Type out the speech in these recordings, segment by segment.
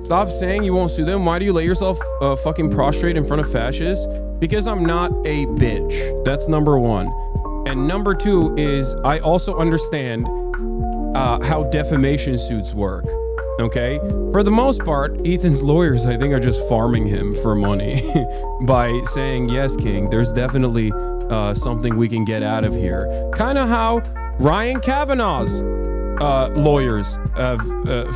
Stop saying you won't sue them. Why do you lay yourself fucking prostrate in front of fascists? Because I'm not a bitch. That's number one. And number two is I also understand how defamation suits work. Okay? For the most part, Ethan's lawyers, I think, are just farming him for money by saying, yes, King, there's definitely something we can get out of here. Kind of how Ryan Kavanaugh's lawyers have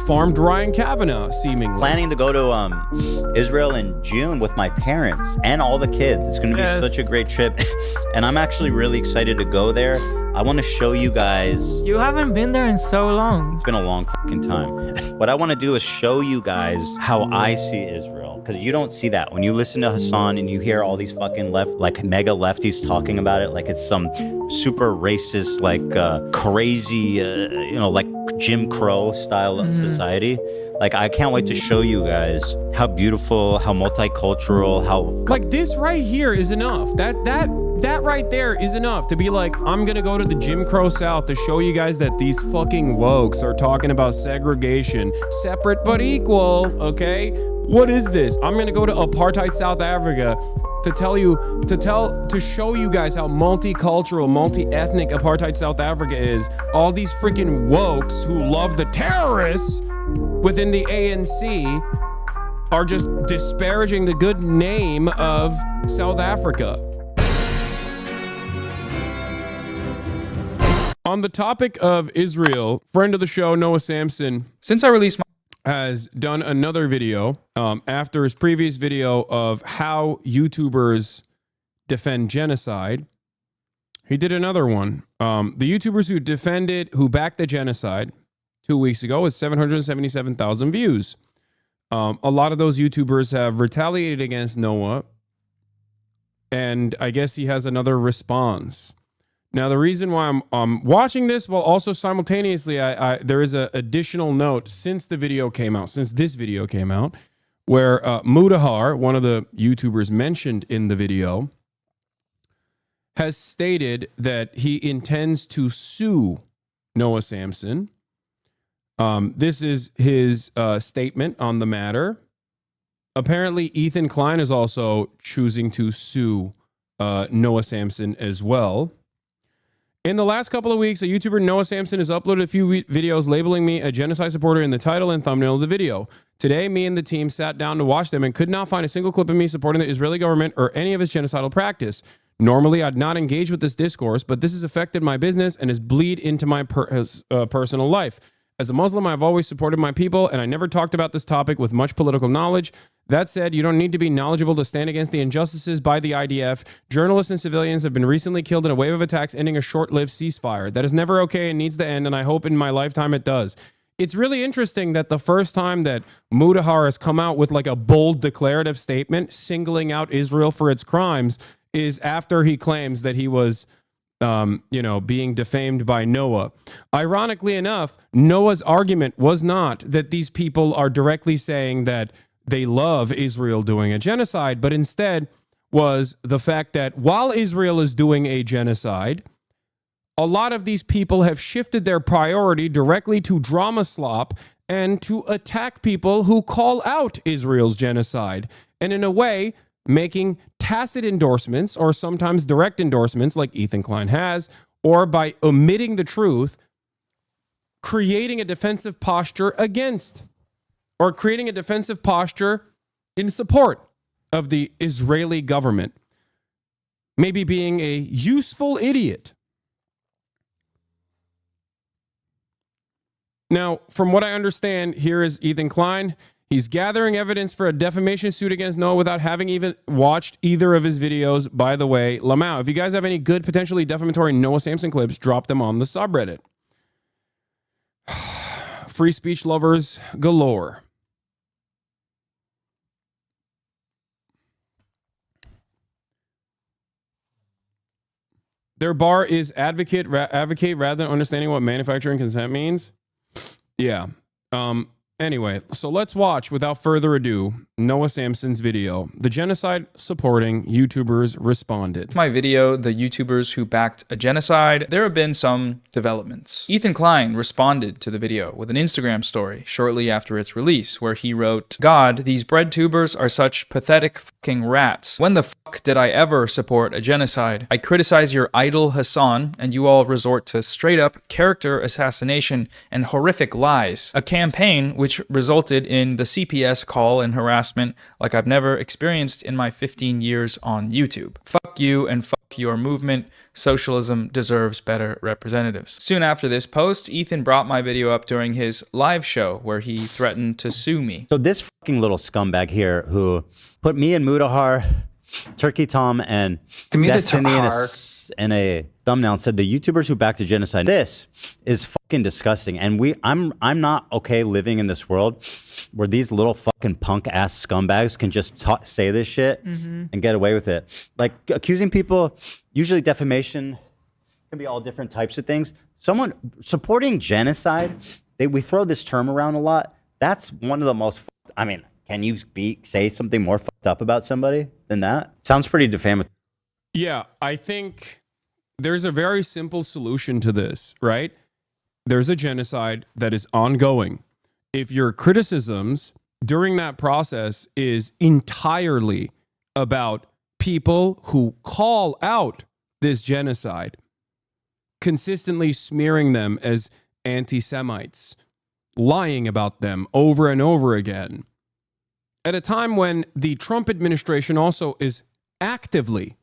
farmed Ryan Kavanaugh, seemingly. Planning to go to Israel in June with my parents and all the kids. It's going to be such a great trip. And I'm actually really excited to go there. I want to show you guys. You haven't been there in so long. It's been a long fucking time. What I want to do is show you guys how I see Israel. Because you don't see that. When you listen to Hasan and you hear all these fucking mega lefties talking about it, like it's some super racist, like crazy, like Jim Crow style of society. Like, I can't wait to show you guys how beautiful, how multicultural, how... Like, this right here is enough. That right there is enough to be like, I'm gonna go to the Jim Crow South to show you guys that these fucking wokes are talking about segregation. Separate but equal, okay? What is this? I'm gonna go to apartheid South Africa to show you guys how multicultural, multi-ethnic apartheid South Africa is. All these freaking wokes who love the terrorists within the ANC are just disparaging the good name of South Africa. On the topic of Israel, friend of the show, Noah Samsen, since I released my has done another video after his previous video of how YouTubers defend genocide. He did another one. The YouTubers who backed the genocide 2 weeks ago with 777,000 views. A lot of those YouTubers have retaliated against Noah, and I guess he has another response. Now, the reason why I'm watching this, while also simultaneously, there is an additional note since this video came out, where Mudahar, one of the YouTubers mentioned in the video, has stated that he intends to sue Noah Samsen. This is his statement on the matter. Apparently, Ethan Klein is also choosing to sue Noah Samsen as well. In the last couple of weeks, a YouTuber, Noah Samsen, has uploaded a few videos labeling me a genocide supporter in the title and thumbnail of the video. Today, me and the team sat down to watch them and could not find a single clip of me supporting the Israeli government or any of its genocidal practice. Normally, I'd not engage with this discourse, but this has affected my business and has bleed into my personal life. As a Muslim, I've always supported my people, and I never talked about this topic with much political knowledge. That said, you don't need to be knowledgeable to stand against the injustices by the IDF. Journalists and civilians have been recently killed in a wave of attacks, ending a short-lived ceasefire. That is never okay and needs to end, and I hope in my lifetime it does. It's really interesting that the first time that Mudahar has come out with like a bold declarative statement singling out Israel for its crimes is after he claims that he was being defamed by Noah. Ironically enough, Noah's argument was not that these people are directly saying that they love Israel doing a genocide, but instead was the fact that while Israel is doing a genocide, a lot of these people have shifted their priority directly to drama slop and to attack people who call out Israel's genocide. And in a way, making tacit endorsements or sometimes direct endorsements like Ethan Klein has, or by omitting the truth, creating a defensive posture against, or creating a defensive posture in support of the Israeli government. Maybe being a useful idiot. Now, from what I understand, here is Ethan Klein. He's gathering evidence for a defamation suit against Noah without having even watched either of his videos. By the way, Lamau, if you guys have any good, potentially defamatory Noah Samsen clips, drop them on the subreddit. Free speech lovers galore. Their bar is advocate rather than understanding what manufacturing consent means. Yeah. Anyway, so let's watch, without further ado, Noah Samsen's video, The Genocide Supporting YouTubers Responded. My video, The YouTubers Who Backed a Genocide, there have been some developments. Ethan Klein responded to the video with an Instagram story shortly after its release, where he wrote, "God, these bread tubers are such pathetic fucking rats. When the fuck did I ever support a genocide? I criticize your idol Hasan, and you all resort to straight up character assassination and horrific lies. A campaign which resulted in the CPS call and harassment like I've never experienced in my 15 years on YouTube. Fuck you and fuck your movement. Socialism deserves better representatives." Soon after this post, Ethan brought my video up during his live show where he threatened to sue me. So this fucking little scumbag here who put me and Mudahar, Turkey Tom, and Destiny in a thumbnail and said the YouTubers who backed a genocide. This is fucking disgusting, and I'm not okay living in this world where these little fucking punk ass scumbags can just say this shit and get away with it. Like accusing people, usually defamation can be all different types of things. Someone supporting genocide, we throw this term around a lot. That's one of the most. I mean, can you say something more fucked up about somebody than that? Sounds pretty defamatory. Yeah, I think there's a very simple solution to this, right? There's a genocide that is ongoing. If your criticisms during that process is entirely about people who call out this genocide, consistently smearing them as anti-Semites, lying about them over and over again, at a time when the Trump administration also is actively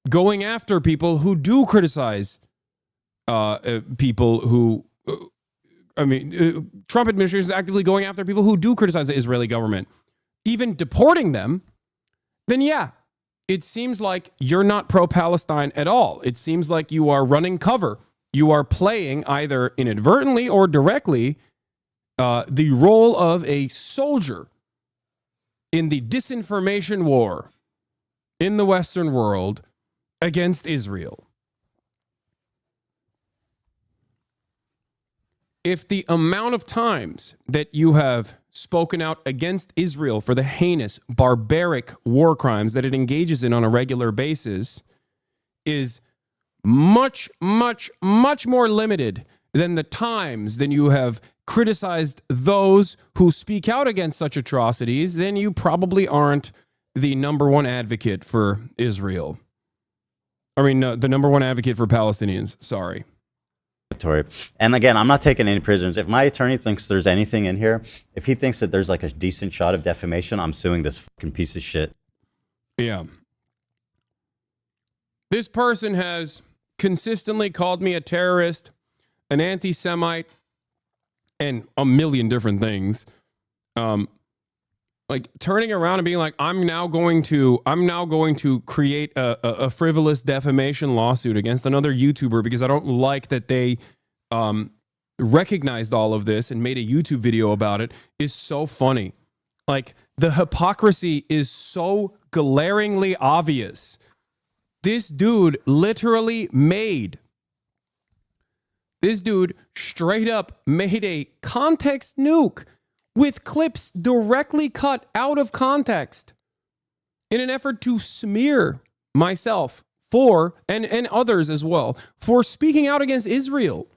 going after people who do criticize people who, Trump administration is actively going after people who do criticize the Israeli government, even deporting them, then yeah, it seems like you're not pro-Palestine at all. It seems like you are running cover. You are playing either inadvertently or directly the role of a soldier in the disinformation war in the Western world against Israel. If the amount of times that you have spoken out against Israel for the heinous, barbaric war crimes that it engages in on a regular basis is much, much, much more limited than the times that you have criticized those who speak out against such atrocities, then you probably aren't the number one advocate for Israel. I mean, no, the number one advocate for Palestinians. Sorry. And again, I'm not taking any prisoners. If my attorney thinks there's anything in here, if he thinks that there's like a decent shot of defamation, I'm suing this fucking piece of shit. Yeah. This person has consistently called me a terrorist, an anti-Semite, and a million different things. Like turning around and being like, I'm now going to create a frivolous defamation lawsuit against another YouTuber because I don't like that they recognized all of this and made a YouTube video about it is so funny. Like the hypocrisy is so glaringly obvious. This dude straight up made a context nuke with clips directly cut out of context in an effort to smear myself and others as well for speaking out against Israel.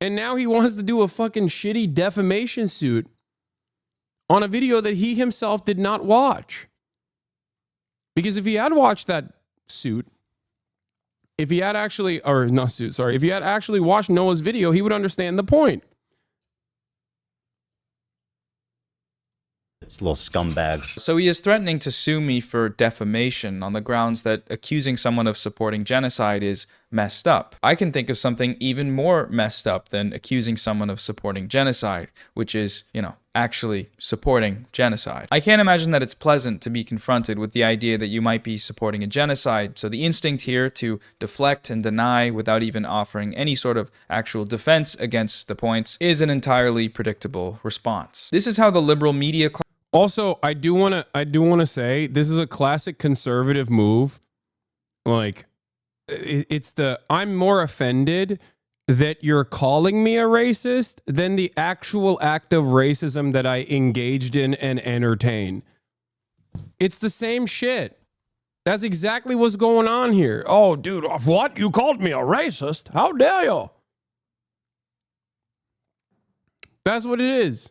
And now he wants to do a fucking shitty defamation suit on a video that he himself did not watch. Because if he had watched that suit, if he had actually watched Noah's video, he would understand the point. It's a little scumbag. So he is threatening to sue me for defamation on the grounds that accusing someone of supporting genocide is messed up. I can think of something even more messed up than accusing someone of supporting genocide, which is, actually supporting genocide. I can't imagine that it's pleasant to be confronted with the idea that you might be supporting a genocide, so the instinct here to deflect and deny without even offering any sort of actual defense against the points is an entirely predictable response. This is how the liberal media Also, I do want to say this is a classic conservative move. Like, I'm more offended that you're calling me a racist than the actual act of racism that I engaged in and entertain. It's the same shit. That's exactly what's going on here. Oh, dude, what? You called me a racist? How dare you? That's what it is.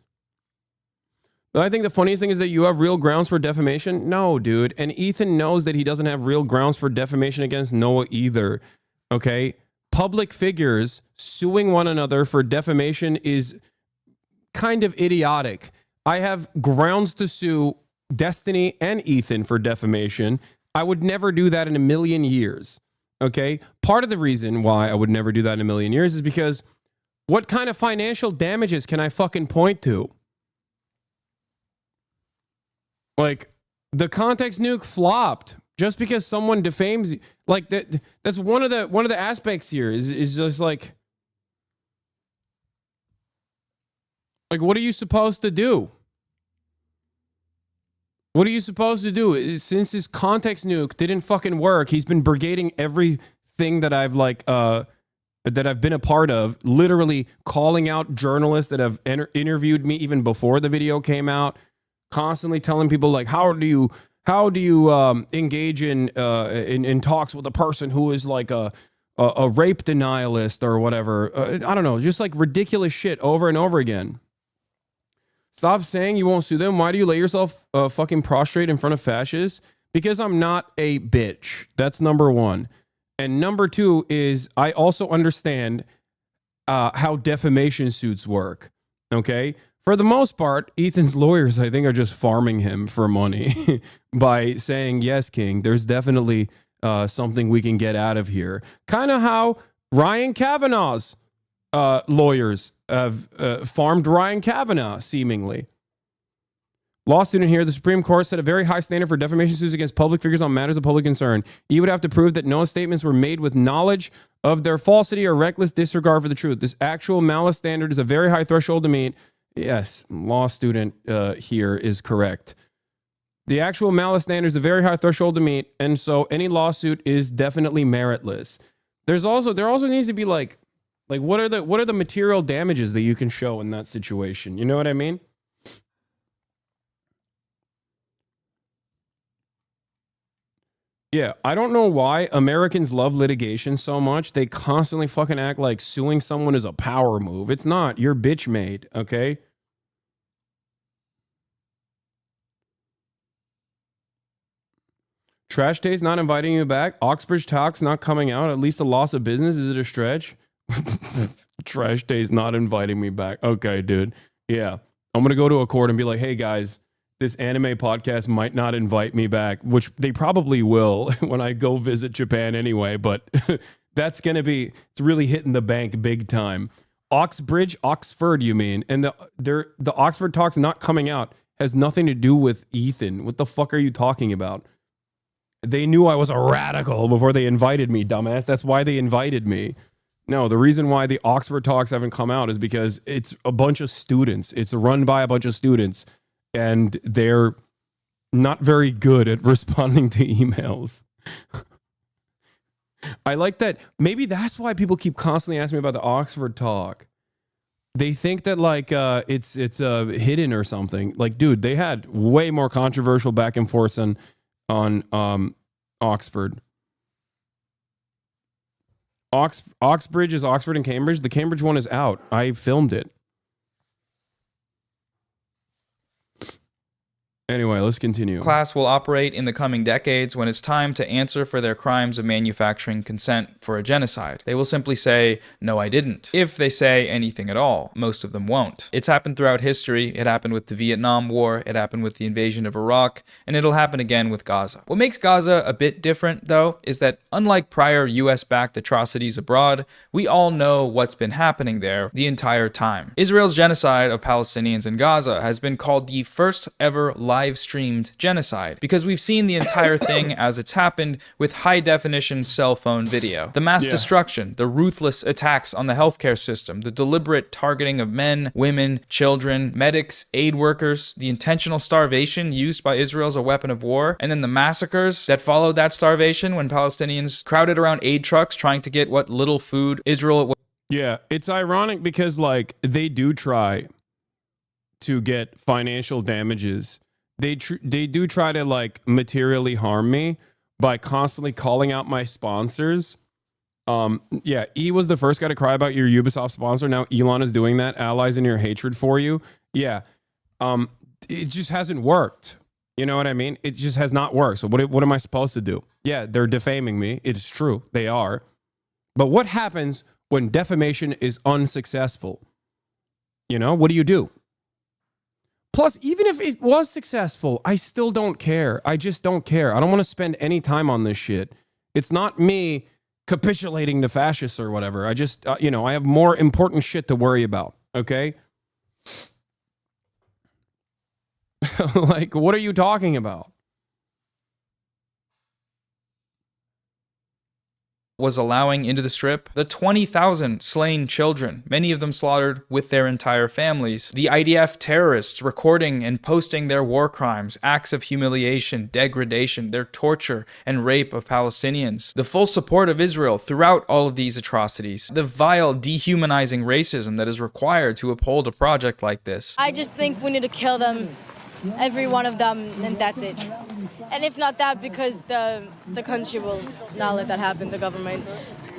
I think the funniest thing is that you have real grounds for defamation. No, dude. And Ethan knows that he doesn't have real grounds for defamation against Noah either. Okay? Public figures suing one another for defamation is kind of idiotic. I have grounds to sue Destiny and Ethan for defamation. I would never do that in a million years. Okay? Part of the reason why I would never do that in a million years is because what kind of financial damages can I fucking point to? Like, the context nuke flopped just because someone defames you. Like, that's one of the aspects here is just like what are you supposed to do? What are you supposed to do? Since his context nuke didn't fucking work, he's been brigading everything that I've that I've been a part of, literally calling out journalists that have interviewed me even before the video came out, constantly telling people like, how do you engage in talks with a person who is like a rape denialist or whatever. I don't know, just like ridiculous shit over and over again. Stop saying you won't sue them. Why do you lay yourself fucking prostrate in front of fascists? Because I'm not a bitch. That's number one. And number two is I also understand how defamation suits work. Okay? For the most part, Ethan's lawyers, I think, are just farming him for money by saying, yes, King, there's definitely something we can get out of here. Kind of how Ryan Kavanaugh's lawyers have farmed Ryan Kavanaugh, seemingly. Law student here, the Supreme Court set a very high standard for defamation suits against public figures on matters of public concern. You would have to prove that no statements were made with knowledge of their falsity or reckless disregard for the truth. This actual malice standard is a very high threshold to meet. Yes, law student here is correct. The actual malice standard is a very high threshold to meet, and so any lawsuit is definitely meritless. There also needs to be like what are the material damages that you can show in that situation? You know what I mean? Yeah, I don't know why Americans love litigation so much. They constantly fucking act like suing someone is a power move. It's not. You're bitch made, okay? Trash Day's not inviting you back. Oxbridge Talk's not coming out. At least a loss of business. Is it a stretch? Trash Day's not inviting me back. Okay, dude. Yeah. I'm going to go to a court and be like, hey, guys, this anime podcast might not invite me back, which they probably will when I go visit Japan anyway, but that's going to be, it's really hitting the bank big time. Oxbridge, Oxford, you mean? And the Oxford Talk's not coming out. Has nothing to do with Ethan. What the fuck are you talking about? They knew I was a radical before they invited me, dumbass. That's why they invited me. No, the reason why the Oxford Talks haven't come out is because it's a bunch of students. It's run by a bunch of students. And they're not very good at responding to emails. I like that. Maybe that's why people keep constantly asking me about the Oxford Talk. They think that like it's hidden or something. Like, dude, they had way more controversial back and forth on Oxford. Oxbridge is Oxford and Cambridge. The Cambridge one is out. I filmed it. Anyway, let's continue. Class will operate in the coming decades when it's time to answer for their crimes of manufacturing consent for a genocide. They will simply say, no, I didn't. If they say anything at all, most of them won't. It's happened throughout history. It happened with the Vietnam War. It happened with the invasion of Iraq. And it'll happen again with Gaza. What makes Gaza a bit different, though, is that unlike prior US-backed atrocities abroad, we all know what's been happening there the entire time. Israel's genocide of Palestinians in Gaza has been called the first ever live-streamed genocide because we've seen the entire thing as it's happened with high-definition cell phone video. The mass destruction, the ruthless attacks on the healthcare system, the deliberate targeting of men, women, children, medics, aid workers, the intentional starvation used by Israel as a weapon of war, and then the massacres that followed that starvation when Palestinians crowded around aid trucks trying to get what little food Israel Yeah, it's ironic because like they do try to get financial damages. They do try to like materially harm me by constantly calling out my sponsors. Yeah, E was the first guy to cry about your Ubisoft sponsor. Now Elon is doing that, allies in your hatred for you. Yeah. It just hasn't worked. You know what I mean? It just has not worked. So what am I supposed to do? Yeah, they're defaming me. It's true. They are. But what happens when defamation is unsuccessful? You know, what do you do? Plus, even if it was successful, I still don't care. I just don't care. I don't want to spend any time on this shit. It's not me capitulating to fascists or whatever. I just, I have more important shit to worry about. Okay? Like, what are you talking about? Was allowing into the strip the 20,000 slain children, many of them slaughtered with their entire families, the IDF terrorists recording and posting their war crimes, acts of humiliation, degradation, their torture and rape of Palestinians, the full support of Israel throughout all of these atrocities, the vile dehumanizing racism that is required to uphold a project like this. I just think we need to kill them, every one of them, and that's it. And if not that, because the country will not let that happen, the government.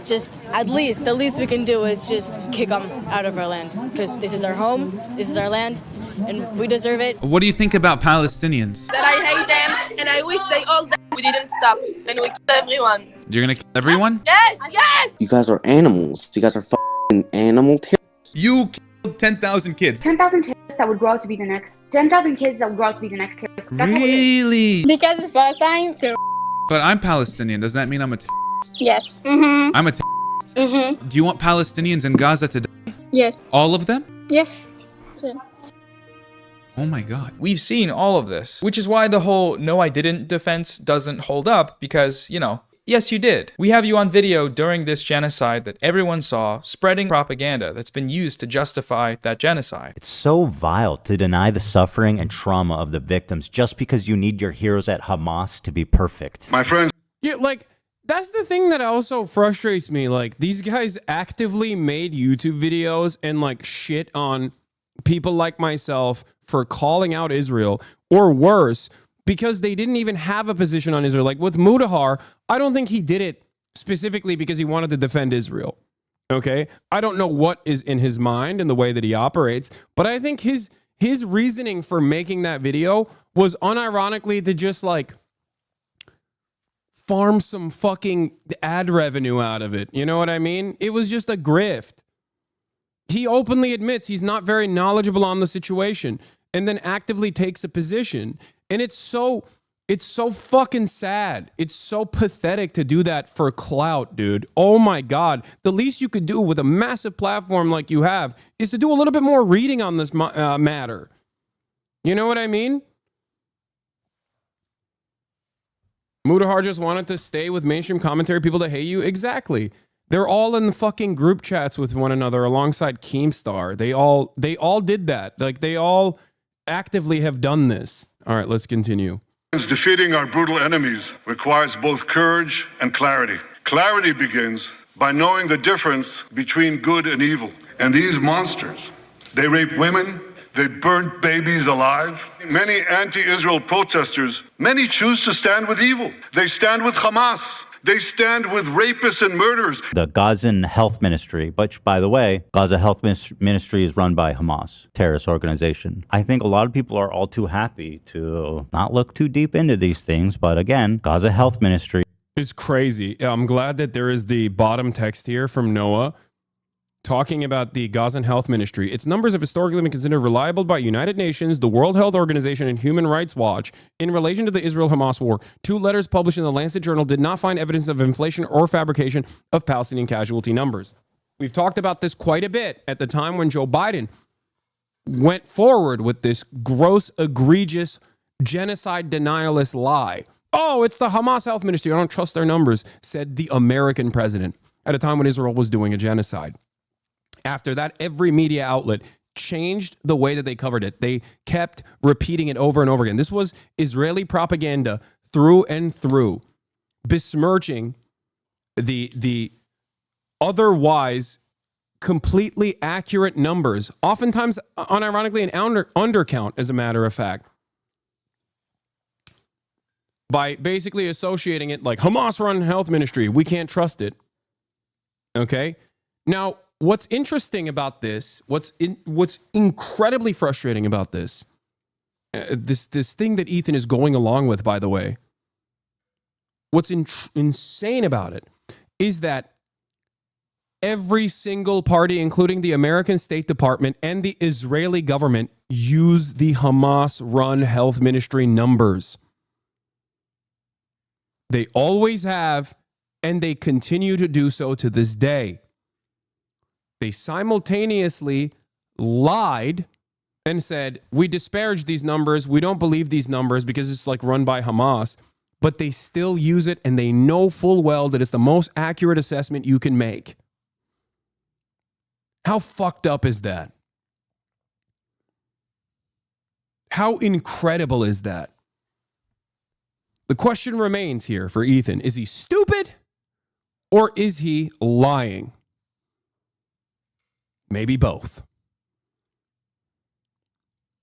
Just the least we can do is just kick them out of our land, because this is our home, this is our land, and we deserve it. What do you think about Palestinians? That I hate them, and I wish they all died. We didn't stop, and we killed everyone. You're gonna kill everyone? Yes, yes! You guys are animals. You guys are f***ing animal terrorists. You killed 10,000 kids. 10,000 terrorists that would grow out to be the next. 10,000 kids that would grow out to be the next terrorists. That's how it is. Really? Because it's Palestine. But I'm Palestinian. Does that mean I'm a terrorist? Yes. Mm-hmm. I'm a terrorist. Mm-hmm. Do you want Palestinians in Gaza to die? Yes. All of them? Yes. Oh my God. We've seen all of this, which is why the whole "no, I didn't" defense doesn't hold up, because, yes, you did. We have you on video during this genocide that everyone saw, spreading propaganda that's been used to justify that genocide. It's so vile to deny the suffering and trauma of the victims just because you need your heroes at Hamas to be perfect. My friends. Yeah, like, that's the thing that also frustrates me. Like, these guys actively made YouTube videos and, like, shit on people like myself for calling out Israel, or worse, because they didn't even have a position on Israel. Like with Mudahar, I don't think he did it specifically because he wanted to defend Israel. Okay? I don't know what is in his mind and the way that he operates, but I think his reasoning for making that video was unironically to just like farm some fucking ad revenue out of it. You know what I mean? It was just a grift. He openly admits he's not very knowledgeable on the situation and then actively takes a position. And it's so fucking sad. It's so pathetic to do that for clout, dude. Oh my God. The least you could do with a massive platform like you have is to do a little bit more reading on this matter. You know what I mean? Mudahar just wanted to stay with mainstream commentary people that hate you. Exactly. They're all in the fucking group chats with one another alongside Keemstar. They all did that. Like they all actively have done this. All right, let's continue. Defeating our brutal enemies requires both courage and clarity. Clarity begins by knowing the difference between good and evil. And these monsters, they rape women, they burnt babies alive. Many anti-Israel protesters, many choose to stand with evil. They stand with Hamas. They stand with rapists and murderers. The Gazan Health Ministry, which, by the way, Gaza Health Ministry is run by Hamas, terrorist organization. I think a lot of people are all too happy to not look too deep into these things. But again, Gaza Health Ministry is crazy. I'm glad that there is the bottom text here from Noah talking about the Gazan Health Ministry. Its numbers have historically been considered reliable by United Nations, the World Health Organization, and Human Rights Watch. In relation to the Israel-Hamas war, 2 letters published in the Lancet Journal did not find evidence of inflation or fabrication of Palestinian casualty numbers. We've talked about this quite a bit at the time when Joe Biden went forward with this gross, egregious, genocide denialist lie. Oh, it's the Hamas Health Ministry. I don't trust their numbers, said the American president at a time when Israel was doing a genocide. After that, every media outlet changed the way that they covered it. They kept repeating it over and over again. This was Israeli propaganda through and through, besmirching the otherwise completely accurate numbers, oftentimes, unironically, an undercount, as a matter of fact, by basically associating it like Hamas-run health ministry. We can't trust it. Okay? Now, what's interesting about this, what's incredibly frustrating about this, this thing that Ethan is going along with, by the way, what's insane about it is that every single party, including the American State Department and the Israeli government, use the Hamas-run health ministry numbers. They always have, and they continue to do so to this day. They simultaneously lied and said, we disparage these numbers, we don't believe these numbers because it's like run by Hamas, but they still use it, and they know full well that it's the most accurate assessment you can make. How fucked up is that? How incredible is that? The question remains here for Ethan. Is he stupid or is he lying? Maybe both.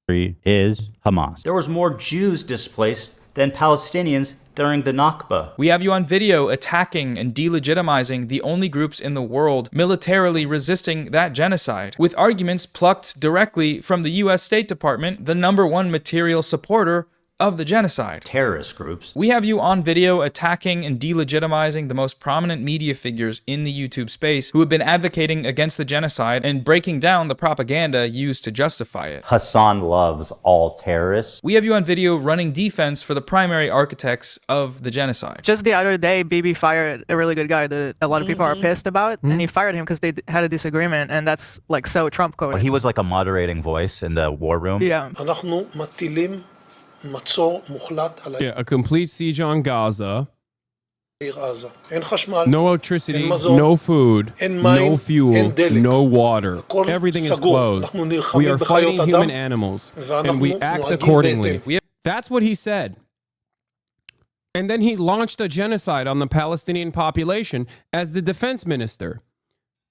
Is Hamas. There was more Jews displaced than Palestinians during the Nakba. We have you on video attacking and delegitimizing the only groups in the world militarily resisting that genocide, with arguments plucked directly from the US State Department, the #1 material supporter of the genocide. Terrorist groups. We have you on video attacking and delegitimizing the most prominent media figures in the YouTube space who have been advocating against the genocide and breaking down the propaganda used to justify it. Hasan loves all terrorists. We have you on video running defense for the primary architects of the genocide. Just the other day, Bibi fired a really good guy that a lot of people are pissed about, and he fired him because they had a disagreement, and that's like so Trump coded. He was like a moderating voice in the war room. Yeah. Yeah, a complete siege on Gaza. No electricity, no food, no fuel, no water. Everything is closed. We are fighting human animals, and we act accordingly. That's what he said. And then he launched a genocide on the Palestinian population as the defense minister.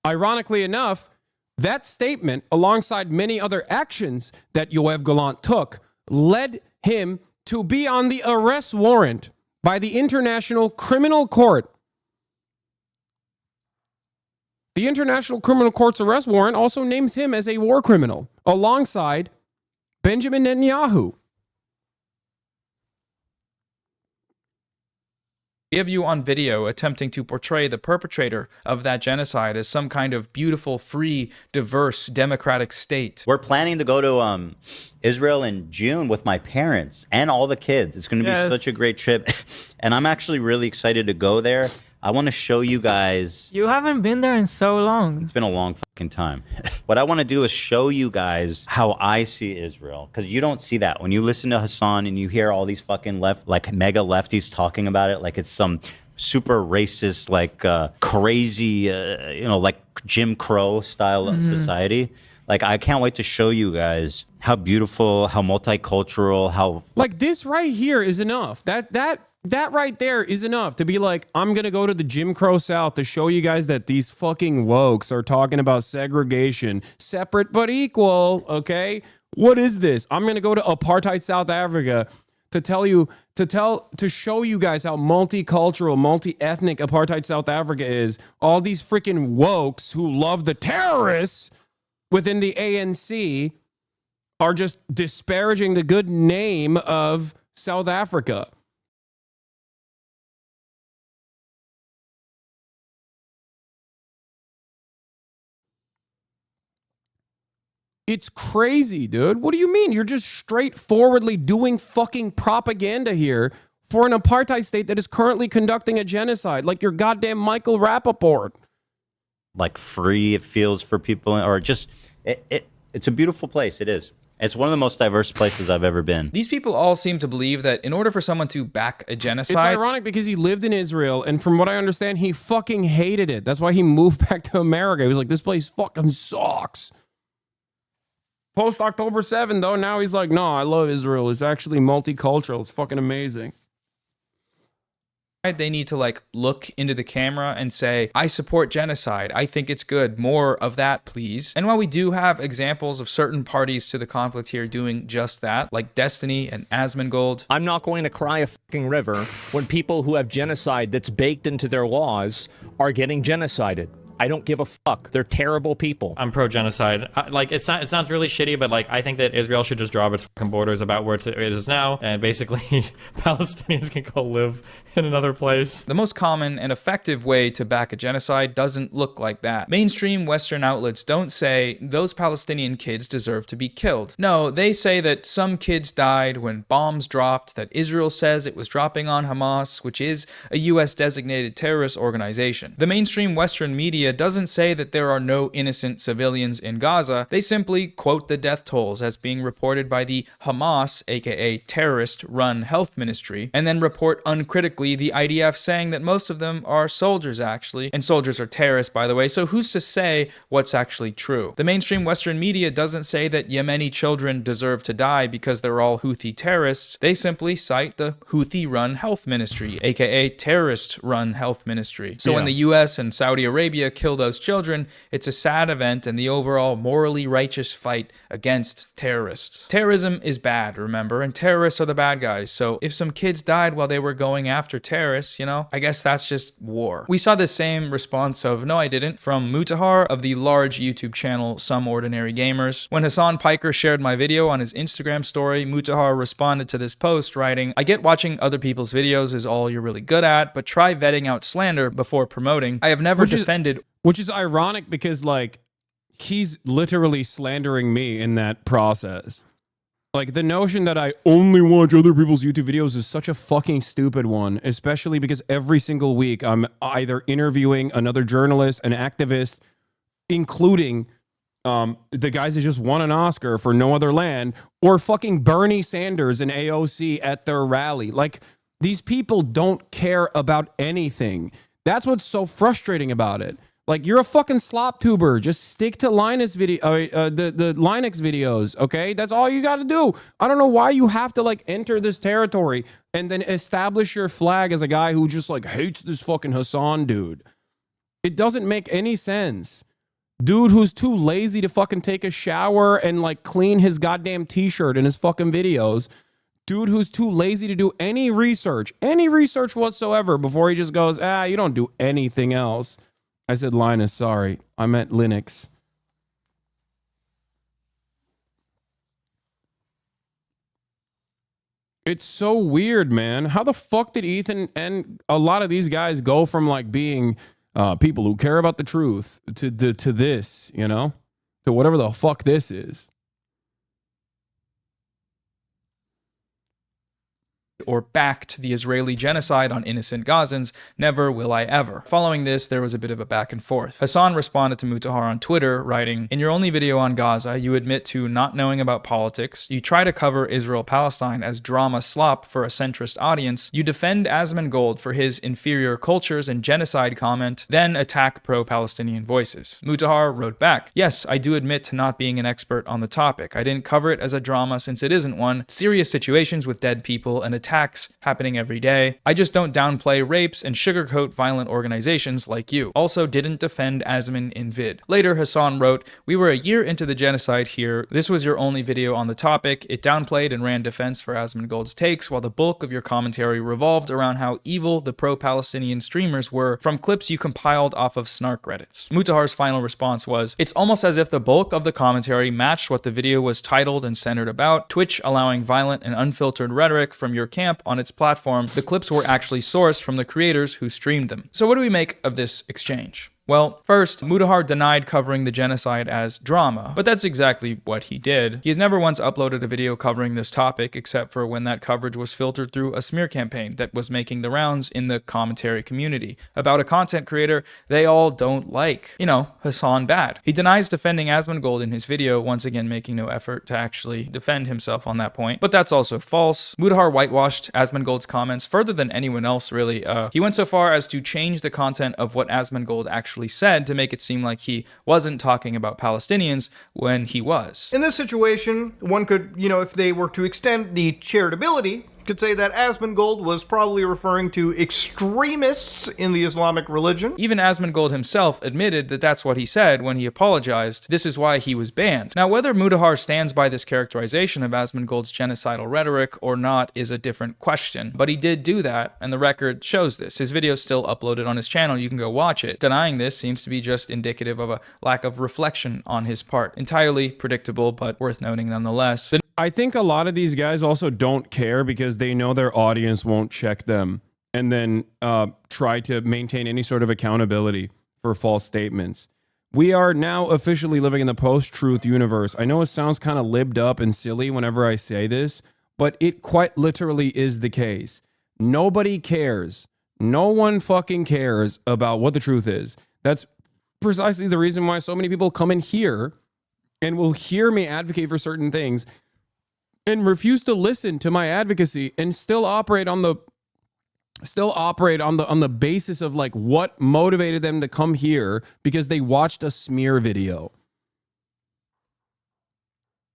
Ironically enough, that statement, alongside many other actions that Yoav Gallant took, led him to be on the arrest warrant by the International Criminal Court. The International Criminal Court's arrest warrant also names him as a war criminal, alongside Benjamin Netanyahu. We have you on video attempting to portray the perpetrator of that genocide as some kind of beautiful, free, diverse, democratic state. We're planning to go to Israel in June with my parents and all the kids. It's going to be such a great trip. And I'm actually really excited to go there. I want to show you guys. You haven't been there in so long. It's been a long fucking time. What I want to do is show you guys how I see Israel, because you don't see that. When you listen to Hasan and you hear all these fucking mega lefties talking about it like it's some super racist, like crazy, like Jim Crow style of society. Like, I can't wait to show you guys how beautiful, how multicultural, how... Like, this right here is enough. That right there is enough to be like, I'm going to go to the Jim Crow South to show you guys that these fucking wokes are talking about segregation, separate but equal, okay? What is this? I'm going to go to apartheid South Africa to show you guys how multicultural, multi-ethnic apartheid South Africa is. All these freaking wokes who love the terrorists within the ANC are just disparaging the good name of South Africa. It's crazy, dude. What do you mean? You're just straightforwardly doing fucking propaganda here for an apartheid state that is currently conducting a genocide, like your goddamn Michael Rappaport. Like free it feels for people, or just it's a beautiful place. It is. It's one of the most diverse places I've ever been. These people all seem to believe that in order for someone to back a genocide... It's ironic because he lived in Israel, and from what I understand, he fucking hated it. That's why he moved back to America. He was like, this place fucking sucks. Post October 7, though, now he's like, no, I love Israel. It's actually multicultural. It's fucking amazing. They need to like look into the camera and say, I support genocide. I think it's good. More of that, please. And while we do have examples of certain parties to the conflict here doing just that, like Destiny and Asmongold, I'm not going to cry a fucking river when people who have genocide that's baked into their laws are getting genocided. I don't give a fuck. They're terrible people. I'm pro-genocide. Like, it sounds really shitty, but like, I think that Israel should just draw up its fucking borders about where it is now, and basically Palestinians can go live in another place. The most common and effective way to back a genocide doesn't look like that. Mainstream Western outlets don't say those Palestinian kids deserve to be killed. No, they say that some kids died when bombs dropped, that Israel says it was dropping on Hamas, which is a US designated terrorist organization. The mainstream Western media doesn't say that there are no innocent civilians in Gaza. They simply quote the death tolls as being reported by the Hamas, aka terrorist-run health ministry, and then report uncritically the IDF saying that most of them are soldiers actually, and soldiers are terrorists by the way, so who's to say what's actually true? The mainstream Western media doesn't say that Yemeni children deserve to die because they're all Houthi terrorists. They simply cite the Houthi-run health ministry, aka terrorist-run health ministry. So when the US and Saudi Arabia kill those children, it's a sad event and the overall morally righteous fight against terrorists. Terrorism is bad, remember, and terrorists are the bad guys. So if some kids died while they were going after terrorists, you know, I guess that's just war. We saw the same response of no I didn't from Mutahar of the large YouTube channel Some Ordinary Gamers. When Hasan Piker shared my video on his Instagram story, Mutahar responded to this post writing, I get watching other people's videos is all you're really good at, but try vetting out slander before promoting. I have never defended... Which is ironic because, like, he's literally slandering me in that process. Like, the notion that I only watch other people's YouTube videos is such a fucking stupid one, especially because every single week I'm either interviewing another journalist, an activist, including the guys that just won an Oscar for No Other Land, or fucking Bernie Sanders and AOC at their rally. Like, these people don't care about anything. That's what's so frustrating about it. Like, you're a fucking slop tuber. Just stick to Linus the Linux videos, okay? That's all you got to do. I don't know why you have to, like, enter this territory and then establish your flag as a guy who just, like, hates this fucking Hasan dude. It doesn't make any sense. Dude who's too lazy to fucking take a shower and, like, clean his goddamn t-shirt in his fucking videos. Dude who's too lazy to do any research whatsoever before he just goes, you don't do anything else. I said Linus, sorry. I meant Linux. It's so weird, man. How the fuck did Ethan and a lot of these guys go from like being people who care about the truth to this, you know? To whatever the fuck this is. Or backed the Israeli genocide on innocent Gazans, never will I ever. Following this, there was a bit of a back and forth. Hasan responded to Mutahar on Twitter, writing, in your only video on Gaza, you admit to not knowing about politics, you try to cover Israel-Palestine as drama slop for a centrist audience, you defend Asmongold for his inferior cultures and genocide comment, then attack pro-Palestinian voices. Mutahar wrote back, yes, I do admit to not being an expert on the topic. I didn't cover it as a drama since it isn't one. Serious situations with dead people and attacks happening every day. I just don't downplay rapes and sugarcoat violent organizations like you. Also didn't defend Asman in vid. Later, Hasan wrote, we were a year into the genocide here. This was your only video on the topic. It downplayed and ran defense for Asmongold's takes, while the bulk of your commentary revolved around how evil the pro-Palestinian streamers were from clips you compiled off of Snark Reddits. Mutahar's final response was, it's almost as if the bulk of the commentary matched what the video was titled and centered about, Twitch allowing violent and unfiltered rhetoric from your camp on its platform. The clips were actually sourced from the creators who streamed them. So what do we make of this exchange? Well, first, Mutahar denied covering the genocide as drama, but that's exactly what he did. He has never once uploaded a video covering this topic, except for when that coverage was filtered through a smear campaign that was making the rounds in the commentary community about a content creator they all don't like. You know, Hasan bad. He denies defending Asmongold in his video, once again making no effort to actually defend himself on that point, but that's also false. Mutahar whitewashed Asmongold's comments further than anyone else, really. He went so far as to change the content of what Asmongold actually said to make it seem like he wasn't talking about Palestinians when he was. In this situation, one could, if they were to extend the charitability could say that Asmongold was probably referring to extremists in the Islamic religion. Even Asmongold himself admitted that that's what he said when he apologized. This is why he was banned. Now, whether Mudahar stands by this characterization of Asmongold's genocidal rhetoric or not is a different question, but he did do that, and the record shows this. His video is still uploaded on his channel. You can go watch it. Denying this seems to be just indicative of a lack of reflection on his part. Entirely predictable, but worth noting nonetheless. I think a lot of these guys also don't care because they know their audience won't check them and then try to maintain any sort of accountability for false statements. We are now officially living in the post-truth universe. I know it sounds kind of libbed up and silly whenever I say this, but it quite literally is the case. Nobody cares. No one fucking cares about what the truth is. That's precisely the reason why so many people come in here and will hear me advocate for certain things and refuse to listen to my advocacy and still operate on the basis of like what motivated them to come here because they watched a smear video.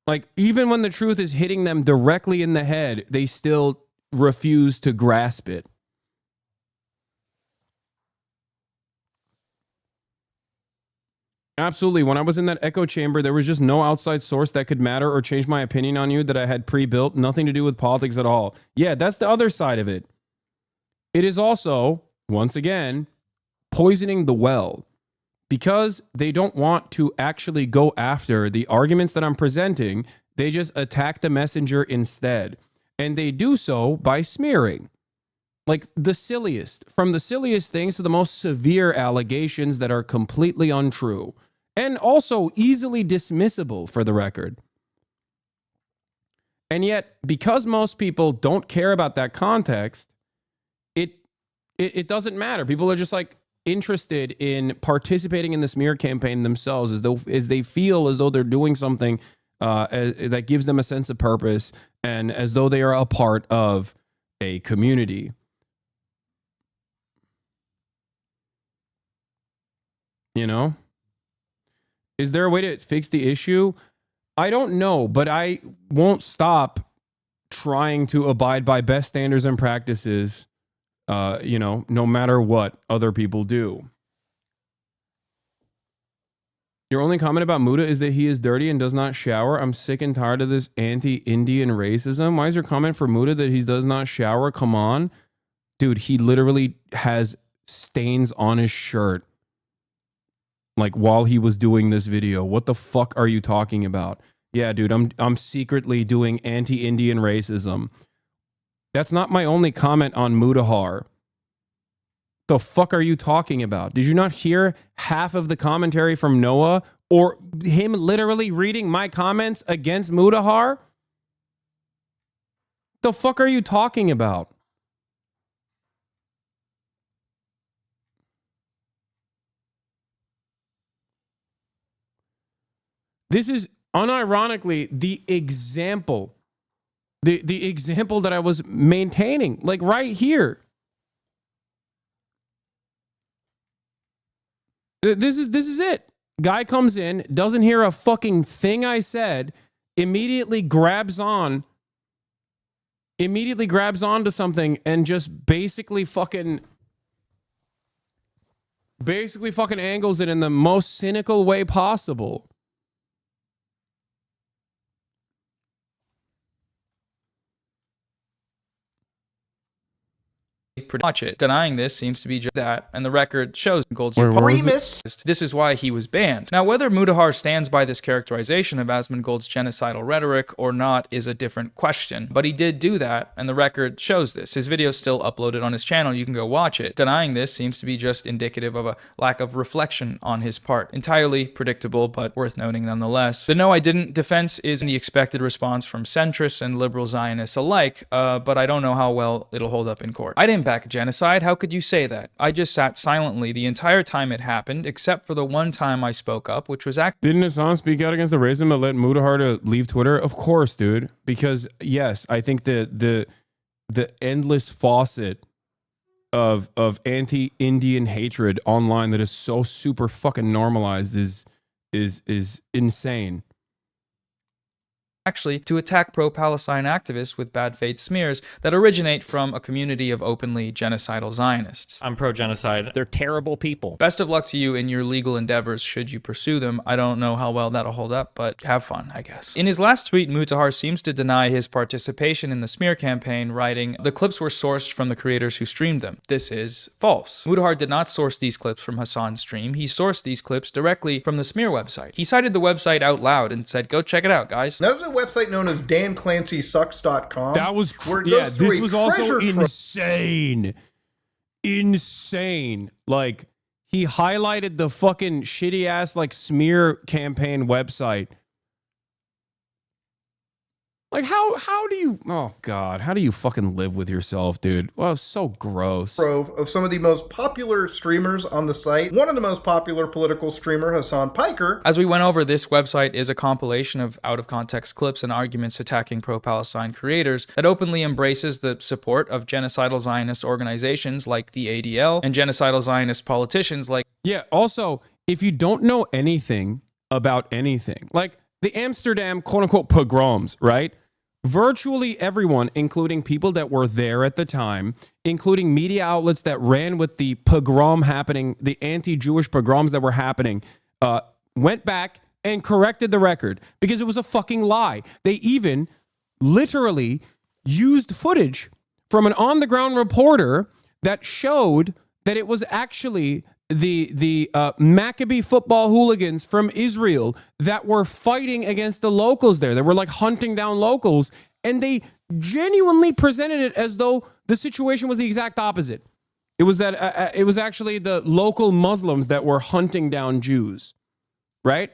Like, even when the truth is hitting them directly in the head, they still refuse to grasp it. Absolutely. When I was in that echo chamber, there was just no outside source that could matter or change my opinion on you that I had pre-built. Nothing to do with politics at all. Yeah, that's the other side of it. It is also, once again, poisoning the well because they don't want to actually go after the arguments that I'm presenting. They just attack the messenger instead. And they do so by smearing. Like the silliest, from the silliest things to the most severe allegations that are completely untrue and also easily dismissible for the record. And yet, because most people don't care about that context, it doesn't matter. People are just like interested in participating in the smear campaign themselves as they feel as though they're doing something that gives them a sense of purpose and as though they are a part of a community. You know? Is there a way to fix the issue? I don't know, but I won't stop trying to abide by best standards and practices, no matter what other people do. Your only comment about Muda is that he is dirty and does not shower. I'm sick and tired of this anti-Indian racism. Why is your comment for Muda that he does not shower? Come on. Dude, he literally has stains on his shirt. Like while he was doing this video. What the fuck are you talking about? Yeah, dude, I'm secretly doing anti-Indian racism. That's not my only comment on Mudahar. The fuck are you talking about? Did you not hear half of the commentary from Noah or him literally reading my comments against Mudahar? The fuck are you talking about? This is unironically the example, the example that I was maintaining, like right here. This is it. Guy comes in, doesn't hear a fucking thing I said, immediately grabs on to something and just basically fucking angles it in the most cynical way possible. Watch it. Denying this seems to be just that, and the record shows Gold's extremist. This is why he was banned. Now, whether Mudahar stands by this characterization of Asmongold's genocidal rhetoric or not is a different question, but he did do that, and the record shows this. His video is still uploaded on his channel. You can go watch it. Denying this seems to be just indicative of a lack of reflection on his part. Entirely predictable, but worth noting nonetheless. The "no, I didn't" defense is the expected response from centrists and liberal Zionists alike, but I don't know how well it'll hold up in court. I didn't back genocide. How could you say that? I just sat silently the entire time it happened, except for the one time I spoke up, which was Didn't Hasan speak out against the racism that led Mudahar to leave Twitter? Of course, dude. Because yes, I think the endless faucet of anti-Indian hatred online that is so super fucking normalized is insane. actually to attack pro-Palestine activists with bad faith smears that originate from a community of openly genocidal Zionists. I'm pro-genocide. They're terrible people. Best of luck to you in your legal endeavors should you pursue them. I don't know how well that'll hold up, but have fun, I guess. In his last tweet, Mutahar seems to deny his participation in the smear campaign, writing, "The clips were sourced from the creators who streamed them." This is false. Mutahar did not source these clips from Hasan's stream. He sourced these clips directly from the smear website. He cited the website out loud and said, "Go check it out, guys." There's a website known as DanClancySucks.com. That was yeah. This was also insane, insane. Like he highlighted the fucking shitty ass like smear campaign website. Like how do you, oh God, how do you fucking live with yourself, dude? Well, so gross. Of some of the most popular streamers on the site. One of the most popular political streamer, Hasan Piker. As we went over, this website is a compilation of out-of-context clips and arguments attacking pro-Palestine creators that openly embraces the support of genocidal Zionist organizations like the ADL and genocidal Zionist politicians like... Yeah, also, if you don't know anything about anything, like the Amsterdam quote-unquote pogroms, right? Virtually everyone, including people that were there at the time, including media outlets that ran with the pogrom happening, the anti-Jewish pogroms that were happening, went back and corrected the record because it was a fucking lie. They even literally used footage from an on-the-ground reporter that showed that it was actually the Maccabi football hooligans from Israel that were fighting against the locals there. They were like hunting down locals, and they genuinely presented it as though the situation was the exact opposite. It was that it was actually the local Muslims that were hunting down Jews, right?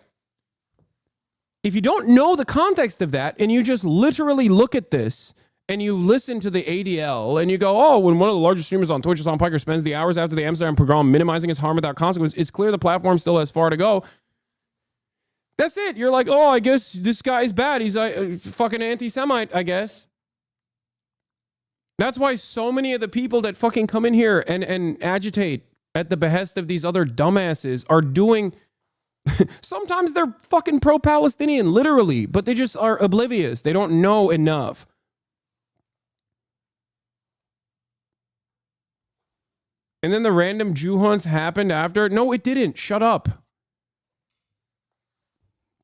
If you don't know the context of that and you just literally look at this and you listen to the ADL and you go, oh, when one of the largest streamers on Twitch, Hasan Piker, spends the hours after the Amsterdam pogrom minimizing his harm without consequence, it's clear the platform still has far to go. That's it. You're like, oh, I guess this guy's bad. He's a fucking anti-Semite, I guess. That's why so many of the people that fucking come in here and agitate at the behest of these other dumbasses are doing... Sometimes they're fucking pro-Palestinian, literally, but they just are oblivious. They don't know enough. And then the random Jew hunts happened after. No, it didn't. Shut up.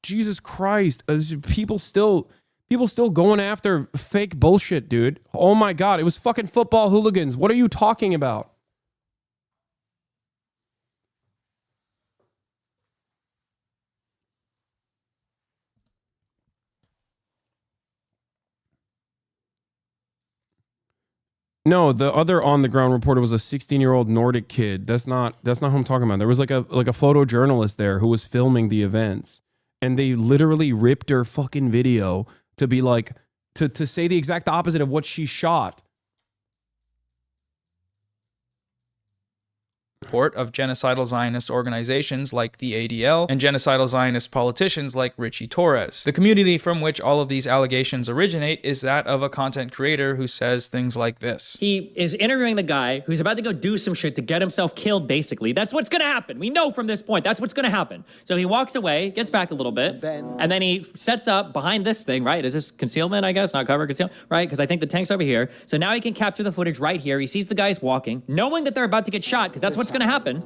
Jesus Christ. People still going after fake bullshit, dude. Oh my God. It was fucking football hooligans. What are you talking about? No, the other on-the-ground reporter was a 16-year-old Nordic kid. That's not who I'm talking about. There was like a photojournalist there who was filming the events, and they literally ripped her fucking video to be like to say the exact opposite of what she shot. Support of genocidal Zionist organizations like the ADL and genocidal Zionist politicians like Richie Torres. The community from which all of these allegations originate is that of a content creator who says things like this. He is interviewing the guy who's about to go do some shit to get himself killed, basically. That's what's gonna happen. We know from this point, that's what's gonna happen. So he walks away, gets back a little bit, and then he sets up behind this thing, right? Is this concealment, I guess? Not cover, concealment, right? Because I think the tank's over here. So now he can capture the footage right here. He sees the guys walking, knowing that they're about to get shot, because that's what's gonna happen.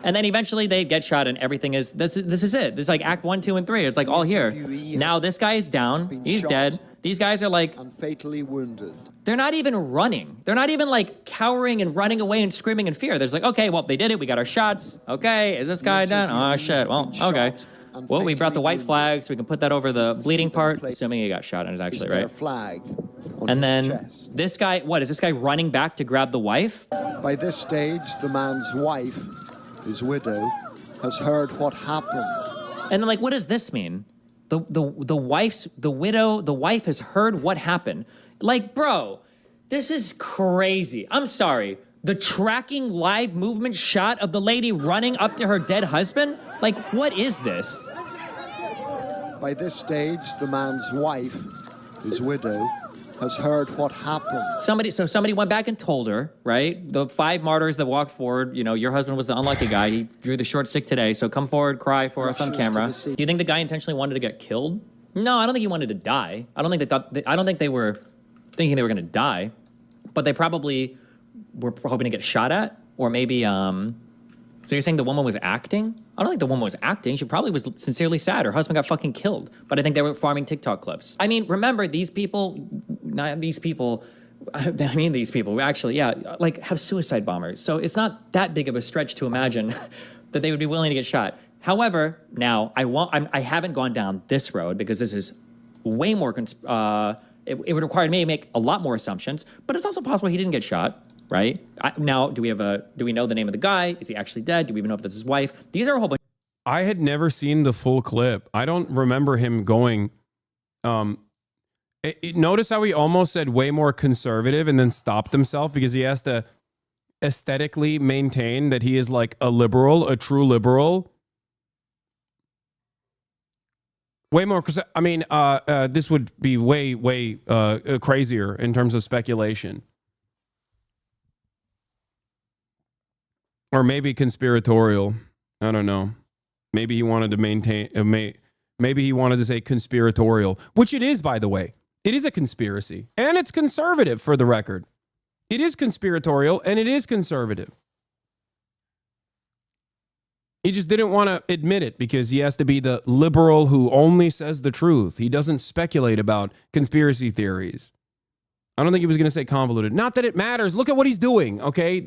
And then eventually they get shot and everything is, this is it. It's like act 1, 2, and 3. It's like all here. Now this guy is down. He's dead. These guys are like... and fatally wounded. They're not even running. They're not even like cowering and running away and screaming in fear. There's like, okay, well, they did it. We got our shots. Okay, is this guy done? Oh, shit. Well, okay. Well, we brought the white flag so we can put that over the bleeding part, assuming he got shot and is actually right. Flag and then this guy, what, is this guy running back to grab the wife? By this stage, the man's wife, his widow, has heard what happened. And then, like, what does this mean? The wife has heard what happened. Like, bro, this is crazy. I'm sorry. The tracking live movement shot of the lady running up to her dead husband? Like, what is this? By this stage, the man's wife, his widow, has heard what happened. Somebody went back and told her, right? The 5 martyrs that walked forward, you know, your husband was the unlucky guy. He drew the short stick today, so come forward, cry for us on camera. Do you think the guy intentionally wanted to get killed? No, I don't think he wanted to die. I don't think they thought. I don't think they were thinking they were going to die, but they probably were hoping to get shot at, or maybe. So you're saying the woman was acting? I don't think the woman was acting. She probably was sincerely sad. Her husband got fucking killed, but I think they were farming TikTok clips. I mean, remember these people, not these people. I mean, these people actually, yeah, like have suicide bombers. So it's not that big of a stretch to imagine that they would be willing to get shot. However, now I haven't gone down this road because this is way more. It would require me to make a lot more assumptions. But it's also possible he didn't get shot, right? Now, do we know the name of the guy? Is he actually dead? Do we even know if this is his wife? These are a whole bunch. I had never seen the full clip. I don't remember him going. Notice how he almost said way more conservative and then stopped himself because he has to aesthetically maintain that he is like a liberal, a true liberal. Way more. I mean, this would be way crazier in terms of speculation. Or maybe conspiratorial. I don't know. Maybe he wanted to maintain. Maybe he wanted to say conspiratorial, which it is, by the way. It is a conspiracy, and it's conservative, for the record. It is conspiratorial, and it is conservative. He just didn't want to admit it because he has to be the liberal who only says the truth. He doesn't speculate about conspiracy theories. I don't think he was going to say convoluted. Not that it matters. Look at what he's doing, okay?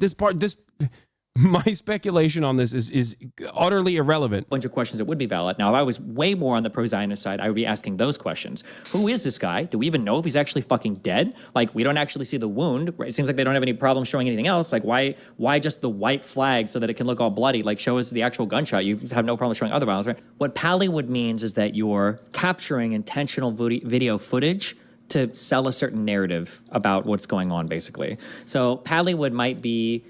My speculation on this is utterly irrelevant. Bunch of questions that would be valid. Now, if I was way more on the pro-Zionist side, I would be asking those questions. Who is this guy? Do we even know if he's actually fucking dead? Like, we don't actually see the wound. Right? It seems like they don't have any problem showing anything else. Like, why just the white flag so that it can look all bloody? Like, show us the actual gunshot. You have no problem showing other violence, right? What Pallywood means is that you're capturing intentional video footage to sell a certain narrative about what's going on, basically. So Pallywood might be...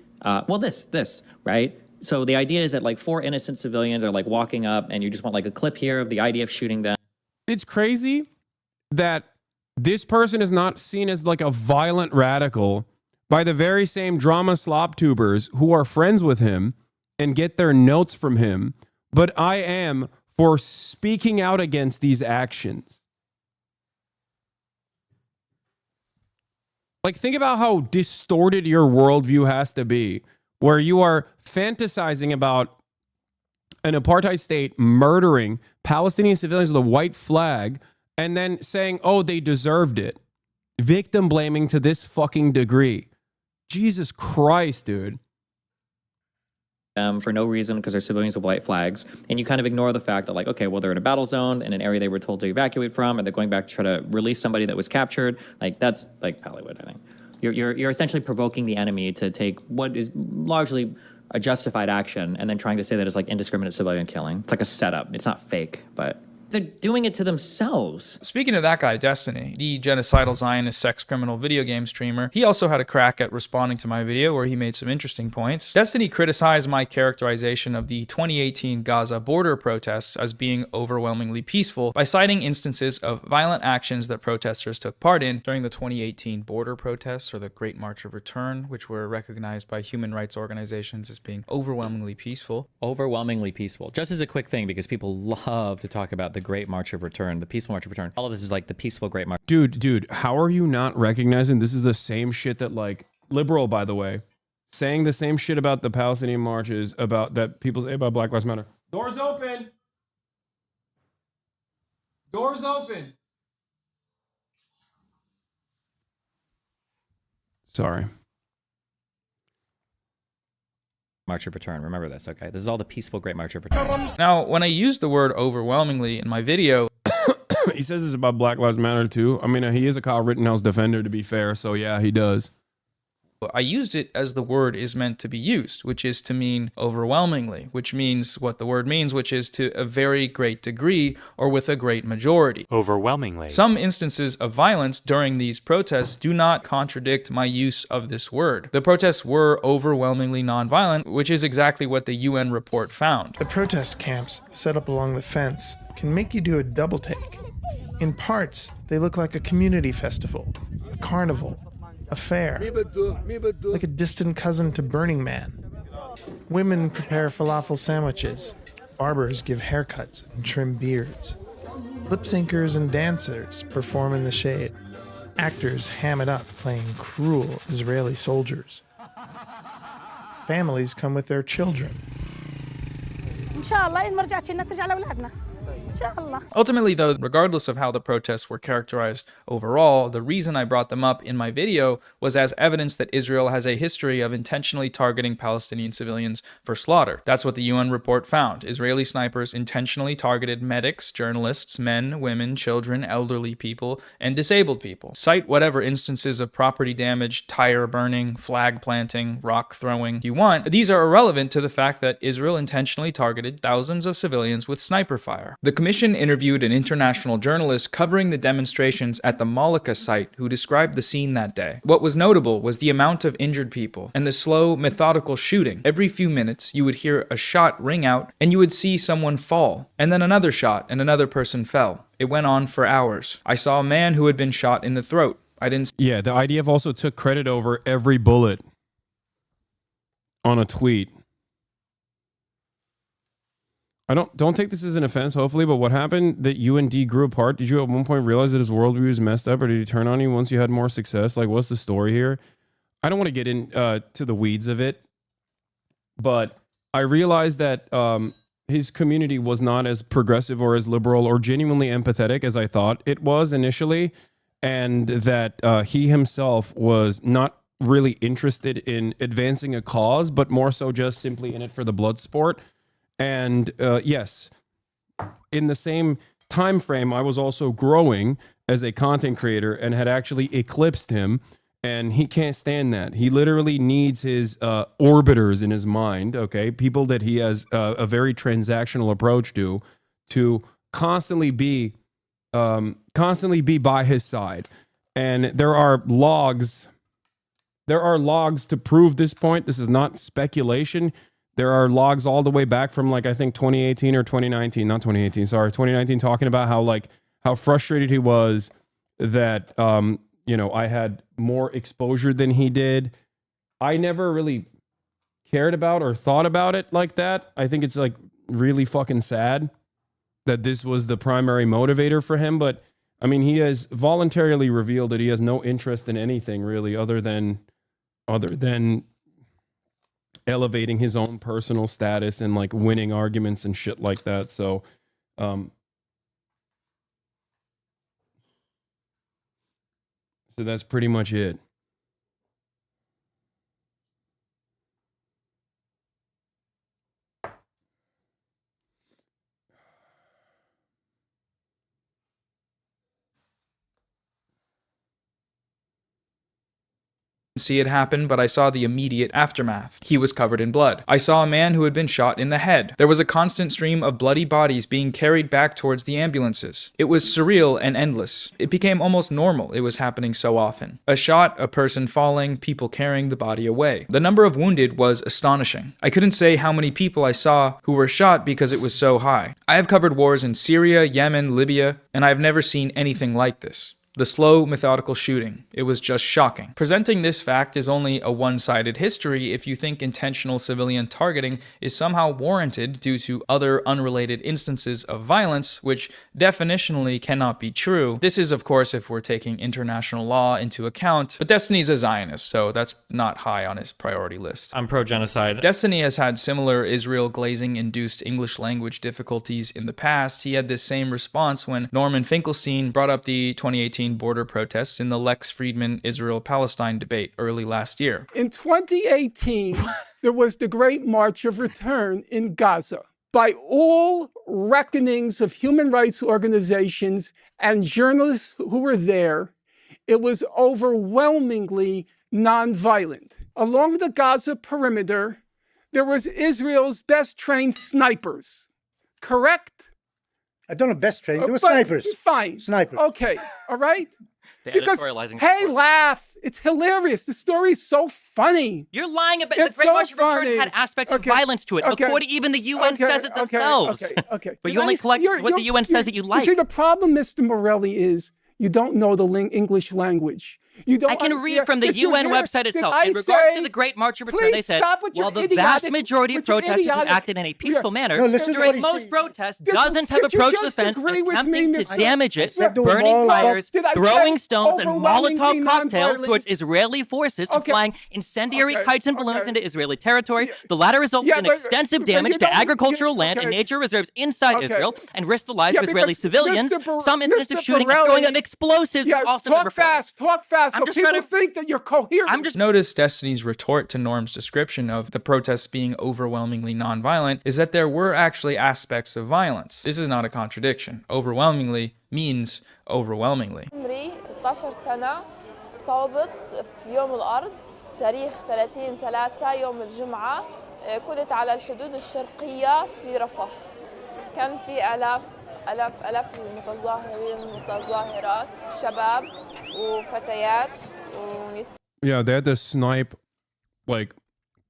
this, right? So the idea is that like 4 innocent civilians are like walking up and you just want like a clip here of the IDF shooting them. It's crazy that this person is not seen as like a violent radical by the very same drama slop tubers who are friends with him and get their notes from him. But I am for speaking out against these actions. Like, think about how distorted your worldview has to be, where you are fantasizing about an apartheid state murdering Palestinian civilians with a white flag and then saying, oh, they deserved it. Victim blaming to this fucking degree. Jesus Christ, dude. For no reason because they're civilians with white flags. And you kind of ignore the fact that like, okay, well, they're in a battle zone in an area they were told to evacuate from, and they're going back to try to release somebody that was captured. Like, that's like Pallywood, I think. You're essentially provoking the enemy to take what is largely a justified action and then trying to say that it's like indiscriminate civilian killing. It's like a setup. It's not fake, but they're doing it to themselves. Speaking of that guy, Destiny, the genocidal Zionist sex criminal video game streamer, he also had a crack at responding to my video where he made some interesting points. Destiny criticized my characterization of the 2018 Gaza border protests as being overwhelmingly peaceful by citing instances of violent actions that protesters took part in during the 2018 border protests, or the Great March of Return, which were recognized by human rights organizations as being overwhelmingly peaceful. Overwhelmingly peaceful. Just as a quick thing, because people love to talk about the Great March of Return, the Peaceful March of Return. All of this is like the peaceful Great March. Dude, how are you not recognizing this is the same shit that, like, liberal, by the way, saying the same shit about the Palestinian marches about that people say about Black Lives Matter. Doors open. Doors open. Sorry. March of Return. Remember this, okay? This is all the peaceful Great March of Return. Now, when I used the word overwhelmingly in my video... He says this about Black Lives Matter too. I mean, he is a Kyle Rittenhouse defender, to be fair, so yeah, he does. I used it as the word is meant to be used, which is to mean overwhelmingly, which means what the word means, which is to a very great degree or with a great majority. Overwhelmingly. Some instances of violence during these protests do not contradict my use of this word. The protests were overwhelmingly nonviolent, which is exactly what the UN report found. The protest camps set up along the fence can make you do a double take. In parts, they look like a community festival, a carnival, a fair, like a distant cousin to Burning Man. Women prepare falafel sandwiches. Barbers give haircuts and trim beards. Lip syncers and dancers perform in the shade. Actors ham it up playing cruel Israeli soldiers. Families come with their children. Ultimately, though, regardless of how the protests were characterized overall, the reason I brought them up in my video was as evidence that Israel has a history of intentionally targeting Palestinian civilians for slaughter. That's what the UN report found. Israeli snipers intentionally targeted medics, journalists, men, women, children, elderly people, and disabled people. Cite whatever instances of property damage, tire burning, flag planting, rock throwing you want. These are irrelevant to the fact that Israel intentionally targeted thousands of civilians with sniper fire. The Commission interviewed an international journalist covering the demonstrations at the Malika site who described the scene that day. What was notable was the amount of injured people and the slow, methodical shooting. Every few minutes, you would hear a shot ring out and you would see someone fall, and then another shot and another person fell. It went on for hours. I saw a man who had been shot in the throat. I didn't. Yeah, the IDF also took credit over every bullet on a tweet. I don't take this as an offense, hopefully, but what happened that you and D grew apart? Did you at one point realize that his worldview was messed up, or did he turn on you once you had more success? Like, what's the story here? I don't want to get into the weeds of it, but I realized that his community was not as progressive or as liberal or genuinely empathetic as I thought it was initially, and that he himself was not really interested in advancing a cause, but more so just simply in it for the blood sport. And yes, in the same time frame, I was also growing as a content creator and had actually eclipsed him, and he can't stand that. He literally needs his orbiters in his mind, okay, people that he has a very transactional approach to constantly be by his side. And there are logs to prove this point. This is not speculation. There are logs all the way back from, like, I think 2018 or 2019, not 2018, sorry, 2019, talking about how frustrated he was that, I had more exposure than he did. I never really cared about or thought about it like that. I think it's, like, really fucking sad that this was the primary motivator for him. But, I mean, he has voluntarily revealed that he has no interest in anything really other than elevating his own personal status and like winning arguments and shit like that. So that's pretty much it. See it happen, but I saw the immediate aftermath. He was covered in blood. I saw a man who had been shot in the head. There was a constant stream of bloody bodies being carried back towards the ambulances. It was surreal and endless. It became almost normal. It was happening so often. A shot, a person falling, people carrying the body away. The number of wounded was astonishing. I couldn't say how many people I saw who were shot because it was so high. I have covered wars in Syria, Yemen, Libya, and I've never seen anything like this. The slow, methodical shooting. It was just shocking. Presenting this fact is only a one-sided history if you think intentional civilian targeting is somehow warranted due to other unrelated instances of violence, which definitionally cannot be true. This is, of course, if we're taking international law into account, but Destiny's a Zionist, so that's not high on his priority list. I'm pro-genocide. Destiny has had similar Israel glazing-induced English language difficulties in the past. He had this same response when Norman Finkelstein brought up the 2018 border protests in the Lex Friedman Israel-Palestine debate early last year. In 2018, there was the Great March of Return in Gaza. By all reckonings of human rights organizations and journalists who were there, it was overwhelmingly nonviolent. Along the Gaza perimeter, there was Israel's best trained snipers, correct? I don't know best trained. There were snipers. Fine. Snipers. Okay. All right. Because, hey, laugh. It's hilarious. The story is so funny. You're lying about it's the Great March of Return had aspects of violence to it. Okay. According, even the UN says it themselves. Okay. But you only collect what the UN says that you like. You see, the problem, Mr. Morelli, is you don't know the English language. You don't. I can read from the Did you UN hear- website did itself. I In regards say- to the Great March of Return, Please they said, stop with your while the idiotic- vast majority of with your protesters have idiotic- acted in a peaceful manner, No, listen to what during he most said. protests, Did you- dozens have did you approached the just fence, agree with attempting me, to Mr. damage it, said the burning wall- tires, Did I throwing say stones and overwhelmingly Molotov cocktails nonviolent? towards Israeli forces, and Okay. flying incendiary Okay. kites and balloons Okay. into Israeli territory. The latter resulted Yeah, in but- extensive but you damage to don't- agricultural land and okay. nature reserves inside Okay. Israel, and risked the lives Yeah, of Israeli because civilians. Mr. Some incidents of Mr. shooting and throwing of Borelli- explosives Yeah, have also been talk reported. fast, so I'm just people trying to- think that you're coherent. I'm just Notice Destiny's retort to Norm's description of the protests being overwhelmingly nonviolent is that there were actually aspects of violence. This is not a contradiction. Overwhelmingly means overwhelmingly. عمري 16 سنة صوبت في يوم الأرض تاريخ 30/3 يوم الجمعة. كنت على الحدود الشرقية في رفح. كان في آلاف المتظاهرين والمتظاهرات شباب وفتيات ونساء. Yeah, they had to snipe like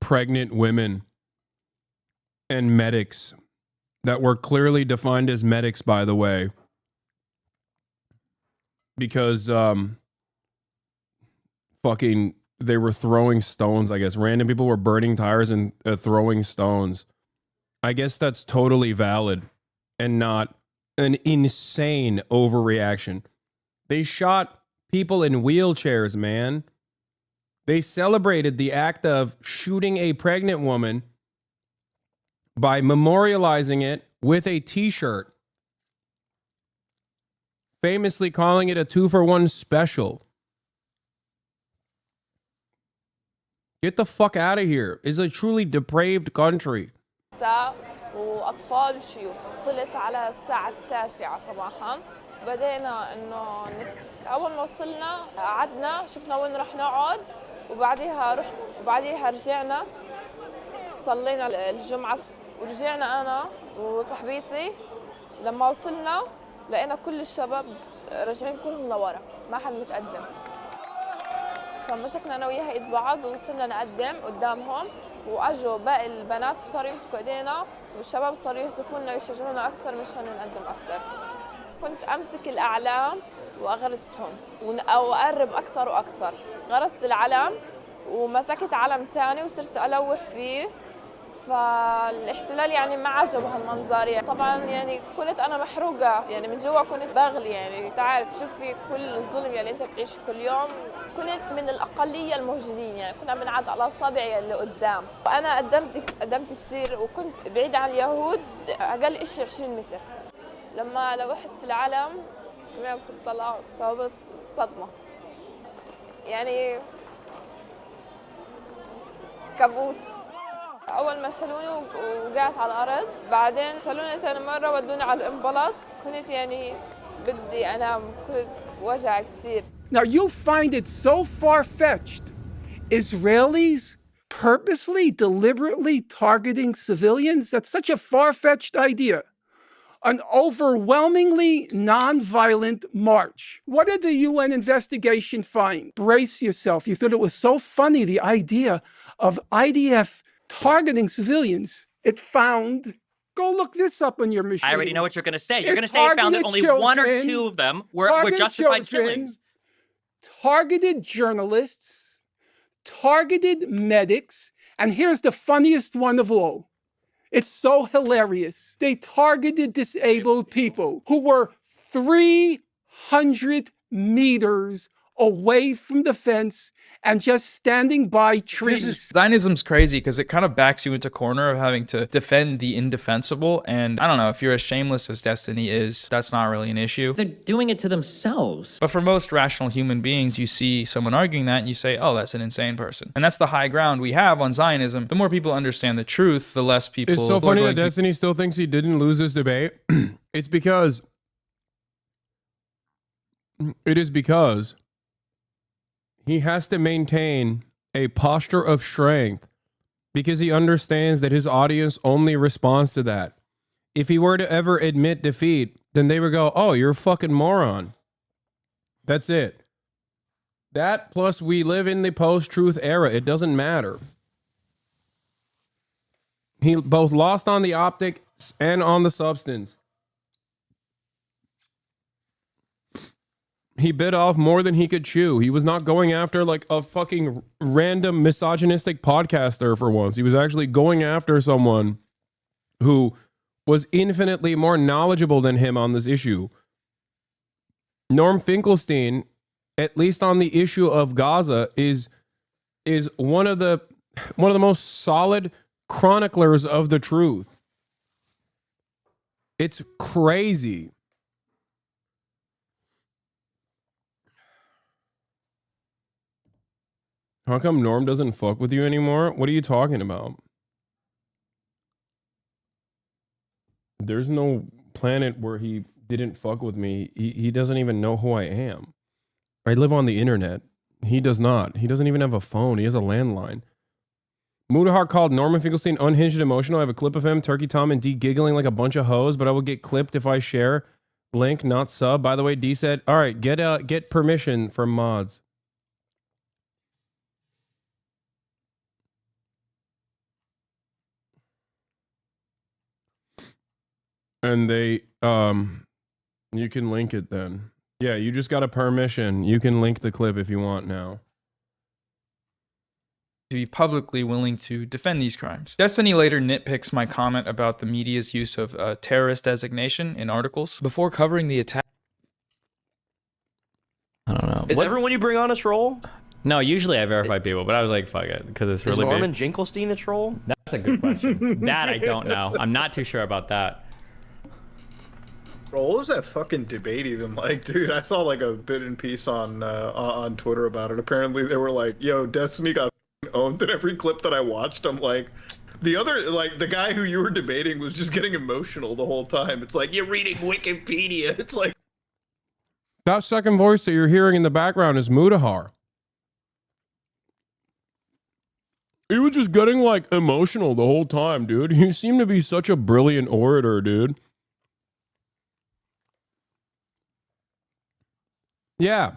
pregnant women and medics that were clearly defined as medics, by the way, because fucking they were throwing stones. I guess random people were burning tires and throwing stones. I guess that's totally valid and not an insane overreaction. They shot people in wheelchairs, man. They celebrated the act of shooting a pregnant woman by memorializing it with a t-shirt, famously calling it a 2-for-1 special. Get the fuck out of here. It's a truly depraved country. وأطفال وشيوخ. وصلت على الساعة 9 صباحا. بدينا إنه أول ما وصلنا قعدنا شفنا وين رح نقعد وبعديها رجعنا صلينا الجمعة ورجعنا أنا وصاحبتي. لما وصلنا لقينا كل الشباب راجعين كلهم لورا ما حد متقدم. فمسكنا أنا وياها إيد بعض ووصلنا نقدم قدامهم واجوا باقي البنات صاروا يمسكوا ايدينا والشباب صاروا يهتفوا ويشجعونا اكثر مشان نقدم اكثر. كنت امسك الاعلام واغرسهم واقرب اكثر واكثر. غرست العلم ومسكت علم ثاني وصرت الوح فيه. فالاحتلال يعني ما عجبه هالمنظر يعني. طبعا يعني كنت انا محروقه يعني من جوا كنت بغلي يعني تعرف شوفي كل الظلم يعني انت بتعيش كل يوم. كنت من الاقليه الموجودين يعني كنا بنعد على اصابعي اللي قدام. وانا قدمت كثير وكنت بعيد عن اليهود اقل شيء 20 متر. لما لوحت في العلم سمعت صوت طلع صابت صدمه يعني كابوس. أول ما شالوني وقعت على الأرض بعدين شالوني ثاني مرة ودوني على الإمبلاس. كنت يعني بدي أنام كنت وجع كتير. Now you find it so far-fetched. Israelis purposely, deliberately targeting civilians? That's such a far-fetched idea. An overwhelmingly non-violent march. What did the UN investigation find? Brace yourself. You thought it was so funny, the idea of IDF targeting civilians. It found, go look this up on your machine. I already know what you're going to say. You're going to say it found that only one or two of them were justified killings. Targeted journalists, targeted medics, and here's the funniest one of all. It's so hilarious. They targeted disabled people who were 300 meters away from the fence and just standing by trees. Zionism's crazy because it kind of backs you into a corner of having to defend the indefensible. And I don't know, if you're as shameless as Destiny is, that's not really an issue. They're doing it to themselves. But for most rational human beings, you see someone arguing that and you say, oh, that's an insane person. And that's the high ground we have on Zionism. The more people understand the truth, the less people... It's so funny that Destiny still thinks he didn't lose this debate. It's because... It is because... he has to maintain a posture of strength because he understands that his audience only responds to that. If he were to ever admit defeat, then they would go, oh, you're a fucking moron. That's it. That plus we live in the post-truth era. It doesn't matter. He both lost on the optics and on the substance. He bit off more than he could chew. He was not going after like a fucking random misogynistic podcaster for once. He was actually going after someone who was infinitely more knowledgeable than him on this issue. Norm Finkelstein, at least on the issue of Gaza, is one of the most solid chroniclers of the truth. It's crazy. How come Norm doesn't fuck with you anymore? What are you talking about? There's no planet where he didn't fuck with me. He doesn't even know who I am. I live on the internet. He does not. He doesn't even have a phone. He has a landline. Mudahar called Norman Finkelstein unhinged and emotional. I have a clip of him, Turkey Tom and D giggling like a bunch of hoes, but I will get clipped if I share. Link, not sub. By the way, D said, all right, get permission from mods. And they, you can link it then. Yeah, you just got a permission. You can link the clip if you want now. To be publicly willing to defend these crimes. Destiny later nitpicks my comment about the media's use of terrorist designation in articles before covering the attack. I don't know. Is everyone you bring on a troll? No, usually I verify people, but I was like, fuck it, because it's really Is Norman big. Jinkelstein a troll? That's a good question. That I don't know. I'm not too sure about that. Bro, what was that fucking debate even like, dude? I saw like a bit in piece on Twitter about it. Apparently they were like, yo, Destiny got owned in every clip that I watched. I'm like, the other, like, the guy who you were debating was just getting emotional the whole time. It's like, you're reading Wikipedia. It's like... That second voice that you're hearing in the background is Mudahar. He was just getting, like, emotional the whole time, dude. He seemed to be such a brilliant orator, dude. Yeah.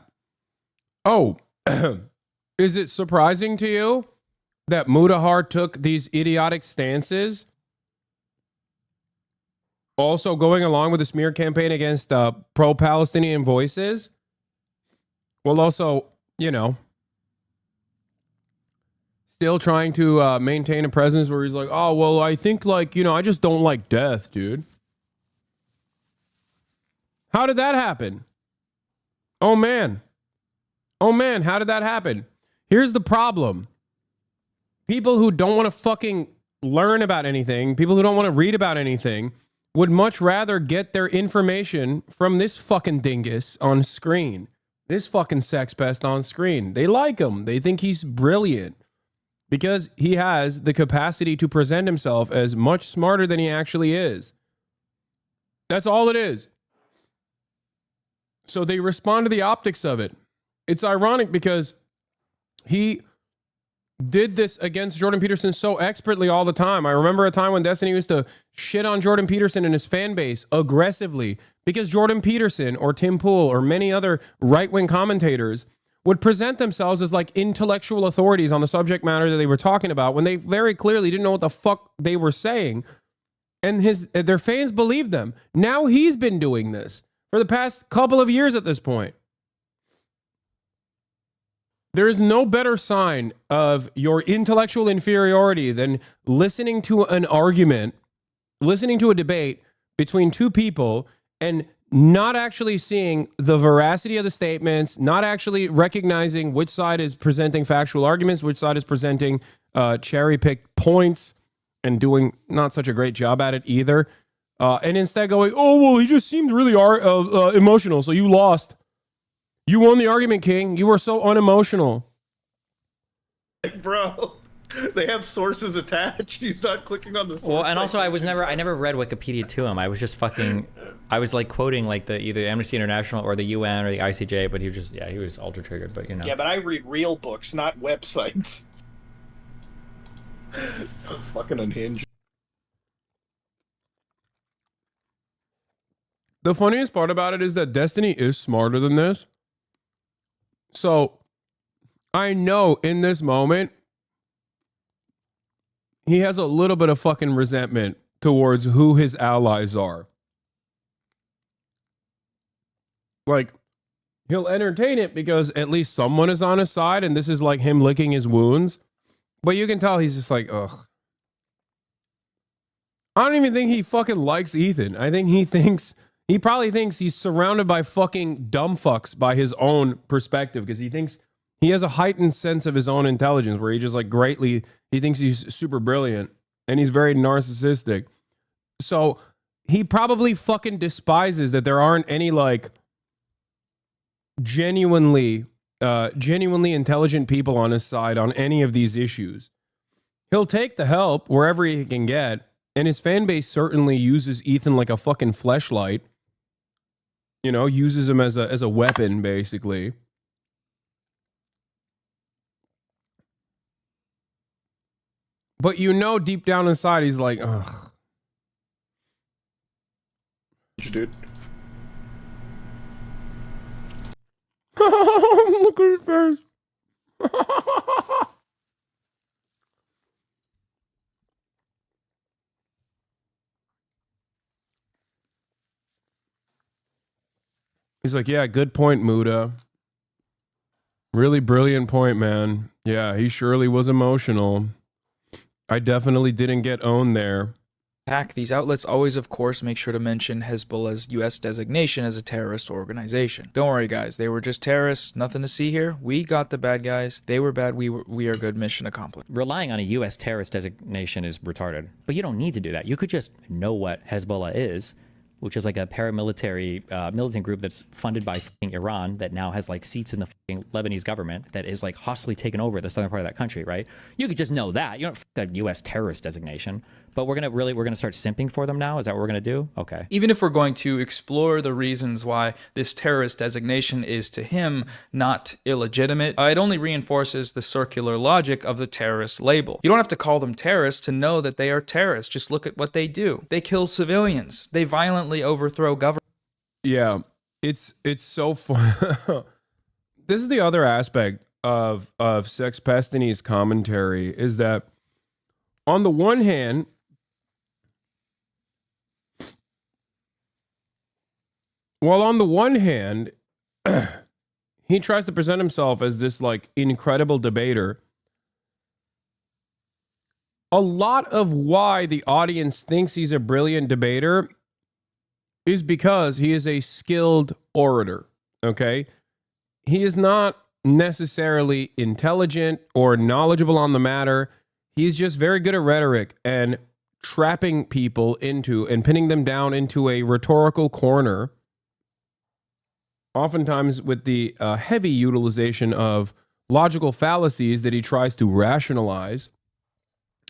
Oh, is it surprising to you that Mudahar took these idiotic stances? Also going along with the smear campaign against pro-Palestinian voices? Well, also, you know, still trying to maintain a presence where he's like, oh, well, I think, like, you know, I just don't like death, dude. How did that happen? Oh, man. Oh, man, how did that happen? Here's the problem. People who don't want to fucking learn about anything, people who don't want to read about anything, would much rather get their information from this fucking dingus on screen. This fucking sex pest on screen. They like him. They think he's brilliant because he has the capacity to present himself as much smarter than he actually is. That's all it is. So they respond to the optics of it. It's ironic because he did this against Jordan Peterson so expertly all the time. I remember a time when Destiny used to shit on Jordan Peterson and his fan base aggressively because Jordan Peterson or Tim Pool or many other right-wing commentators would present themselves as like intellectual authorities on the subject matter that they were talking about when they very clearly didn't know what the fuck they were saying. And their fans believed them. Now he's been doing this for the past couple of years at this point. There is no better sign of your intellectual inferiority than listening to an argument, listening to a debate between two people and not actually seeing the veracity of the statements, not actually recognizing which side is presenting factual arguments, which side is presenting cherry-picked points and doing not such a great job at it either. And instead going, oh, well, he just seemed really emotional, so you lost. You won the argument, King. You were so unemotional. Bro, they have sources attached. He's not clicking on the source. Well, and also I never read Wikipedia to him. I was just I was like quoting like the either Amnesty International or the UN or the ICJ, but he was ultra triggered, but you know. Yeah, but I read real books, not websites. That's fucking unhinged. The funniest part about it is that Destiny is smarter than this. So I know in this moment, he has a little bit of fucking resentment towards who his allies are. Like, he'll entertain it because at least someone is on his side, and this is like him licking his wounds. But you can tell he's just like, ugh. I don't even think he fucking likes Ethan. I think he probably thinks he's surrounded by fucking dumb fucks by his own perspective, because he thinks he has a heightened sense of his own intelligence where he just like he thinks he's super brilliant, and he's very narcissistic. So he probably fucking despises that there aren't any like genuinely intelligent people on his side on any of these issues. He'll take the help wherever he can get. And his fan base certainly uses Ethan like a fucking fleshlight. You know, uses him as a weapon, basically. But you know, deep down inside, he's like, ugh. Dude. Look at his face. He's like, yeah, good point, Muda. Really brilliant point, man. Yeah, he surely was emotional. I definitely didn't get owned there. These outlets always, of course, make sure to mention Hezbollah's U.S. designation as a terrorist organization. Don't worry, guys. They were just terrorists. Nothing to see here. We got the bad guys. They were bad. We are good. Mission accomplished. Relying on a U.S. terrorist designation is retarded. But you don't need to do that. You could just know what Hezbollah is, which is like a paramilitary militant group that's funded by Iran that now has like seats in the Lebanese government that is like hostily taken over the southern part of that country, right? You could just know that. You don't have a U.S. terrorist designation. But we're gonna start simping for them now? Is that what we're gonna do? Okay. Even if we're going to explore the reasons why this terrorist designation is to him not illegitimate, it only reinforces the circular logic of the terrorist label. You don't have to call them terrorists to know that they are terrorists. Just look at what they do. They kill civilians. They violently overthrow government. Yeah, it's so fun. This is the other aspect of Sex Pestany's commentary, is that on the one hand, he tries to present himself as this like incredible debater. A lot of why the audience thinks he's a brilliant debater is because he is a skilled orator, okay? He is not necessarily intelligent or knowledgeable on the matter. He's just very good at rhetoric and trapping people into and pinning them down into a rhetorical corner, oftentimes with the heavy utilization of logical fallacies that he tries to rationalize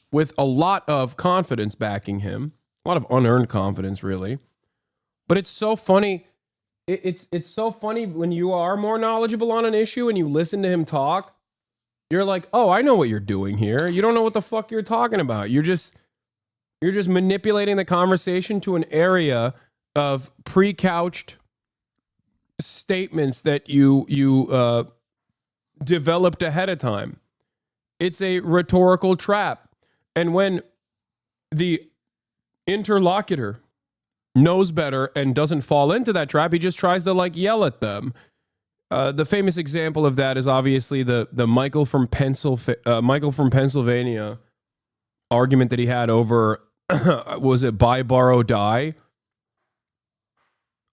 with a lot of confidence backing him, a lot of unearned confidence, really. But it's so funny. It's so funny when you are more knowledgeable on an issue and you listen to him talk. You're like, oh, I know what you're doing here. You don't know what the fuck you're talking about. You're just manipulating the conversation to an area of pre-couched statements that you developed ahead of time. It's a rhetorical trap. And when the interlocutor knows better and doesn't fall into that trap, he just tries to like yell at them. The famous example of that is obviously the Michael from Pennsylvania argument that he had over was it buy, borrow, die?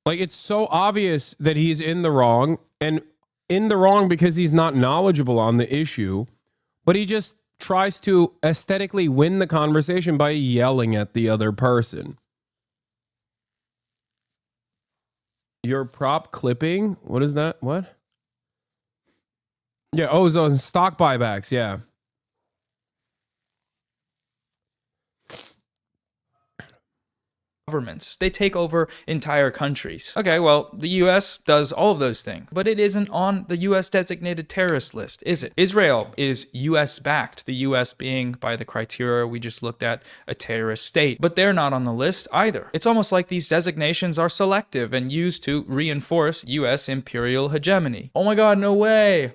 Like, it's so obvious that he's in the wrong, and in the wrong because he's not knowledgeable on the issue, but he just tries to aesthetically win the conversation by yelling at the other person. Your prop clipping? What is that? What? Yeah, oh, so stock buybacks, yeah. Governments. They take over entire countries. Okay, well, the US does all of those things, but it isn't on the US designated terrorist list, is it? Israel is US backed, the US being, by the criteria we just looked at, a terrorist state, but they're not on the list either. It's almost like these designations are selective and used to reinforce US imperial hegemony. Oh my God, no way.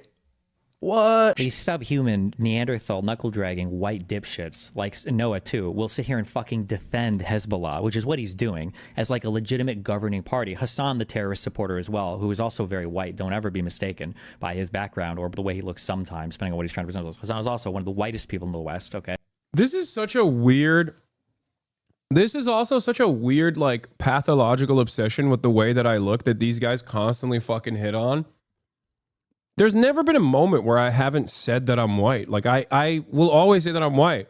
What? These subhuman, Neanderthal, knuckle-dragging, white dipshits, like Noah too, will sit here and fucking defend Hezbollah, which is what he's doing, as like a legitimate governing party. Hasan, the terrorist supporter as well, who is also very white, don't ever be mistaken by his background or the way he looks sometimes, depending on what he's trying to present. Hasan is also one of the whitest people in the West, okay? This is such a weird... This is also such a weird, like, pathological obsession with the way that I look that these guys constantly fucking hit on. There's never been a moment where I haven't said that I'm white. Like, I will always say that I'm white.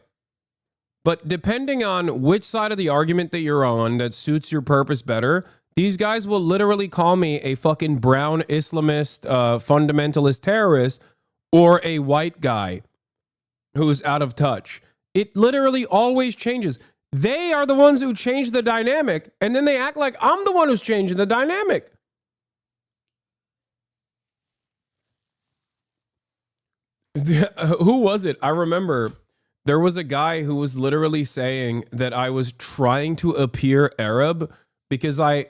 But depending on which side of the argument that you're on that suits your purpose better, these guys will literally call me a fucking brown Islamist, fundamentalist terrorist, or a white guy who's out of touch. It literally always changes. They are the ones who change the dynamic, and then they act like I'm the one who's changing the dynamic. Who was it? I remember there was a guy who was literally saying that I was trying to appear Arab because I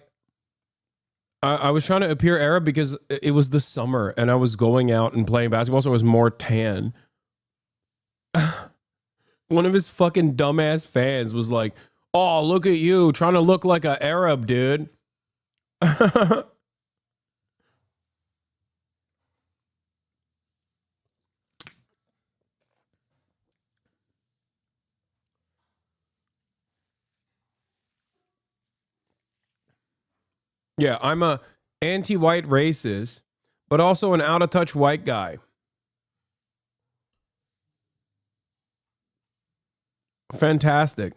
was trying to appear Arab because it was the summer and I was going out and playing basketball, so I was more tan. One of his fucking dumbass fans was like, "Oh, look at you trying to look like an Arab, dude." Yeah, I'm a anti-white racist, but also an out-of-touch white guy. Fantastic.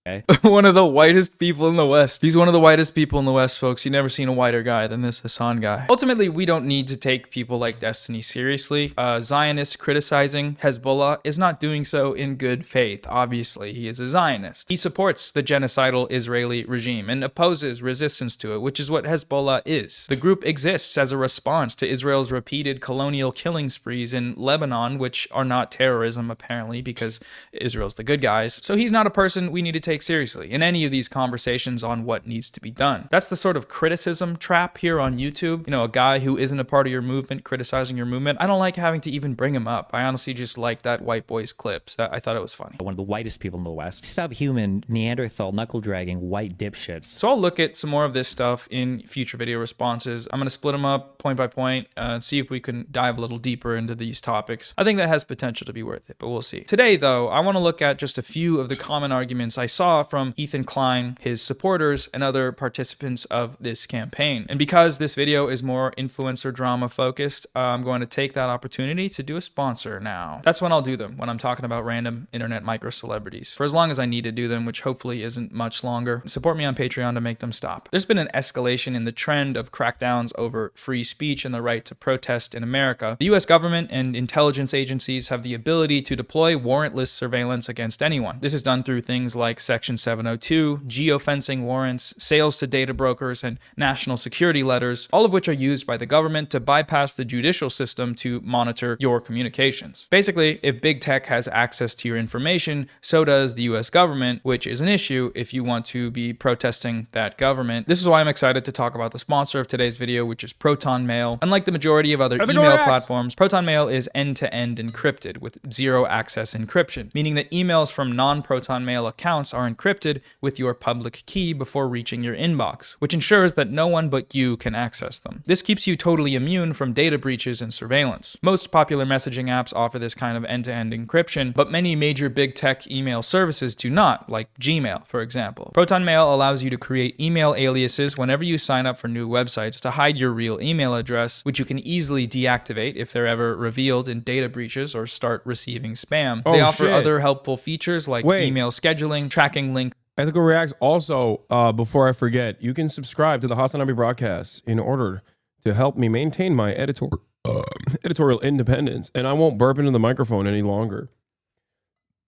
Okay. One of the whitest people in the West. He's one of the whitest people in the West, folks. You've never seen a whiter guy than this Hasan guy. Ultimately, we don't need to take people like Destiny seriously. Zionists criticizing Hezbollah is not doing so in good faith. Obviously, he is a Zionist. He supports the genocidal Israeli regime and opposes resistance to it, which is what Hezbollah is. The group exists as a response to Israel's repeated colonial killing sprees in Lebanon, which are not terrorism, apparently, because Israel's the good guys. So he's not a person we need to take seriously in any of these conversations on what needs to be done. That's the sort of criticism trap here on YouTube. You know, a guy who isn't a part of your movement criticizing your movement. I don't like having to even bring him up. I honestly just like that white boy's clips. I thought it was funny. One of the whitest people in the West. Subhuman, Neanderthal, knuckle-dragging, white dipshits. So I'll look at some more of this stuff in future video responses. I'm going to split them up point by point and see if we can dive a little deeper into these topics. I think that has potential to be worth it, but we'll see. Today, though, I want to look at just a few of the common arguments I saw from Ethan Klein, his supporters, and other participants of this campaign. And because this video is more influencer drama focused, I'm going to take that opportunity to do a sponsor now. That's when I'll do them, when I'm talking about random internet micro celebrities. For as long as I need to do them, which hopefully isn't much longer. Support me on Patreon to make them stop. There's been an escalation in the trend of crackdowns over free speech and the right to protest in America. The US government and intelligence agencies have the ability to deploy warrantless surveillance against anyone. This is done through things like Section 702, geofencing warrants, sales to data brokers, and national security letters, all of which are used by the government to bypass the judicial system to monitor your communications. Basically, if big tech has access to your information, so does the US government, which is an issue if you want to be protesting that government. This is why I'm excited to talk about the sponsor of today's video, which is Proton Mail. Unlike the majority of other email platforms, Proton Mail is end-to-end encrypted with zero-access encryption, meaning that emails from non-Proton Mail accounts are encrypted with your public key before reaching your inbox, which ensures that no one but you can access them. This keeps you totally immune from data breaches and surveillance. Most popular messaging apps offer this kind of end-to-end encryption, but many major big tech email services do not, like Gmail, for example. Proton Mail allows you to create email aliases whenever you sign up for new websites to hide your real email address, which you can easily deactivate if they're ever revealed in data breaches or start receiving spam. They offer other helpful features like email scheduling, tracking link. Ethical Reacts also, before I forget, you can subscribe to the Hasanabi broadcast in order to help me maintain my editorial independence, and I won't burp into the microphone any longer.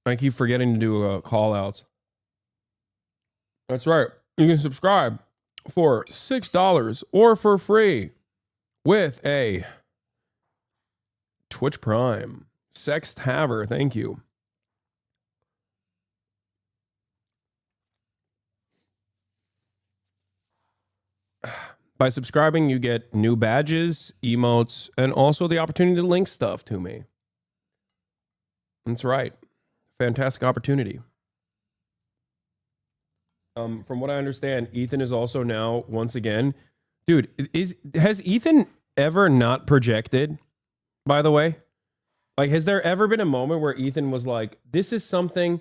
I keep forgetting to do call outs. That's right. You can subscribe for $6 or for free with a Twitch Prime. Sex Taver, thank you. By subscribing, you get new badges, emotes, and also the opportunity to link stuff to me. That's right. Fantastic opportunity. From what I understand, Ethan is also now, once again, dude, has Ethan ever not projected, by the way? Like, has there ever been a moment where Ethan was like, this is something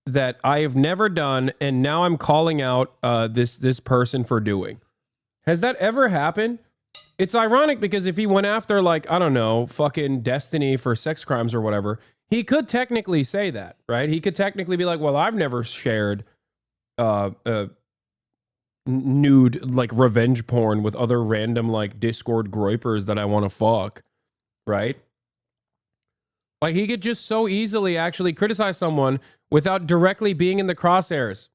that I have never done, and now I'm calling out this person for doing? Has that ever happened? It's ironic because if he went after, like, I don't know, fucking Destiny for sex crimes or whatever, he could technically say that, right? He could technically be like, well, I've never shared nude, like, revenge porn with other random, like, Discord groypers that I want to fuck, right? Like, he could just so easily actually criticize someone without directly being in the crosshairs.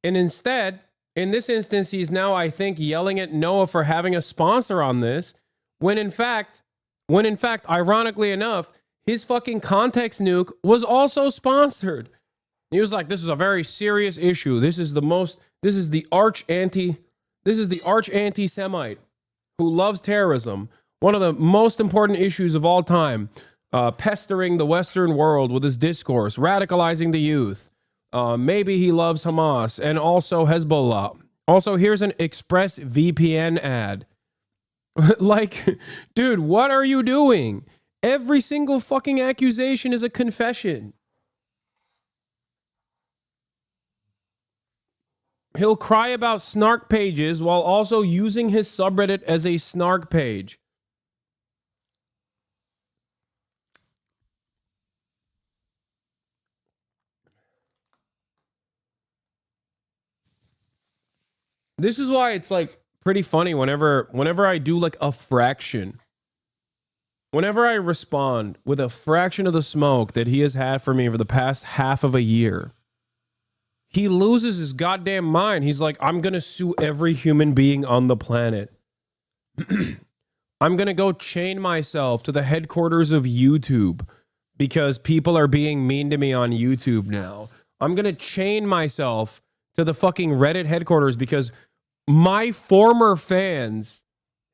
And instead, in this instance, he's now, I think, yelling at Noah for having a sponsor on this, when in fact, ironically enough, his fucking context nuke was also sponsored. He was like, this is a very serious issue. This is the arch anti-Semite who loves terrorism. One of the most important issues of all time, pestering the Western world with his discourse, radicalizing the youth. Maybe he loves Hamas and also Hezbollah. Also, here's an Express VPN ad. Like, dude, what are you doing? Every single fucking accusation is a confession. He'll cry about snark pages while also using his subreddit as a snark page. This is why it's like pretty funny whenever I do like a fraction. Whenever I respond with a fraction of the smoke that he has had for me for the past half of a year, he loses his goddamn mind. He's like, I'm going to sue every human being on the planet. I'm going to go chain myself to the headquarters of YouTube because people are being mean to me on YouTube now. I'm going to chain myself to the fucking Reddit headquarters because my former fans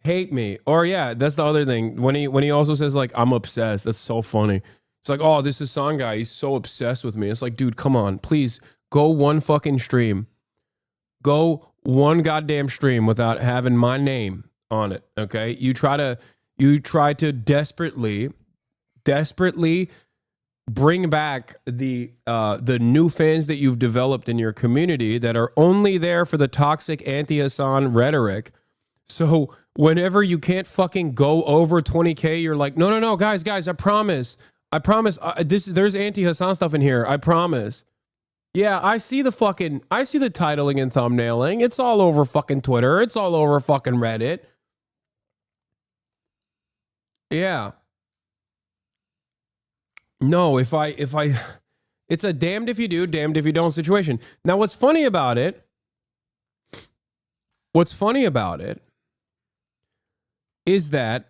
hate me. Or yeah, that's the other thing. When he also says like, I'm obsessed. That's so funny. It's like, oh, this Hasan guy, he's so obsessed with me. It's like, dude, come on, please go one fucking stream. Go one goddamn stream without having my name on it. Okay. You try to desperately bring back the new fans that you've developed in your community that are only there for the toxic anti-Hasan rhetoric. So whenever you can't fucking go over 20K, you're like, no, guys, I promise, there's anti-Hasan stuff in here. I promise. Yeah, I see the titling and thumbnailing. It's all over fucking Twitter. It's all over fucking Reddit. Yeah. No, if I, it's a damned if you do, damned if you don't situation. Now, what's funny about it is that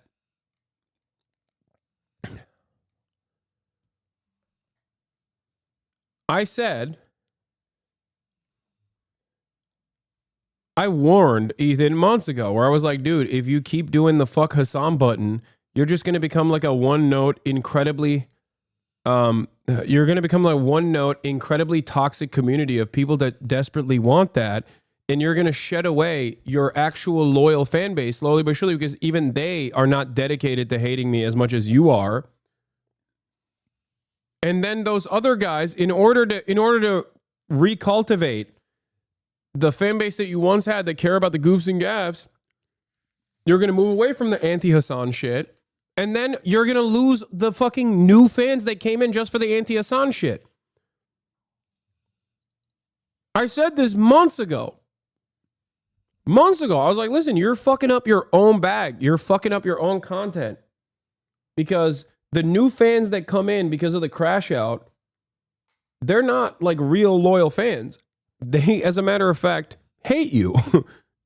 I warned Ethan months ago where I was like, dude, if you keep doing the fuck Hasan button, you're just going to become like a incredibly toxic community of people that desperately want that. And you're going to shed away your actual loyal fan base slowly but surely because even they are not dedicated to hating me as much as you are. And then those other guys, in order to recultivate the fan base that you once had that care about the goofs and gaffs, you're going to move away from the anti-Hasan shit. And then you're going to lose the fucking new fans that came in just for the anti-Hasan shit. I said this months ago. I was like, listen, you're fucking up your own bag. You're fucking up your own content. Because the new fans that come in because of the crash out, they're not like real loyal fans. They, as a matter of fact, hate you.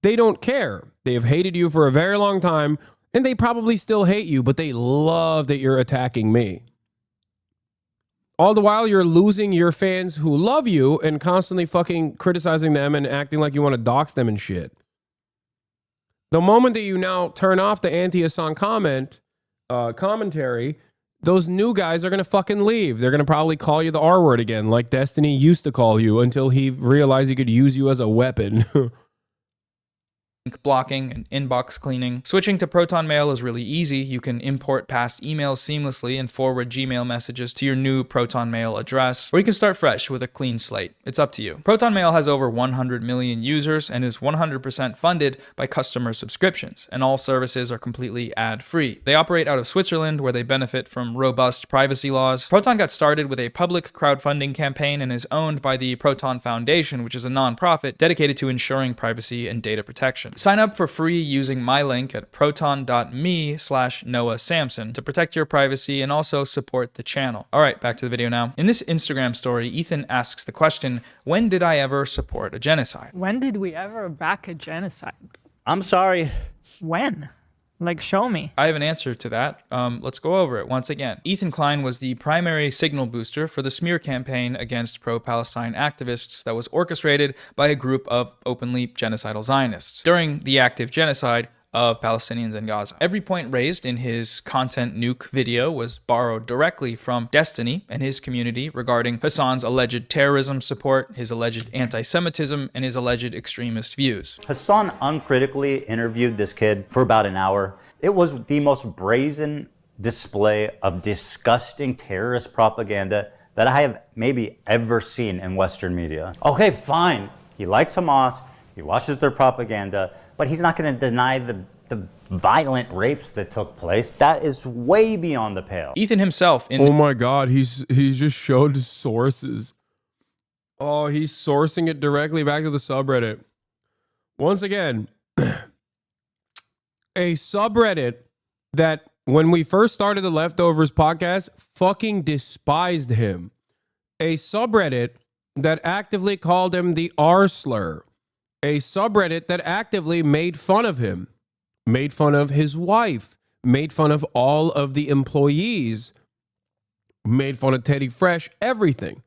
They don't care. They have hated you for a very long time, and they probably still hate you, but they love that you're attacking me. All the while, you're losing your fans who love you and constantly fucking criticizing them and acting like you want to dox them and shit. The moment that you now turn off the anti-Hasan commentary, those new guys are going to fucking leave. They're going to probably call you the R word again, like Destiny used to call you until he realized he could use you as a weapon. Blocking and inbox cleaning. Switching to Proton Mail is really easy. You can import past emails seamlessly and forward Gmail messages to your new Proton Mail address, or you can start fresh with a clean slate. It's up to you. Proton Mail has over 100 million users and is 100% funded by customer subscriptions, and all services are completely ad-free. They operate out of Switzerland, where they benefit from robust privacy laws. Proton got started with a public crowdfunding campaign and is owned by the Proton Foundation, which is a nonprofit dedicated to ensuring privacy and data protection. Sign up for free using my link at proton.me/Noah Samsen to protect your privacy and also support the channel. All right, back to the video now. In this Instagram story, Ethan asks the question, when did I ever support a genocide? When did we ever back a genocide? I'm sorry. When? Like, show me. I have an answer to that. Let's go over it once again. Ethan Klein was the primary signal booster for the smear campaign against pro-Palestine activists that was orchestrated by a group of openly genocidal Zionists during the active genocide of Palestinians in Gaza. Every point raised in his content nuke video was borrowed directly from Destiny and his community regarding Hasan's alleged terrorism support, his alleged anti-Semitism, and his alleged extremist views. Hasan uncritically interviewed this kid for about an hour. It was the most brazen display of disgusting terrorist propaganda that I have maybe ever seen in Western media. Okay, fine. He likes Hamas, he watches their propaganda, but he's not going to deny the violent rapes that took place. That is way beyond the pale. Ethan himself oh my God, he's just showed sources. Oh, he's sourcing it directly back to the subreddit. Once again, a subreddit that when we first started the Leftovers podcast, fucking despised him. A subreddit that actively called him the R slur. A subreddit that actively made fun of him, made fun of his wife, made fun of all of the employees, made fun of Teddy Fresh, everything.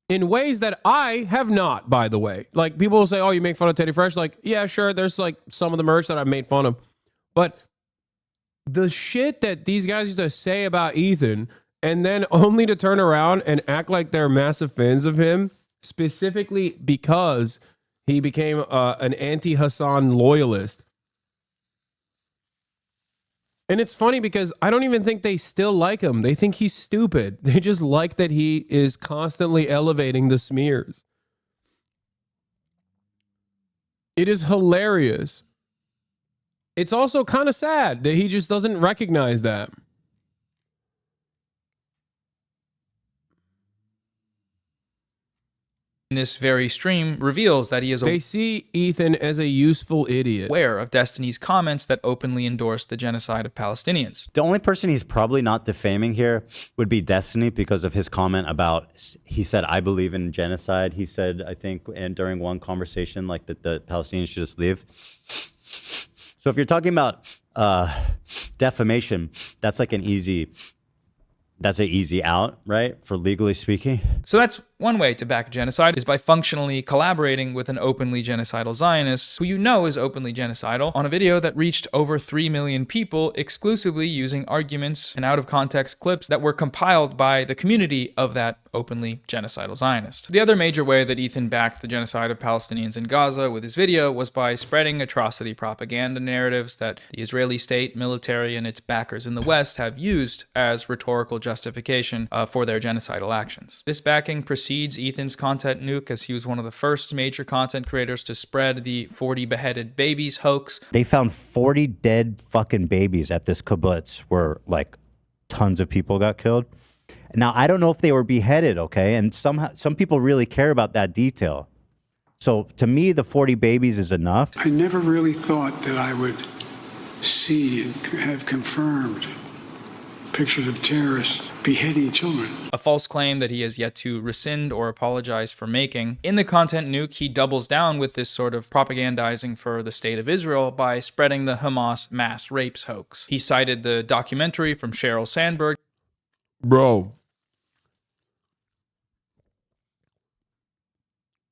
In ways that I have not, by the way. Like, people will say, oh, you make fun of Teddy Fresh? Like, yeah, sure, there's like some of the merch that I've made fun of. But the shit that these guys used to say about Ethan, and then only to turn around and act like they're massive fans of him, specifically because he became an anti-Hasan loyalist. And it's funny because I don't even think they still like him. They think he's stupid. They just like that he is constantly elevating the smears. It is hilarious. It's also kind of sad that he just doesn't recognize that. This very stream reveals that he is they see Ethan as a useful idiot, aware of Destiny's comments that openly endorse the genocide of Palestinians. The only person he's probably not defaming here would be Destiny because of his comment about, he said, I believe in genocide. He said, I think, and during one conversation, like that the Palestinians should just leave. So if you're talking about defamation, that's like an easy out, right? For legally speaking. So that's one way to back genocide, is by functionally collaborating with an openly genocidal Zionist who you know is openly genocidal on a video that reached over 3 million people exclusively using arguments and out of context clips that were compiled by the community of that openly genocidal Zionist. The other major way that Ethan backed the genocide of Palestinians in Gaza with his video was by spreading atrocity propaganda narratives that the Israeli state, military, and its backers in the West have used as rhetorical justification for their genocidal actions. This backing precedes Ethan's content nuke, as he was one of the first major content creators to spread the 40 beheaded babies hoax. They found 40 dead fucking babies at this kibbutz where like tons of people got killed. Now, I don't know if they were beheaded, okay? And some people really care about that detail. So to me, the 40 babies is enough. I never really thought that I would see and have confirmed pictures of terrorists beheading children. A false claim that he has yet to rescind or apologize for making. In the content nuke, he doubles down with this sort of propagandizing for the state of Israel by spreading the Hamas mass rapes hoax. He cited the documentary from Sheryl Sandberg. Bro.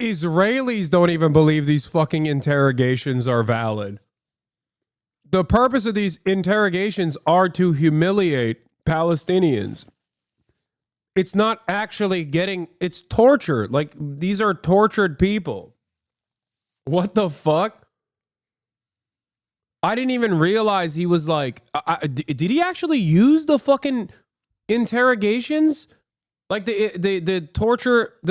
Israelis don't even believe these fucking interrogations are valid. The purpose of these interrogations are to humiliate Palestinians. It's not actually it's torture. Like, these are tortured people. What the fuck? I didn't even realize he was like, did he actually use the fucking interrogations? Like the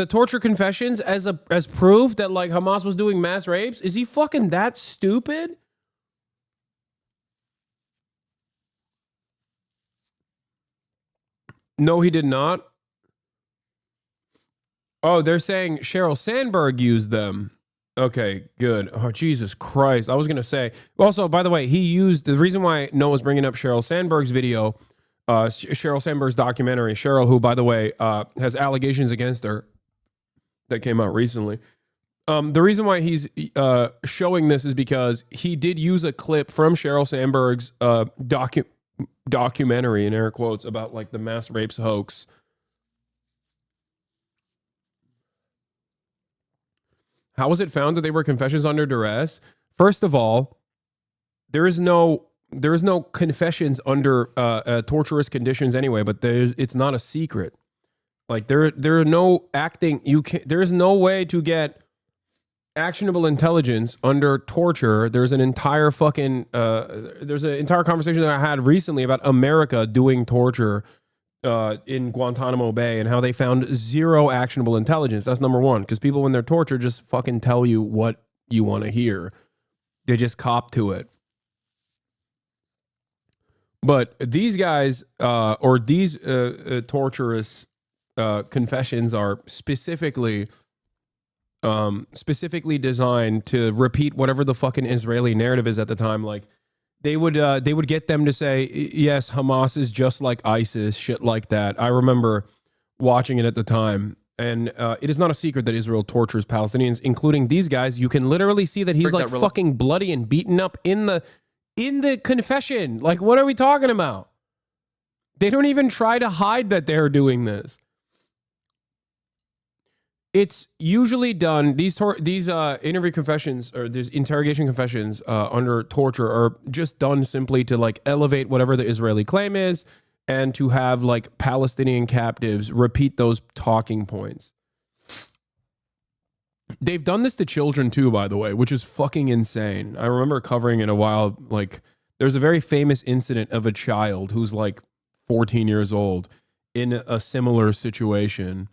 torture confessions as proof that like Hamas was doing mass rapes? Is he fucking that stupid? No, he did not. Oh, they're saying Sheryl Sandberg used them. Okay, good. Oh, Jesus Christ. I was going to say, also, by the way, he used, the reason why Noah's bringing up Sheryl Sandberg's video, Sheryl Sandberg's documentary, Sheryl, who, by the way, has allegations against her that came out recently. The reason why he's showing this is because he did use a clip from Sheryl Sandberg's documentary, in air quotes, about like the mass rapes hoax. How was it found that they were confessions under duress? First of all, there is no confessions under torturous conditions anyway, but it's not a secret. Like there are no acting. There is no way to get actionable intelligence under torture. There's an entire fucking there's an entire conversation that I had recently about America doing torture in Guantanamo Bay and how they found zero actionable intelligence. That's number one, because people, when they're tortured, just fucking tell you what you want to hear. They just cop to it. But these guys, or these torturous confessions are specifically designed to repeat whatever the fucking Israeli narrative is at the time. Like, they would get them to say, yes, Hamas is just like ISIS, shit like that. I remember watching it at the time. And it is not a secret that Israel tortures Palestinians, including these guys. You can literally see that he's like fucking bloody and beaten up in the confession. Like, what are we talking about? They don't even try to hide that they're doing this. It's usually done, these interview confessions or these interrogation confessions under torture are just done simply to like elevate whatever the Israeli claim is and to have like Palestinian captives repeat those talking points. They've done this to children too, by the way, which is fucking insane. I remember covering it a while, like there's a very famous incident of a child who's like 14 years old in a similar situation.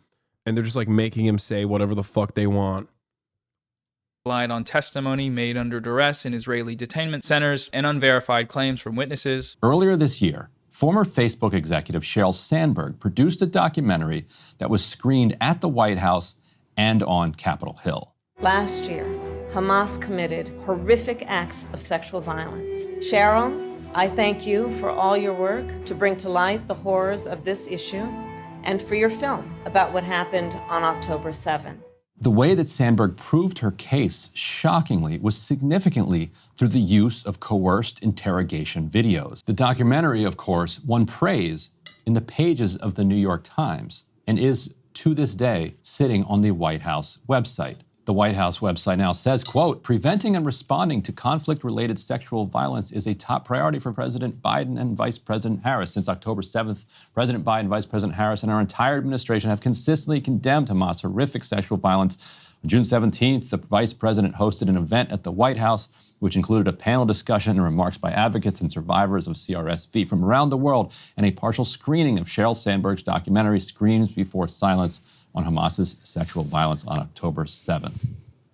And they're just like making him say whatever the fuck they want. Relied on testimony made under duress in Israeli detainment centers and unverified claims from witnesses. Earlier this year, former Facebook executive Sheryl Sandberg produced a documentary that was screened at the White House and on Capitol Hill. Last year, Hamas committed horrific acts of sexual violence. Sheryl, I thank you for all your work to bring to light the horrors of this issue and for your film about what happened on October 7. The way that Sandberg proved her case, shockingly, was significantly through the use of coerced interrogation videos. The documentary, of course, won praise in the pages of the New York Times and is, to this day, sitting on the White House website. The White House website now says, quote, preventing and responding to conflict-related sexual violence is a top priority for President Biden and Vice President Harris. Since October 7th, President Biden, Vice President Harris, and our entire administration have consistently condemned Hamas' horrific sexual violence. On June 17th, the Vice President hosted an event at the White House, which included a panel discussion and remarks by advocates and survivors of CRSV from around the world, and a partial screening of Sheryl Sandberg's documentary, Screams Before Silence, on Hamas's sexual violence on October 7th.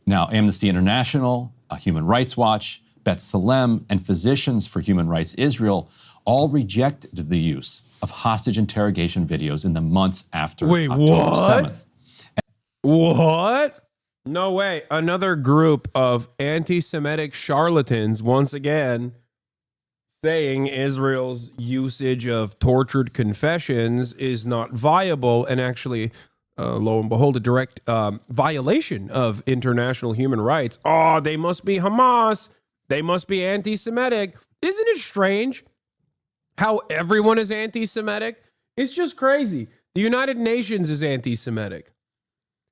Now, Amnesty International, Human Rights Watch, B'Tselem, and Physicians for Human Rights Israel all rejected the use of hostage interrogation videos in the months after October 7th. What? No way. Another group of anti-Semitic charlatans, once again, saying Israel's usage of tortured confessions is not viable and actually, lo and behold, a direct violation of international human rights. Oh, they must be Hamas. They must be anti-Semitic. Isn't it strange how everyone is anti-Semitic? It's just crazy. The United Nations is anti-Semitic.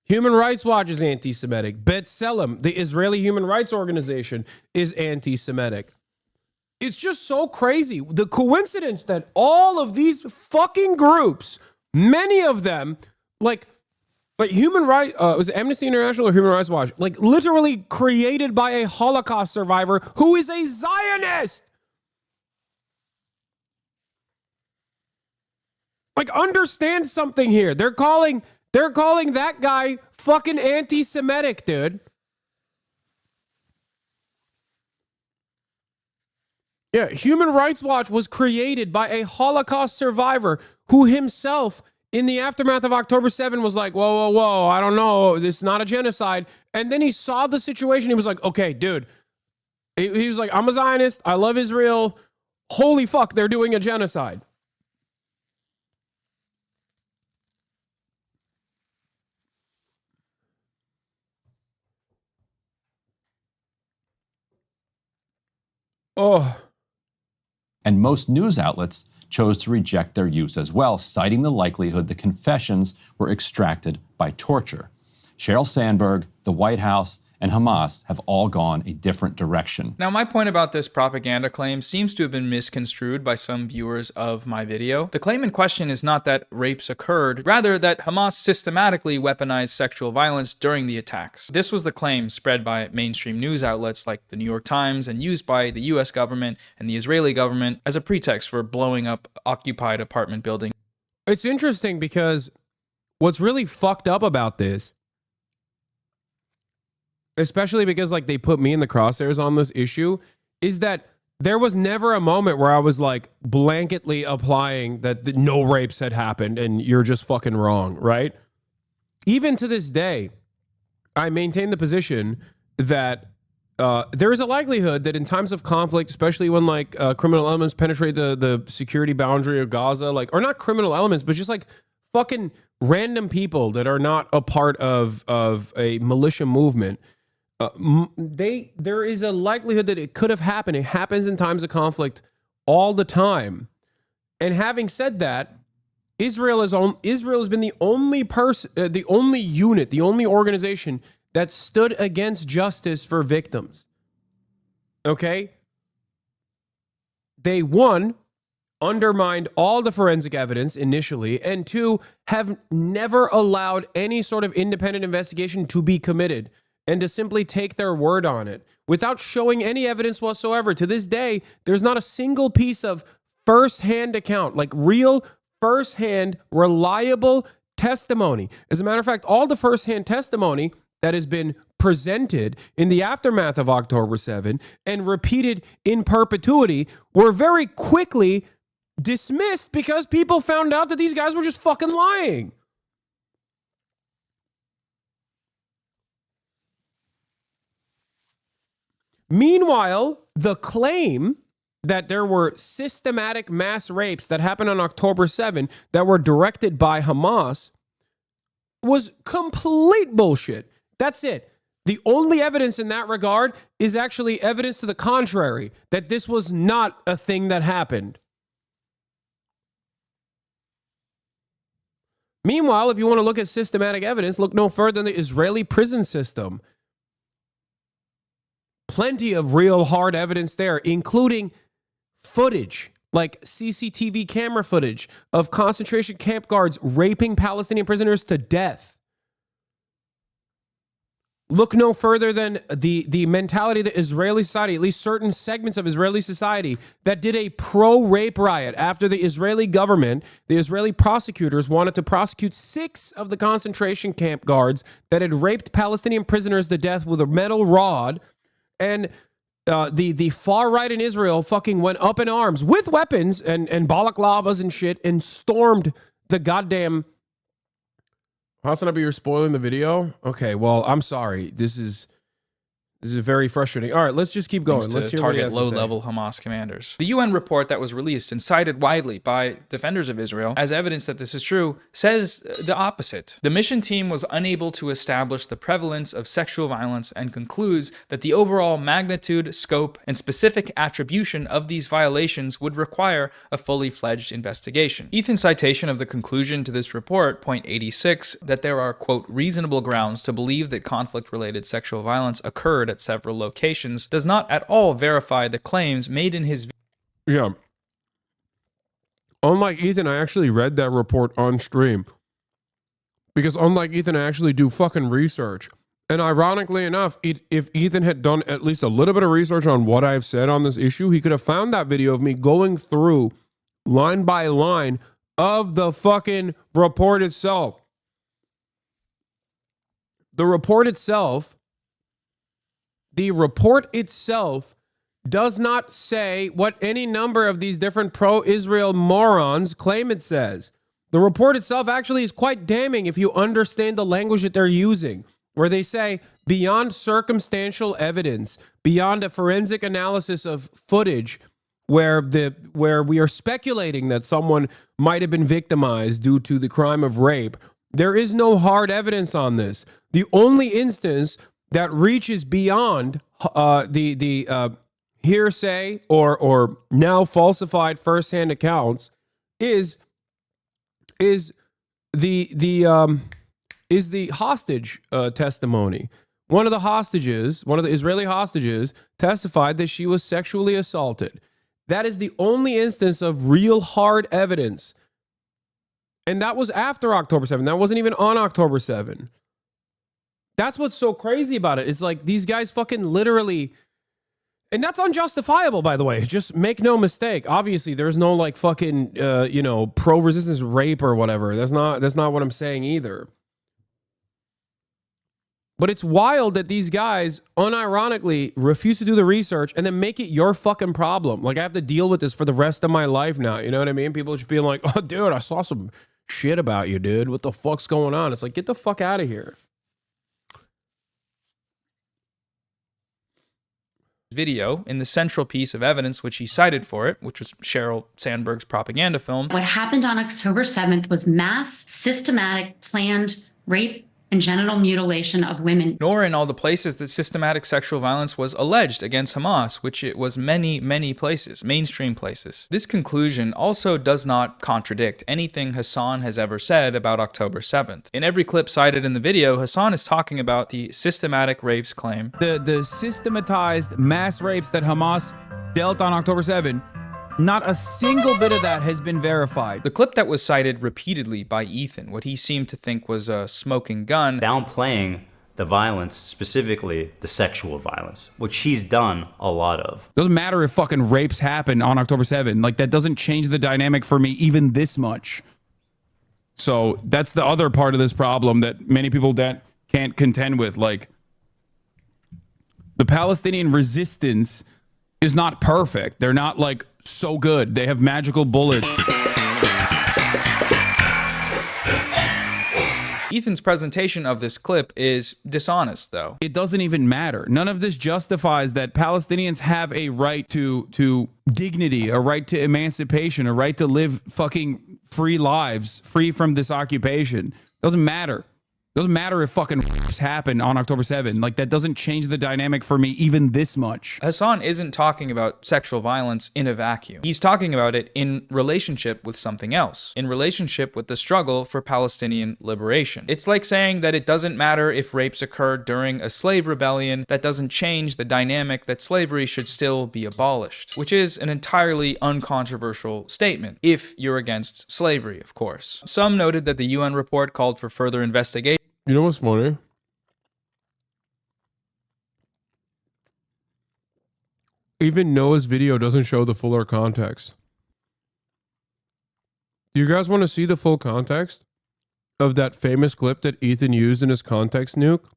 Human Rights Watch is anti-Semitic. B'Tselem, the Israeli Human Rights Organization, is anti-Semitic. It's just so crazy. The coincidence that all of these fucking groups, many of them, like Human Rights, was it Amnesty International or Human Rights Watch? Like literally created by a Holocaust survivor who is a Zionist. Like, understand something here. They're calling that guy fucking anti-Semitic, dude. Yeah, Human Rights Watch was created by a Holocaust survivor who himself, in the aftermath of October 7, was like, whoa, whoa, whoa, I don't know, this is not a genocide. And then he saw the situation. He was like, okay, dude. He was like, I'm a Zionist. I love Israel. Holy fuck, they're doing a genocide. Oh. And most news outlets chose to reject their use as well, citing the likelihood the confessions were extracted by torture. Sheryl Sandberg, the White House, and Hamas have all gone a different direction. Now, my point about this propaganda claim seems to have been misconstrued by some viewers of my video. The claim in question is not that rapes occurred, rather that Hamas systematically weaponized sexual violence during the attacks. This was the claim spread by mainstream news outlets like the New York Times and used by the US government and the Israeli government as a pretext for blowing up occupied apartment buildings. It's interesting because what's really fucked up about this, especially because like they put me in the crosshairs on this issue, is that there was never a moment where I was like blanketly applying that no rapes had happened and you're just fucking wrong, right? Even to this day, I maintain the position that there is a likelihood that in times of conflict, especially when like criminal elements penetrate the security boundary of Gaza, like, or not criminal elements, but just like fucking random people that are not a part of a militia movement, there is a likelihood that it could have happened. It happens in times of conflict all the time. And having said that, Israel has been the only person, the only unit, the only organization that stood against justice for victims. Okay? They, one, undermined all the forensic evidence initially, and two, have never allowed any sort of independent investigation to be committed and to simply take their word on it without showing any evidence whatsoever. To this day, there's not a single piece of first-hand account, like real first-hand, reliable testimony. As a matter of fact, all the first-hand testimony that has been presented in the aftermath of October 7 and repeated in perpetuity were very quickly dismissed because people found out that these guys were just fucking lying. Meanwhile, the claim that there were systematic mass rapes that happened on October 7 that were directed by Hamas was complete bullshit. That's it. The only evidence in that regard is actually evidence to the contrary, that this was not a thing that happened. Meanwhile, if you want to look at systematic evidence, look no further than the Israeli prison system. Plenty of real hard evidence there, including footage, like CCTV camera footage of concentration camp guards raping Palestinian prisoners to death. Look no further than the mentality of the Israeli society, at least certain segments of Israeli society, that did a pro-rape riot after the Israeli government, the Israeli prosecutors wanted to prosecute 6 of the concentration camp guards that had raped Palestinian prisoners to death with a metal rod. And the far right in Israel fucking went up in arms with weapons and balaclavas and shit and stormed the goddamn... Hasanabi, you're spoiling the video? Okay, well, I'm sorry. This is very frustrating. All right, let's just keep going. Let's hear target what he has to say. low-level Hamas commanders. The UN report that was released and cited widely by defenders of Israel as evidence that this is true says the opposite. The mission team was unable to establish the prevalence of sexual violence and concludes that the overall magnitude, scope, and specific attribution of these violations would require a fully fledged investigation. Ethan's citation of the conclusion to this report, point 86, that there are, quote, reasonable grounds to believe that conflict-related sexual violence occurred at several locations does not at all verify the claims made in his Yeah. Unlike Ethan, I actually read that report on stream. Because unlike Ethan, I actually do fucking research. And ironically enough, if Ethan had done at least a little bit of research on what I've said on this issue, he could have found that video of me going through line by line of the fucking report itself. The report itself does not say what any number of these different pro-Israel morons claim it says. The report itself actually is quite damning if you understand the language that they're using, where they say, beyond circumstantial evidence, beyond a forensic analysis of footage where we are speculating that someone might have been victimized due to the crime of rape, there is no hard evidence on this. The only instance that reaches beyond the hearsay or now falsified firsthand accounts is the hostage testimony. One of the Israeli hostages testified that she was sexually assaulted. That is the only instance of real hard evidence. And that was after October 7th. That wasn't even on October 7th. That's what's so crazy about it. It's like these guys fucking literally, and that's unjustifiable, by the way. Just make no mistake. Obviously, there's no like fucking, pro-resistance rape or whatever. That's not what I'm saying either. But it's wild that these guys unironically refuse to do the research and then make it your fucking problem. Like I have to deal with this for the rest of my life now. You know what I mean? People just being like, oh, dude, I saw some shit about you, dude. What the fuck's going on? It's like, get the fuck out of here. video in the central piece of evidence which he cited for it, which was Sheryl Sandberg's propaganda film. What happened on October 7th was mass, systematic, planned rape and genital mutilation of women. Nor in all the places that systematic sexual violence was alleged against Hamas, which it was many, many places, mainstream places. This conclusion also does not contradict anything Hasan has ever said about October 7th. In every clip cited in the video, Hasan is talking about the systematic rapes claim. The systematized mass rapes that Hamas dealt on October 7th, not a single bit of that has been verified. The clip that was cited repeatedly by Ethan, what he seemed to think was a smoking gun, downplaying the violence, specifically the sexual violence, which he's done a lot of. Doesn't matter if fucking rapes happen on October 7th. Like, that doesn't change the dynamic for me even this much. So that's the other part of this problem that many people that can't contend with. Like, the Palestinian resistance is not perfect. They're not like so good. They have magical bullets. Ethan's presentation of this clip is dishonest, though. It doesn't even matter. None of this justifies that Palestinians have a right to dignity, a right to emancipation, a right to live fucking free lives, free from this occupation. Doesn't matter. Doesn't matter if fucking happen on October 7th. Like, that doesn't change the dynamic for me even this much. Hasan isn't talking about sexual violence in a vacuum. He's talking about it in relationship with something else, in relationship with the struggle for Palestinian liberation. It's like saying that it doesn't matter if rapes occurred during a slave rebellion. That doesn't change the dynamic that slavery should still be abolished, which is an entirely uncontroversial statement, if you're against slavery, of course. Some noted that the UN report called for further investigation. You know what's funny? Even Noah's video doesn't show the fuller context. Do you guys want to see the full context of that famous clip that Ethan used in his context nuke?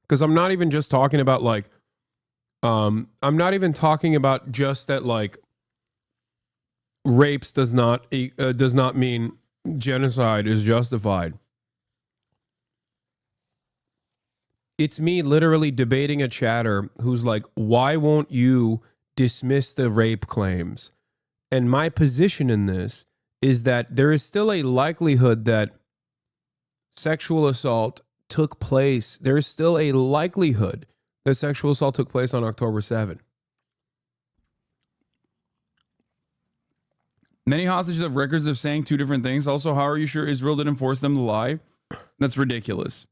Because I'm not even just talking about like, I'm not even talking about just that like rapes does not mean genocide is justified. It's me literally debating a chatter who's like, why won't you dismiss the rape claims? And my position in this is that there is still a likelihood that sexual assault took place. There is still a likelihood that sexual assault took place on October 7th. Many hostages have records of saying two different things. Also, how are you sure Israel didn't force them to lie? That's ridiculous.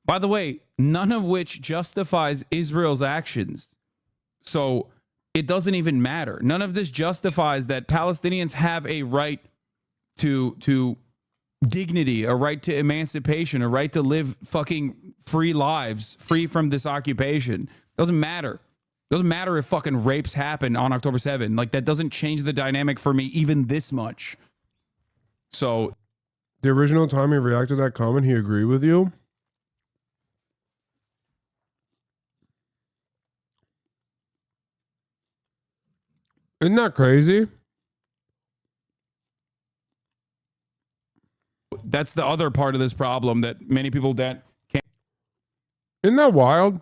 By the way, none of which justifies Israel's actions. So it doesn't even matter. None of this justifies that Palestinians have a right to dignity, a right to emancipation, a right to live fucking free lives, free from this occupation. Doesn't matter. Doesn't matter if fucking rapes happen on October 7. Like, that doesn't change the dynamic for me even this much. So the original time he reacted to that comment, he agreed with you. Isn't that crazy? that's the other part of this problem that many people that can't. Isn't that wild?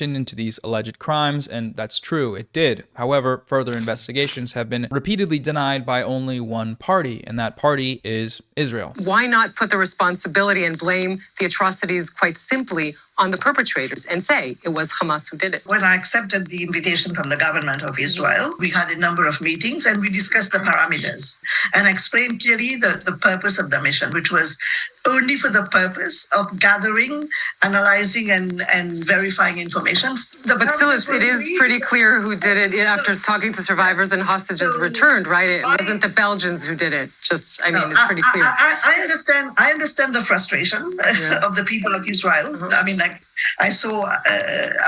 Into these alleged crimes, and that's true, it did. However, further investigations have been repeatedly denied by only one party, and that party is Israel. Why not put the responsibility and blame the atrocities quite simply on the perpetrators and say it was Hamas who did it? When I accepted the invitation from the government of Israel, we had a number of meetings and we discussed the parameters and explained clearly the purpose of the mission, which was only for the purpose of gathering, analyzing, and verifying information. But still, it is pretty clear who did it after talking to survivors and hostages returned, right? It wasn't the Belgians who did it. It's pretty clear. I understand the frustration of the people of Israel. I mean, like, I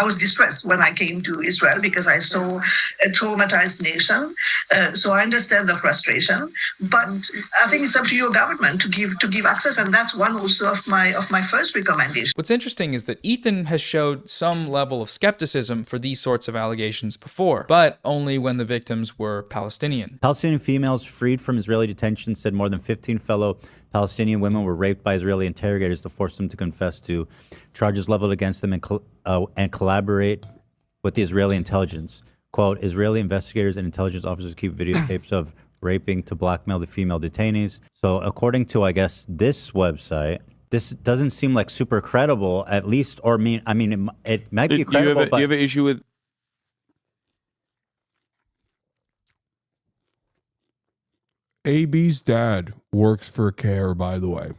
was distressed when I came to Israel because I saw a traumatized nation. So I understand the frustration, but I think it's up to your government to give access, and that's one also of my first recommendation. What's interesting is that Ethan has showed some level of skepticism for these sorts of allegations before, but only when the victims were Palestinian. Palestinian females freed from Israeli detention said more than 15 fellow Palestinian women were raped by Israeli interrogators to force them to confess to charges leveled against them and collaborate with the Israeli intelligence. Quote, Israeli investigators and intelligence officers keep videotapes of raping to blackmail the female detainees. So according to, I guess, this website, this doesn't seem like super credible, at least, or it might be credible, but... You have an issue with... AB's dad works for CARE, by the way.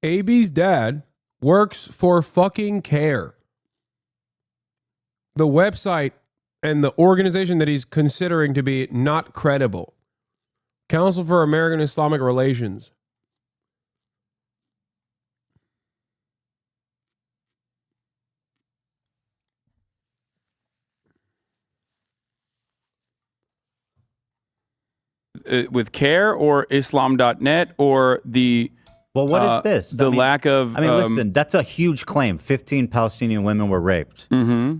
AB's dad works for fucking CARE. The website and the organization that he's considering to be not credible. Council for American Islamic Relations. With CARE or Islam.net or the... Well, what is this? The lack of... listen, that's a huge claim. 15 Palestinian women were raped. Mm-hmm.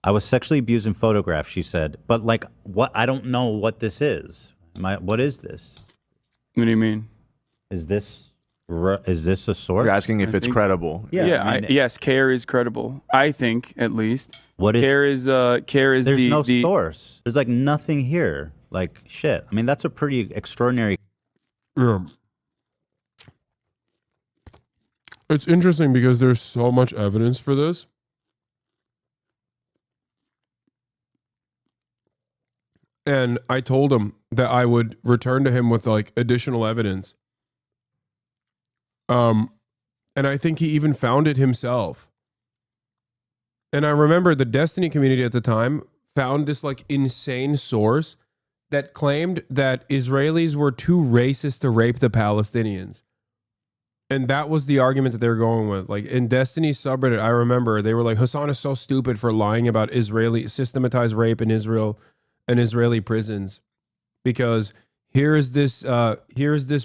I was sexually abused and photographed, she said. But, like, what? I don't know what this is. What is this? What do you mean? Is this a source? You're asking if it's credible. Yeah. Yes, CARE is credible. I think, at least. What is... CARE is There's no source. There's, like, nothing here. Like, shit. I mean, that's a pretty extraordinary... Yeah. It's interesting because there's so much evidence for this. And I told him that I would return to him with like additional evidence. And I think he even found it himself. And I remember the Destiny community at the time found this like insane source that claimed that Israelis were too racist to rape the Palestinians. And that was the argument that they were going with. Like in Destiny's subreddit, I remember they were like, Hasan is so stupid for lying about Israeli systematized rape in Israel and Israeli prisons. Because here's this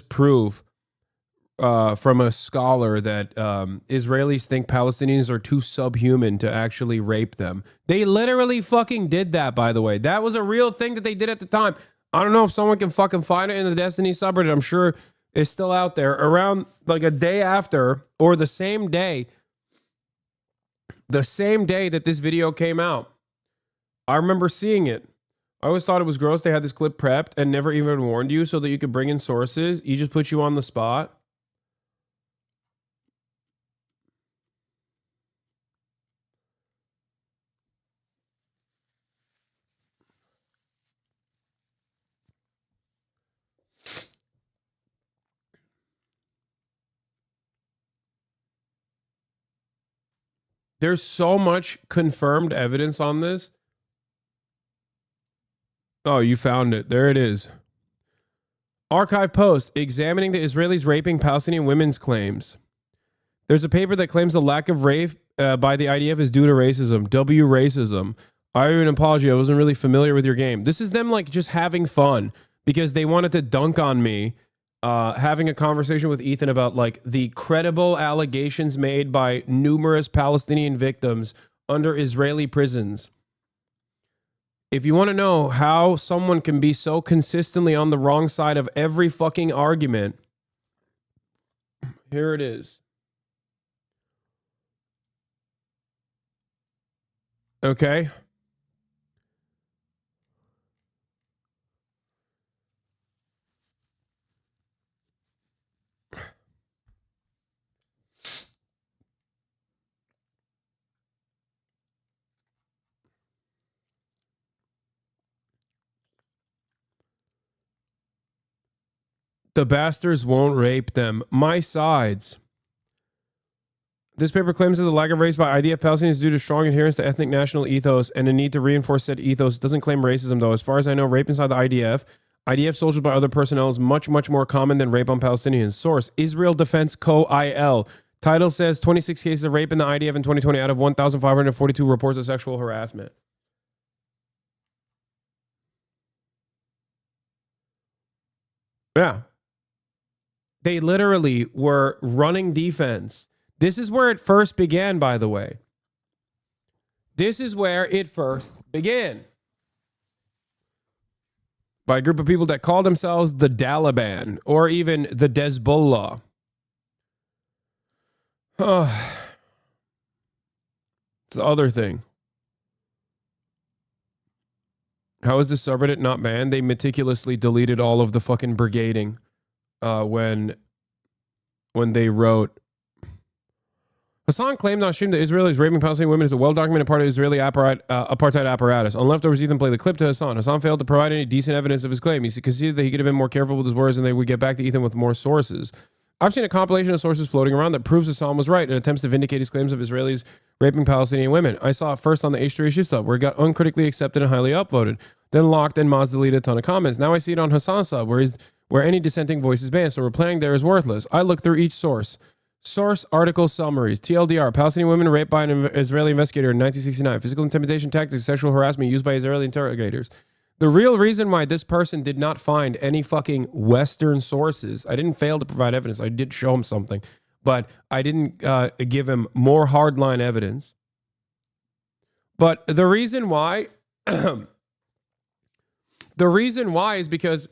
proof from a scholar that Israelis think Palestinians are too subhuman to actually rape them. They literally fucking did that, by the way. That was a real thing that they did at the time. I don't know if someone can fucking find it in the Destiny subreddit. I'm sure it's still out there. Around like a day after or the same day that this video came out, I remember seeing it. I always thought it was gross. They had this clip prepped and never even warned you so that you could bring in sources. He just put you on the spot. There's so much confirmed evidence on this. Oh, you found it. There it is. Archive post examining the Israelis raping Palestinian women's claims. There's a paper that claims the lack of rape by the IDF is due to racism. W racism. I owe you an apology. I wasn't really familiar with your game. This is them like just having fun because they wanted to dunk on me. Having a conversation with Ethan about like the credible allegations made by numerous Palestinian victims under Israeli prisons. If you want to know how someone can be so consistently on the wrong side of every fucking argument, here it is. Okay. The bastards won't rape them. My sides. This paper claims that the lack of race by IDF Palestinians is due to strong adherence to ethnic national ethos and a need to reinforce said ethos. It doesn't claim racism, though. As far as I know, rape inside the IDF soldiers by other personnel is much, much more common than rape on Palestinians. Source, Israel Defense Co. IL. Title says 26 cases of rape in the IDF in 2020 out of 1,542 reports of sexual harassment. Yeah. They literally were running defense. This is where it first began, by the way. This is where it first began. By a group of people that call themselves the Taliban or even the Hezbollah. Oh. It's the other thing. How is this subreddit not banned? They meticulously deleted all of the fucking brigading when they wrote. Hasan claimed on stream that Israelis raping Palestinian women is a well-documented part of Israeli apartheid apparatus. On Leftovers, Ethan played the clip to Hasan. Hasan failed to provide any decent evidence of his claim. He conceded that he could have been more careful with his words and they would get back to Ethan with more sources. I've seen a compilation of sources floating around that proves Hasan was right and attempts to vindicate his claims of Israelis raping Palestinian women. I saw it first on the H3 issue sub, where it got uncritically accepted and highly upvoted, then locked and Moz deleted a ton of comments. Now I see it on Hasan's sub, where any dissenting voice is banned, so replying there is worthless. I look through each source. Source article summaries. TLDR, Palestinian women raped by an Israeli investigator in 1969. Physical intimidation tactics, sexual harassment used by Israeli interrogators. The real reason why this person did not find any fucking Western sources, I didn't fail to provide evidence. I did show him something, but I didn't give him more hardline evidence. But the reason why, is because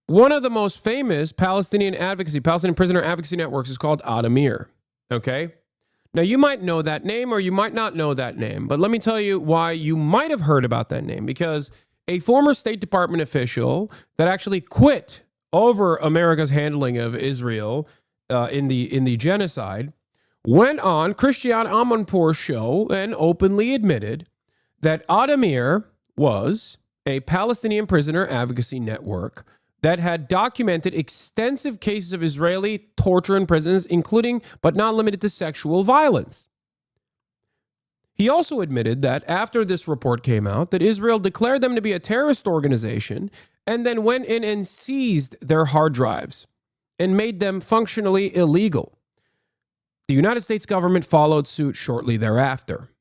one of the most famous Palestinian prisoner advocacy networks is called Adamir. Okay? Now, you might know that name or you might not know that name, but let me tell you why you might have heard about that name. Because a former State Department official that actually quit over America's handling of Israel in the genocide went on Christian Amanpour's show and openly admitted that Adamir was a Palestinian prisoner advocacy network that had documented extensive cases of Israeli torture in prisons, including but not limited to sexual violence. He also admitted that after this report came out, that Israel declared them to be a terrorist organization and then went in and seized their hard drives and made them functionally illegal. The United States government followed suit shortly thereafter.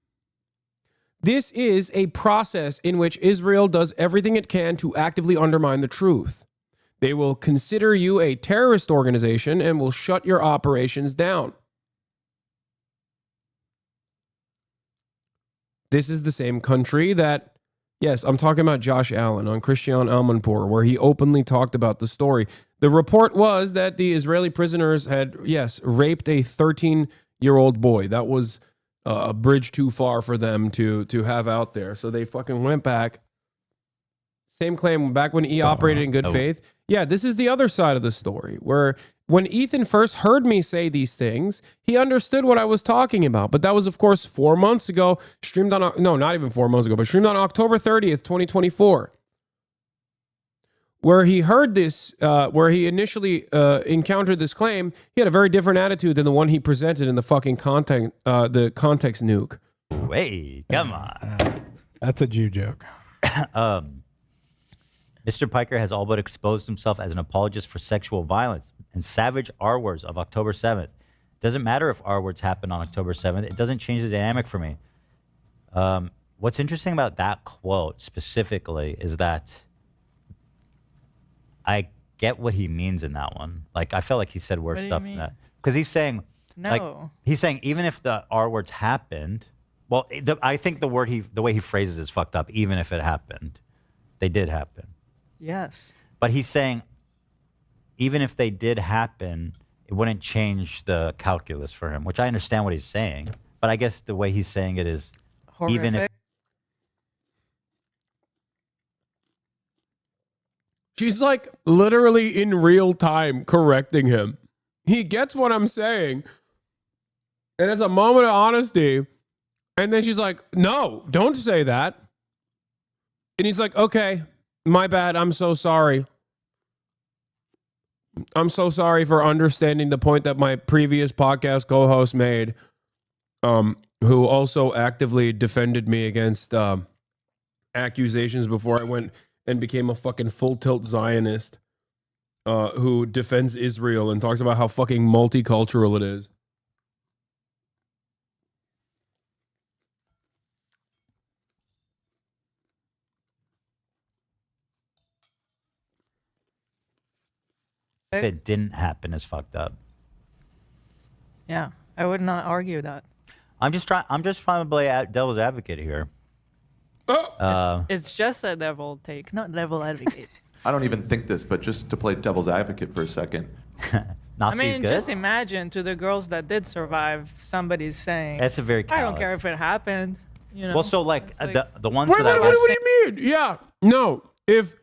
This is a process in which Israel does everything it can to actively undermine the truth. They will consider you a terrorist organization and will shut your operations down. This is the same country that, yes, I'm talking about Josh Allen on Christian Amanpour, where he openly talked about the story. The report was that the Israeli prisoners had, yes, raped a 13-year-old boy. That was a bridge too far for them to have out there. So they fucking went back. Same claim back when he operated in good faith. Yeah, this is the other side of the story, where when Ethan first heard me say these things, he understood what I was talking about. But that was, of course, 4 months ago, streamed on, no, not even 4 months ago, but streamed on October 30th, 2024. where he heard this, where he initially encountered this claim, he had a very different attitude than the one he presented in the fucking content, the context nuke. Hey, come on. That's a Jew joke. Mr. Piker has all but exposed himself as an apologist for sexual violence and savage R-words of October 7th. Doesn't matter if R-words happen on October 7th. It doesn't change the dynamic for me. What's interesting about that quote specifically is that I get what he means in that one. Like, I felt like he said worse What do you stuff than mean? that. Because he's saying, like, No. he's saying even if the R-words happened, well, I think the way he phrases it is fucked up. Even if it happened, they did happen. Yes. But he's saying, even if they did happen, it wouldn't change the calculus for him, which I understand what he's saying. But I guess the way he's saying it is, even if. She's like literally in real time correcting him. He gets what I'm saying. And it's a moment of honesty. And then she's like, no, don't say that. And he's like, okay, my bad. I'm so sorry. I'm so sorry for understanding the point that my previous podcast co-host made, who also actively defended me against accusations before I went and became a fucking full tilt Zionist, who defends Israel and talks about how fucking multicultural it is. If it didn't happen, is fucked up. Yeah, I would not argue that. I'm just trying to play devil's advocate here. It's just a devil take, not devil advocate. I don't even think this, but just to play devil's advocate for a second. I mean, just imagine to the girls that did survive, somebody's saying, That's a very I don't callous. care if it happened. You know. Well, so like, the ones Wait, that I what do you mean? Yeah. No. If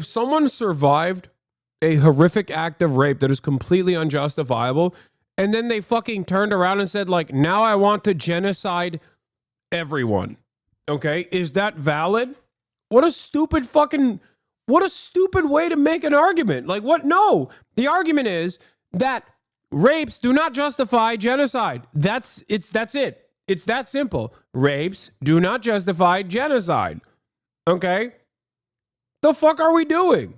someone survived a horrific act of rape that is completely unjustifiable, and then they fucking turned around and said, like, now I want to genocide everyone. Okay? Is that valid? What a stupid way to make an argument. Like, what? No. The argument is that rapes do not justify genocide. That's it. It's that simple. Rapes do not justify genocide. Okay? The fuck are we doing?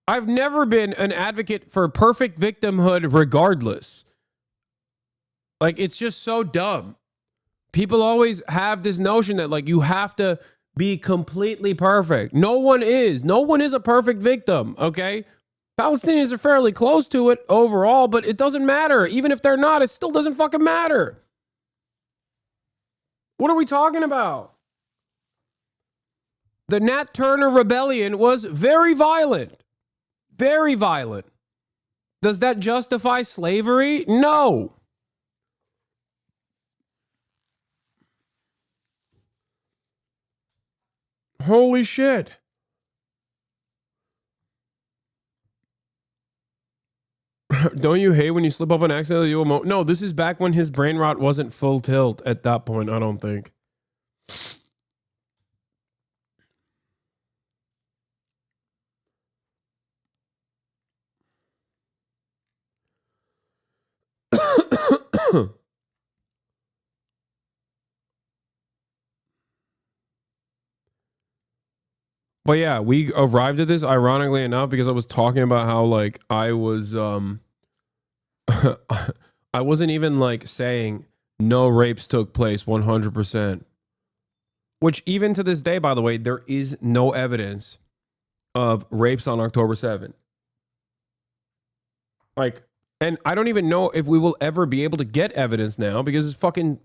I've never been an advocate for perfect victimhood regardless. Like, it's just so dumb. People always have this notion that, like, you have to be completely perfect. No one is. No one is a perfect victim, okay? Palestinians are fairly close to it overall, but it doesn't matter. Even if they're not, it still doesn't fucking matter. What are we talking about? The Nat Turner Rebellion was very violent. Very violent. Does that justify slavery? No. Holy shit. Don't you hate when you slip up on accident? No, this is back when his brain rot wasn't full tilt at that point, I don't think. But yeah, we arrived at this ironically enough because I was talking about how, like, I was I wasn't even like saying no rapes took place 100%. Which even to this day, by the way, there is no evidence of rapes on October 7th. Like, and I don't even know if we will ever be able to get evidence now because it's fucking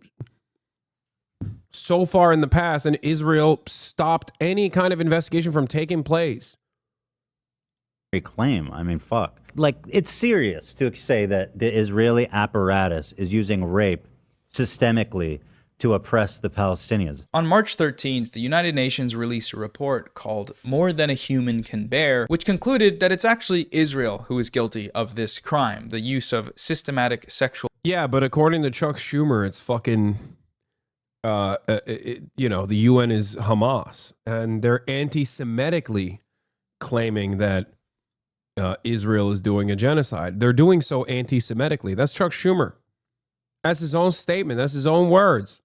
so far in the past and Israel stopped any kind of investigation from taking place. Claim. I mean, fuck. Like, it's serious to say that the Israeli apparatus is using rape systemically to oppress the Palestinians. On March 13th, the United Nations released a report called More Than a Human Can Bear, which concluded that it's actually Israel who is guilty of this crime, the use of systematic sexual... Yeah, but according to Chuck Schumer, it's fucking you know, the UN is Hamas, and they're anti-Semitically claiming that Israel is doing a genocide. They're doing so anti-Semitically. That's Chuck Schumer. That's his own statement. That's his own words.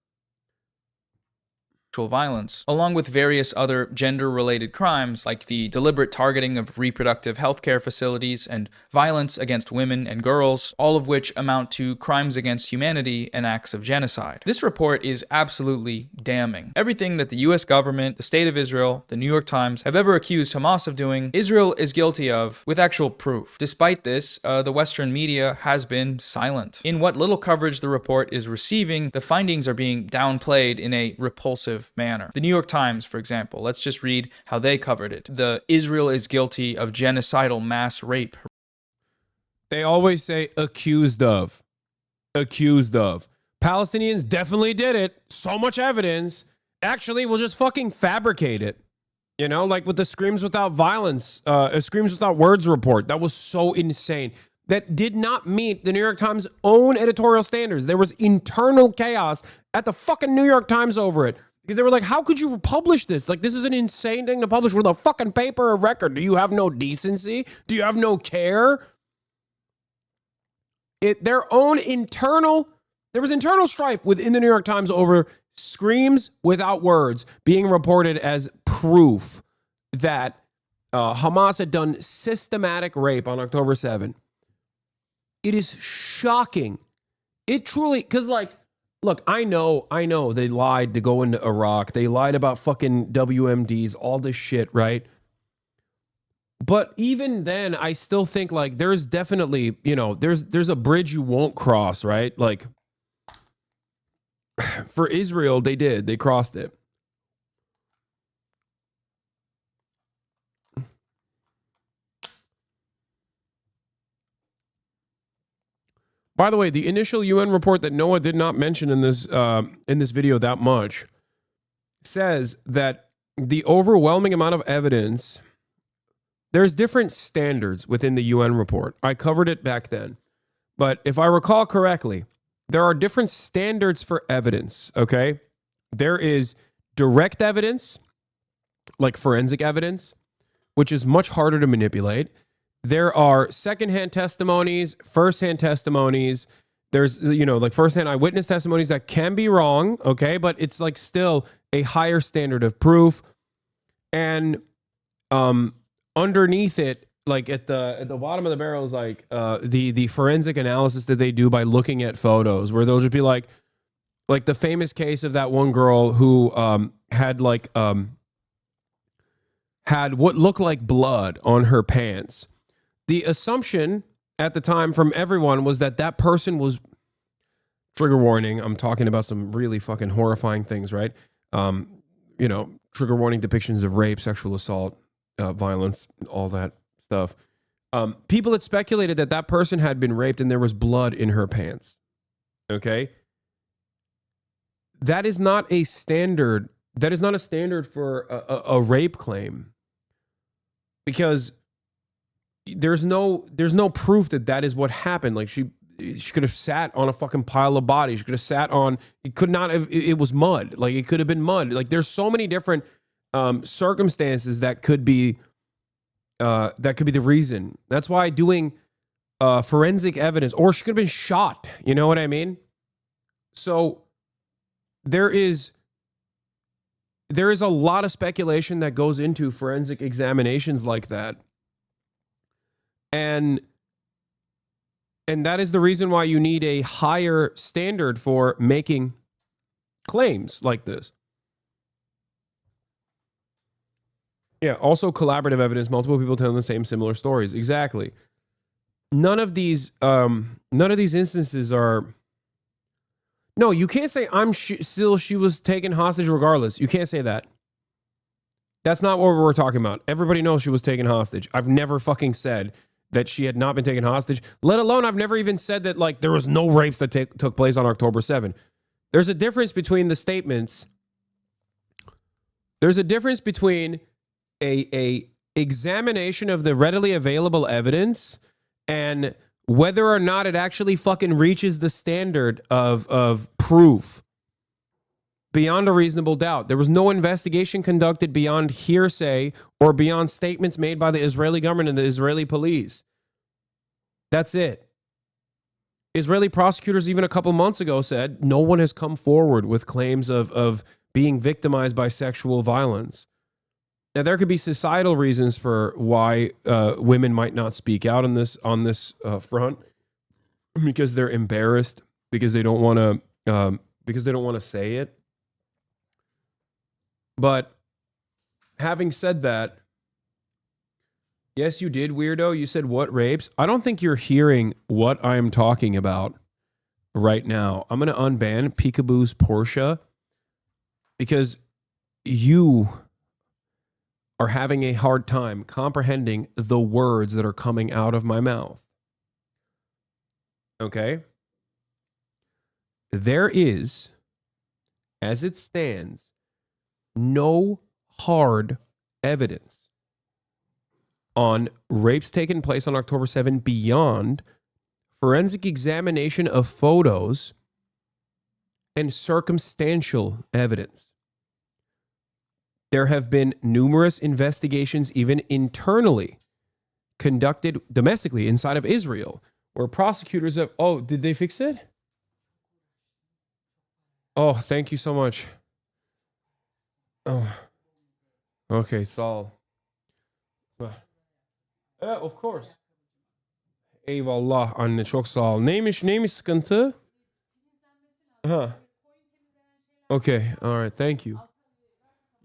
Violence, along with various other gender-related crimes like the deliberate targeting of reproductive healthcare facilities and violence against women and girls, all of which amount to crimes against humanity and acts of genocide. This report is absolutely damning. Everything that the US government, the State of Israel, the New York Times have ever accused Hamas of doing, Israel is guilty of with actual proof. Despite this, the Western media has been silent. In what little coverage the report is receiving, the findings are being downplayed in a repulsive manner. The New York Times, for example, let's just read how they covered it. The Israel is guilty of genocidal mass rape. They always say accused of. Accused of. Palestinians definitely did it. So much evidence. Actually, we'll just fucking fabricate it. You know, like with the Screams Without Violence, Screams Without Words report. That was so insane. That did not meet the New York Times' own editorial standards. There was internal chaos at the fucking New York Times over it. Because they were like, how could you publish this? Like, this is an insane thing to publish with a fucking paper of record. Do you have no decency? Do you have no care? There was internal strife within the New York Times over Screams Without Words being reported as proof that Hamas had done systematic rape on October 7. It is shocking. It truly, because like, look, I know they lied to go into Iraq. They lied about fucking WMDs, all this shit, right? But even then, I still think like there's definitely, you know, there's a bridge you won't cross, right? Like for Israel, they crossed it. By the way, the initial UN report that Noah did not mention in this video that much says that the overwhelming amount of evidence, there's different standards within the UN report. I covered it back then. But if I recall correctly, there are different standards for evidence, okay? There is direct evidence, like forensic evidence, which is much harder to manipulate. There are secondhand testimonies, firsthand testimonies. There's, you know, like firsthand eyewitness testimonies that can be wrong, okay? But it's like still a higher standard of proof. And underneath it, like at the bottom of the barrel is like the forensic analysis that they do by looking at photos, where they'll just be like the famous case of that one girl who had what looked like blood on her pants. The assumption at the time from everyone was that person was, trigger warning, I'm talking about some really fucking horrifying things, right? You know, trigger warning depictions of rape, sexual assault, violence, all that stuff. People had speculated that person had been raped and there was blood in her pants. Okay? That is not a standard. That is not a standard for a rape claim. Because there's no proof that is what happened. Like she could have sat on a fucking pile of bodies. She could have sat on, it could not have, it was mud. Like it could have been mud. Like there's so many different circumstances that could be the reason. That's why doing forensic evidence, or she could have been shot. You know what I mean? So there is a lot of speculation that goes into forensic examinations like that. And that is the reason why you need a higher standard for making claims like this. Yeah, also collaborative evidence, multiple people telling the same similar stories. Exactly. None of these instances are. No, you can't say she was taken hostage regardless. You can't say that. That's not what we're talking about. Everybody knows she was taken hostage. I've never fucking said that she had not been taken hostage, let alone I've never even said that like there was no rapes that took place on October 7. There's a difference between the statements. There's a difference between a examination of the readily available evidence and whether or not it actually fucking reaches the standard of proof. beyond a reasonable doubt. There was no investigation conducted beyond hearsay or beyond statements made by the Israeli government and the Israeli police. That's it. Israeli prosecutors even a couple months ago said no one has come forward with claims of being victimized by sexual violence. Now, there could be societal reasons for why women might not speak out on this front, because they're embarrassed, because they don't want to say it. But having said that, yes, you did, weirdo. You said what rapes? I don't think you're hearing what I'm talking about right now. I'm going to unban Peekaboo's Portia because you are having a hard time comprehending the words that are coming out of my mouth. Okay? There is, as it stands, no hard evidence on rapes taking place on October 7 beyond forensic examination of photos and circumstantial evidence. There have been numerous investigations, even internally, conducted domestically inside of Israel, where prosecutors have... Oh, did they fix it? Oh, thank you so much. Oh, okay, Saul. Of course. Eyvallah anne, çok sağ ol. Neymiş sıkıntı? Okay, all right, thank you.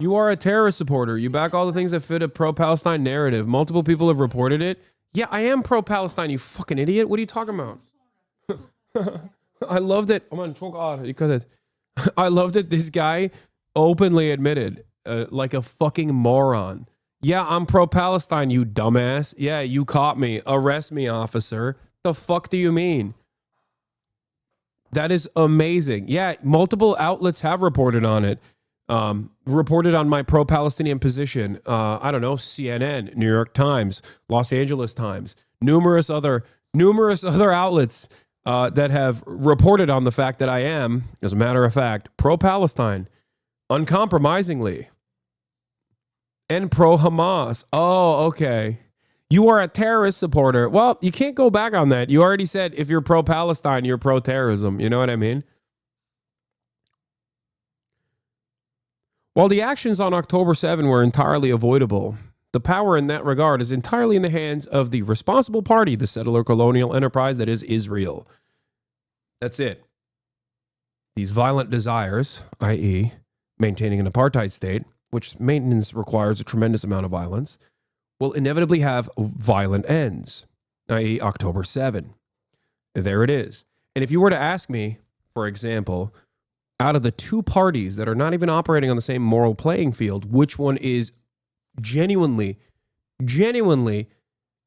You are a terrorist supporter. You back all the things that fit a pro-Palestine narrative. Multiple people have reported it. Yeah, I am pro-Palestine, you fucking idiot. What are you talking about? I love that. I love that this guy openly admitted, like a fucking moron. Yeah, I'm pro-Palestine, you dumbass. Yeah, you caught me. Arrest me, officer. The fuck do you mean? That is amazing. Yeah, multiple outlets have reported on it. Reported on my pro-Palestinian position. I don't know, CNN, New York Times, Los Angeles Times, numerous other outlets that have reported on the fact that I am, as a matter of fact, pro-Palestine, uncompromisingly, and pro-Hamas. Oh, okay. You are a terrorist supporter. Well, you can't go back on that. You already said if you're pro-Palestine, you're pro-terrorism. You know what I mean? While the actions on October 7 were entirely avoidable, the power in that regard is entirely in the hands of the responsible party, the settler colonial enterprise that is Israel. That's it. These violent desires, i.e., maintaining an apartheid state, which maintenance requires a tremendous amount of violence, will inevitably have violent ends, i.e., October 7. There it is. And if you were to ask me, for example, out of the two parties that are not even operating on the same moral playing field, which one is genuinely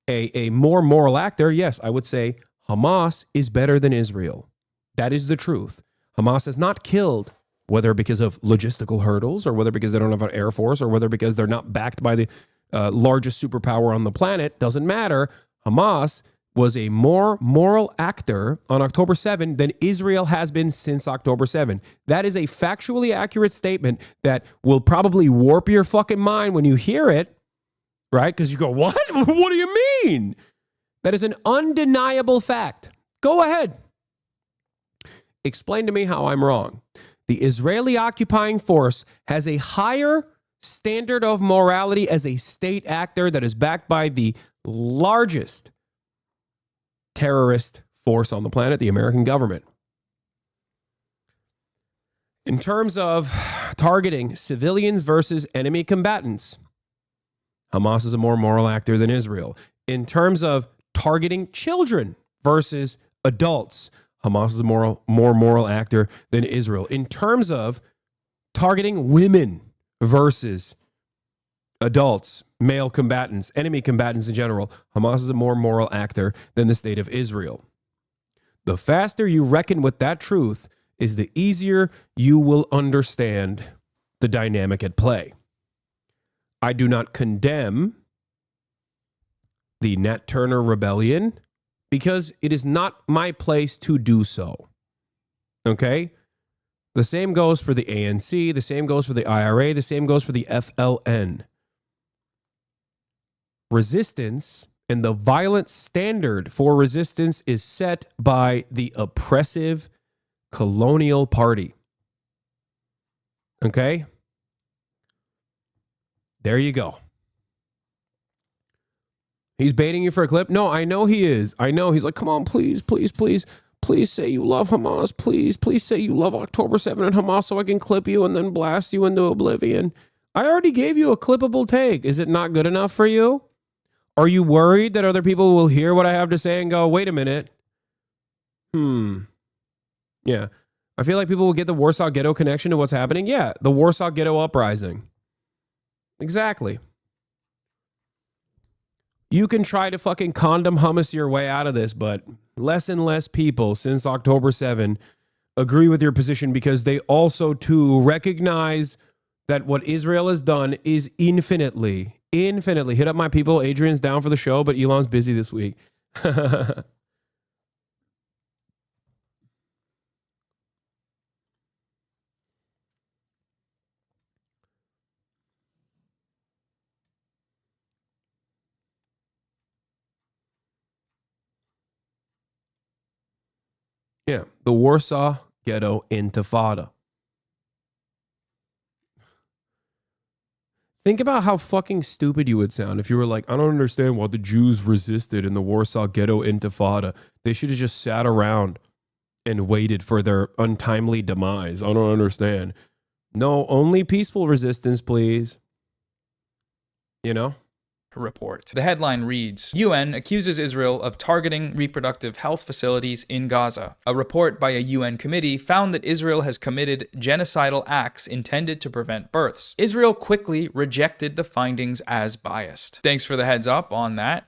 a more moral actor? Yes, I would say Hamas is better than Israel. That is the truth. Hamas has not killed, whether because of logistical hurdles or whether because they don't have an air force or whether because they're not backed by the largest superpower on the planet. Doesn't matter. Hamas was a more moral actor on October 7 than Israel has been since October 7. That is a factually accurate statement that will probably warp your fucking mind when you hear it, right? Because you go, what? What do you mean? That is an undeniable fact. Go ahead. Explain to me how I'm wrong. The Israeli occupying force has a higher standard of morality as a state actor that is backed by the largest terrorist force on the planet, the American government. In terms of targeting civilians versus enemy combatants, Hamas is a more moral actor than Israel. In terms of targeting children versus adults, Hamas is a more moral actor than Israel. In terms of targeting women versus adults, male combatants, enemy combatants in general, Hamas is a more moral actor than the state of Israel. The faster you reckon with that truth is the easier you will understand the dynamic at play. I do not condemn the Nat Turner rebellion because it is not my place to do so. Okay? The same goes for the ANC. The same goes for the IRA. The same goes for the FLN. Resistance and the violent standard for resistance is set by the oppressive colonial party. Okay? There you go. He's baiting you for a clip? No, I know he is. I know. He's like, come on, please, please, please. Please say you love Hamas. Please, please say you love October 7 and Hamas so I can clip you and then blast you into oblivion. I already gave you a clippable take. Is it not good enough for you? Are you worried that other people will hear what I have to say and go, wait a minute? Yeah. I feel like people will get the Warsaw Ghetto connection to what's happening. Yeah, the Warsaw Ghetto uprising. Exactly. You can try to fucking condom hummus your way out of this, but less and less people since October 7 agree with your position because they also, too, recognize that what Israel has done is infinitely. Hit up my people. Adrian's down for the show, but Elon's busy this week. Yeah, the Warsaw Ghetto Intifada. Think about how fucking stupid you would sound if you were like, I don't understand why the Jews resisted in the Warsaw Ghetto Intifada. They should have just sat around and waited for their untimely demise. I don't understand. No, only peaceful resistance, please. You know? Report. The headline reads, UN accuses Israel of targeting reproductive health facilities in Gaza. A report by a UN committee found that Israel has committed genocidal acts intended to prevent births. Israel quickly rejected the findings as biased. Thanks for the heads up on that.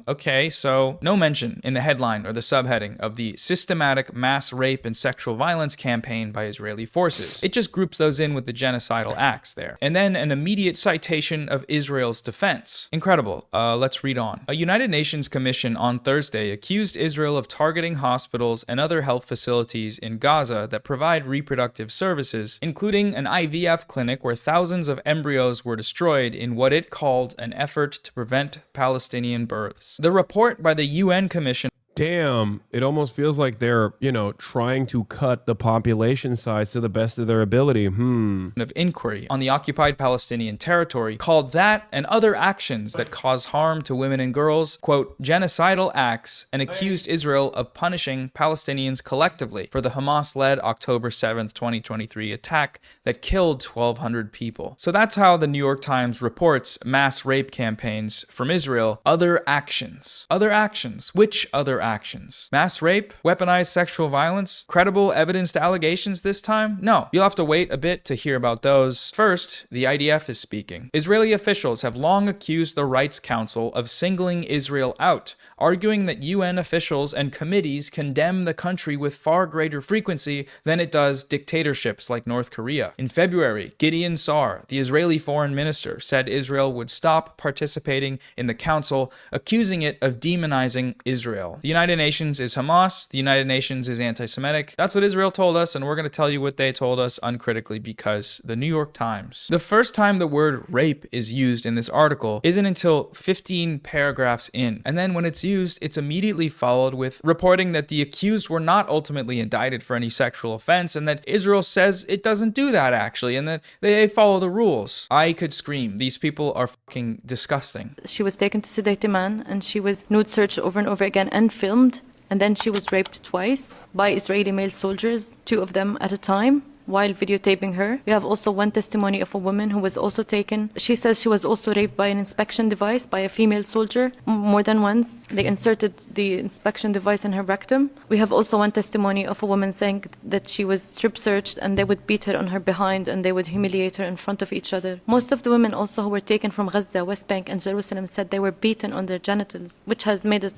Okay, so no mention in the headline or the subheading of the systematic mass rape and sexual violence campaign by Israeli forces. It just groups those in with the genocidal acts there. And then an immediate citation of Israel's defense. Incredible. Let's read on. A United Nations commission on Thursday accused Israel of targeting hospitals and other health facilities in Gaza that provide reproductive services, including an IVF clinic where thousands of embryos were destroyed in what it called an effort to prevent Palestinian births. The report by the UN Commission. Damn, it almost feels like they're, trying to cut the population size to the best of their ability. Of inquiry on the occupied Palestinian territory called that and other actions that cause harm to women and girls, quote, genocidal acts, and accused Israel of punishing Palestinians collectively for the Hamas-led October 7th, 2023 attack that killed 1,200 people. So that's how the New York Times reports mass rape campaigns from Israel. Other actions. Other actions. Which other actions? Mass rape? Weaponized sexual violence? Credible evidenced allegations this time? No. You'll have to wait a bit to hear about those. First, the IDF is speaking. Israeli officials have long accused the Rights Council of singling Israel out, arguing that UN officials and committees condemn the country with far greater frequency than it does dictatorships like North Korea. In February, Gideon Sa'ar, the Israeli foreign minister, said Israel would stop participating in the council, accusing it of demonizing Israel. The United Nations is Hamas. The United Nations is anti-Semitic. That's what Israel told us, and we're going to tell you what they told us uncritically because the New York Times. The first time the word rape is used in this article isn't until 15 paragraphs in, and then when it's used, it's immediately followed with reporting that the accused were not ultimately indicted for any sexual offense, and that Israel says it doesn't do that actually, and that they follow the rules. I could scream. These people are fucking disgusting. She was taken to sedate a man, and she was nude searched over and over again and filmed, and then she was raped twice by Israeli male soldiers, 2 of them at a time, while videotaping her. We have also one testimony of a woman who was also taken. She says she was also raped by an inspection device by a female soldier more than once. They inserted the inspection device in her rectum. We have also one testimony of a woman saying that she was strip searched and they would beat her on her behind and they would humiliate her in front of each other. Most of the women also who were taken from Gaza, West Bank and Jerusalem said they were beaten on their genitals, which has made it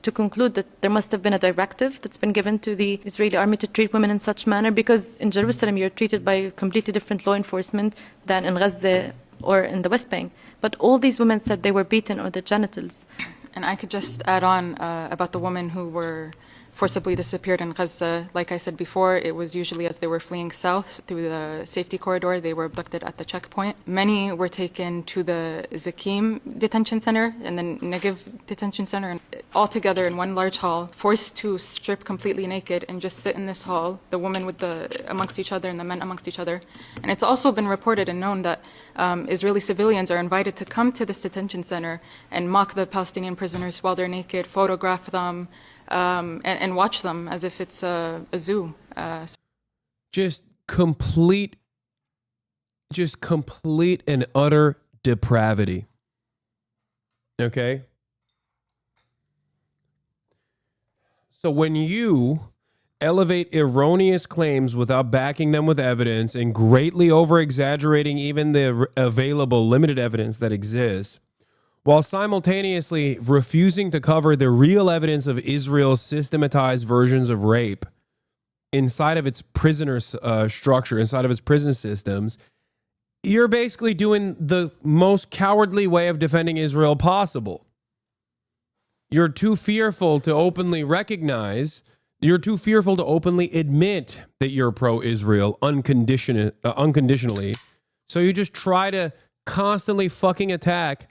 to conclude that there must have been a directive that's been given to the Israeli army to treat women in such manner, because in Jerusalem you're treated by completely different law enforcement than in Gaza or in the West Bank. But all these women said they were beaten on their genitals. And I could just add on about the women who were forcibly disappeared in Gaza. Like I said before, it was usually as they were fleeing south through the safety corridor, they were abducted at the checkpoint. Many were taken to the Zakim detention center and the Negev detention center, and all together in one large hall, forced to strip completely naked and just sit in this hall, the women amongst each other and the men amongst each other. And it's also been reported and known that Israeli civilians are invited to come to this detention center and mock the Palestinian prisoners while they're naked, photograph them, and watch them as if it's a zoo. Just complete and utter depravity. Okay? So when you elevate erroneous claims without backing them with evidence and greatly over-exaggerating even the available limited evidence that exists, while simultaneously refusing to cover the real evidence of Israel's systematized versions of rape inside of its prisoner structure, inside of its prison systems, you're basically doing the most cowardly way of defending Israel possible. You're too fearful to openly recognize, you're too fearful to openly admit that you're pro-Israel unconditionally. So you just try to constantly fucking attack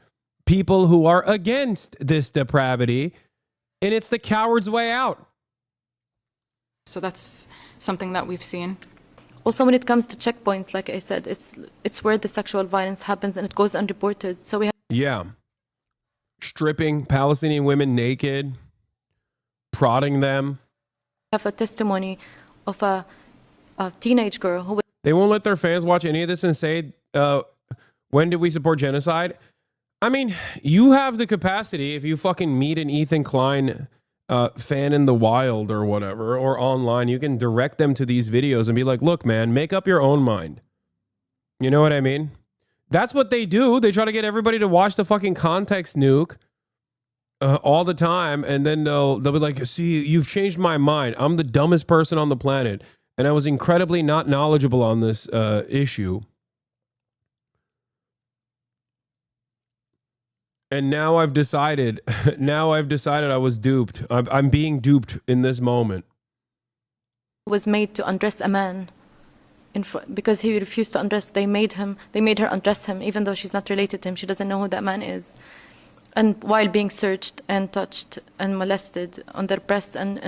people who are against this depravity, and it's the coward's way out. So that's something that we've seen. Also, when it comes to checkpoints, like I said, it's where the sexual violence happens and it goes unreported. So we have stripping Palestinian women naked, prodding them. Have a testimony of a teenage girl who. They won't let their fans watch any of this and say, when did we support genocide? I mean, you have the capacity, if you fucking meet an Ethan Klein fan in the wild or whatever, or online, you can direct them to these videos and be like, look, man, make up your own mind. You know what I mean? That's what they do. They try to get everybody to watch the fucking context nuke all the time, and then they'll be like, see, you've changed my mind. I'm the dumbest person on the planet, and I was incredibly not knowledgeable on this issue. And now I've decided I was duped. I'm being duped in this moment. Was made to undress a man. Because he refused to undress, they made her undress him, even though she's not related to him. She doesn't know who that man is. And while being searched and touched and molested on their breast and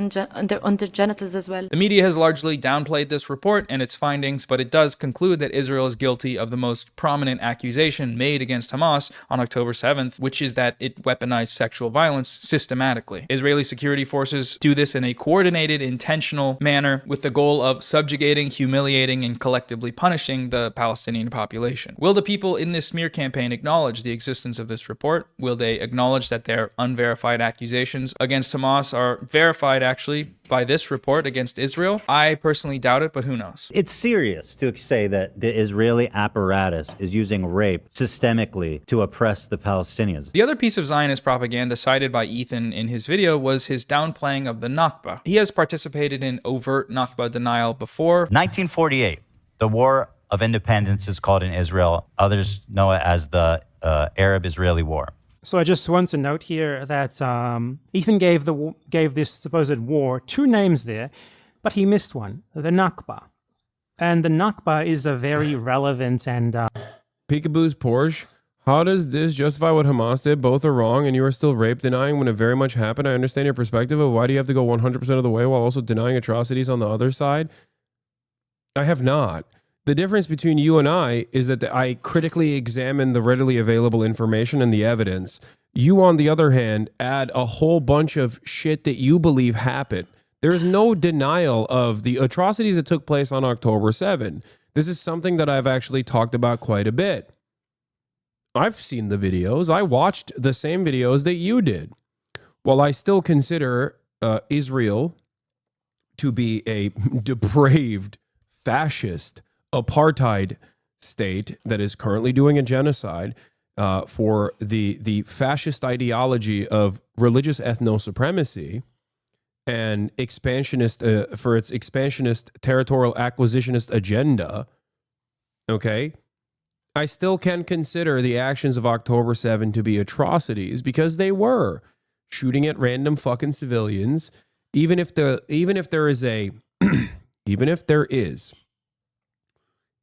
on their genitals as well. The media has largely downplayed this report and its findings, but it does conclude that Israel is guilty of the most prominent accusation made against Hamas on October 7th, which is that it weaponized sexual violence systematically. Israeli security forces do this in a coordinated, intentional manner with the goal of subjugating, humiliating, and collectively punishing the Palestinian population. Will the people in this smear campaign acknowledge the existence of this report? Will they acknowledge that their unverified accusations against Hamas are verified actually by this report against Israel? I personally doubt it, but who knows? It's serious to say that the Israeli apparatus is using rape systemically to oppress the Palestinians. The other piece of Zionist propaganda cited by Ethan in his video was his downplaying of the Nakba. He has participated in overt Nakba denial before. 1948, the War of Independence is called in Israel. Others know it as the Arab-Israeli War. So I just want to note here that Ethan gave this supposed war two names there, but he missed one, the Nakba. And the Nakba is a very relevant and... Peekaboo's Porsche, how does this justify what Hamas did? Both are wrong, and you are still rape denying when it very much happened. I understand your perspective, but why do you have to go 100% of the way while also denying atrocities on the other side? I have not. The difference between you and I is that I critically examine the readily available information and the evidence. You, on the other hand, add a whole bunch of shit that you believe happened. There is no denial of the atrocities that took place on October 7. This is something that I've actually talked about quite a bit. I've seen the videos. I watched the same videos that you did. While I still consider Israel to be a depraved, fascist, apartheid state that is currently doing a genocide for the fascist ideology of religious ethno-supremacy and expansionist for its expansionist territorial acquisitionist agenda, okay, I still can consider the actions of October 7 to be atrocities because they were shooting at random fucking civilians even if there is a even if there is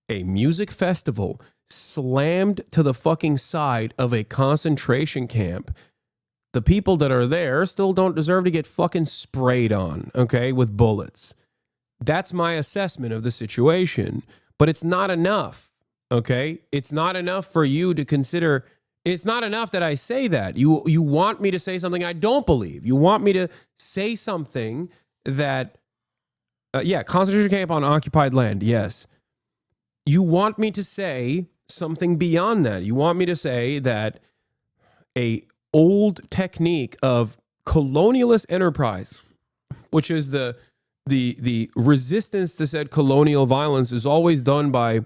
a music festival slammed to the fucking side of a concentration camp, the people that are there still don't deserve to get fucking sprayed on, okay, with bullets. That's my assessment of the situation. But it's not enough, okay? It's not enough for you to consider. It's not enough that I say that. You want me to say something I don't believe. You want me to say something that, concentration camp on occupied land, yes. You want me to say something beyond that. You want me to say that a old technique of colonialist enterprise, which is the resistance to said colonial violence, is always done by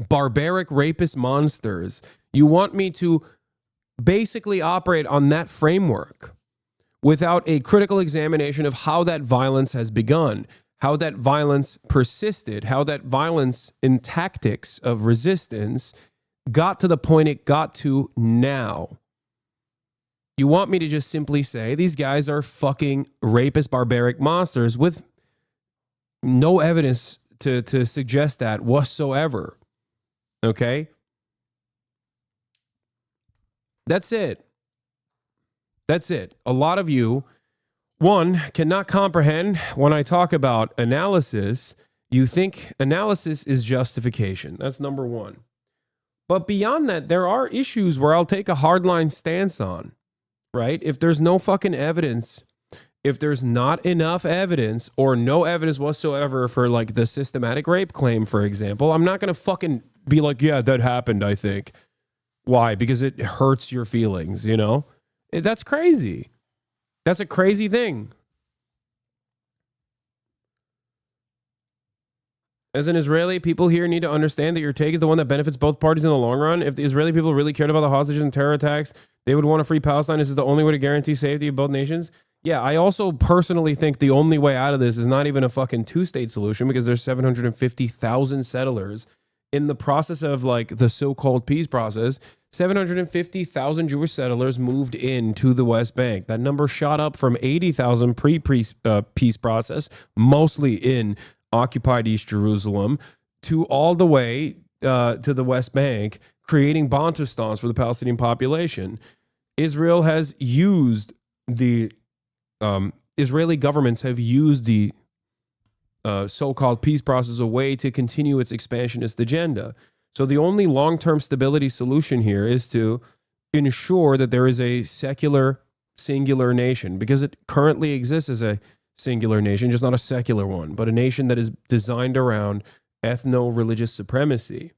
barbaric rapist monsters. You want me to basically operate on that framework without a critical examination of how that violence has begun, how that violence persisted, how that violence in tactics of resistance got to the point it got to now. You want me to just simply say these guys are fucking rapist, barbaric monsters with no evidence to suggest that whatsoever. Okay? That's it. That's it. A lot of you, one, cannot comprehend when I talk about analysis. You think analysis is justification. That's number one. But beyond that, there are issues where I'll take a hardline stance on. Right? If there's no fucking evidence, if there's not enough evidence or no evidence whatsoever for like the systematic rape claim, for example, I'm not going to fucking be like, yeah, that happened, I think. Why? Because it hurts your feelings, you know? That's crazy. That's a crazy thing. As an Israeli, people here need to understand that your take is the one that benefits both parties in the long run. If the Israeli people really cared about the hostages and terror attacks, they would want to free Palestine. This is the only way to guarantee safety of both nations. Yeah, I also personally think the only way out of this is not even a fucking two-state solution, because there's 750,000 settlers in the process of like the so-called peace process. 750,000 Jewish settlers moved into the West Bank. That number shot up from 80,000 pre-peace process, mostly in occupied East Jerusalem, to all the way to the West Bank, creating Bantustans for the Palestinian population. Israel has used the Israeli governments have used the so-called peace process as a way to continue its expansionist agenda. So the only long-term stability solution here is to ensure that there is a secular, singular nation, because it currently exists as a singular nation, just not a secular one, but a nation that is designed around ethno-religious supremacy.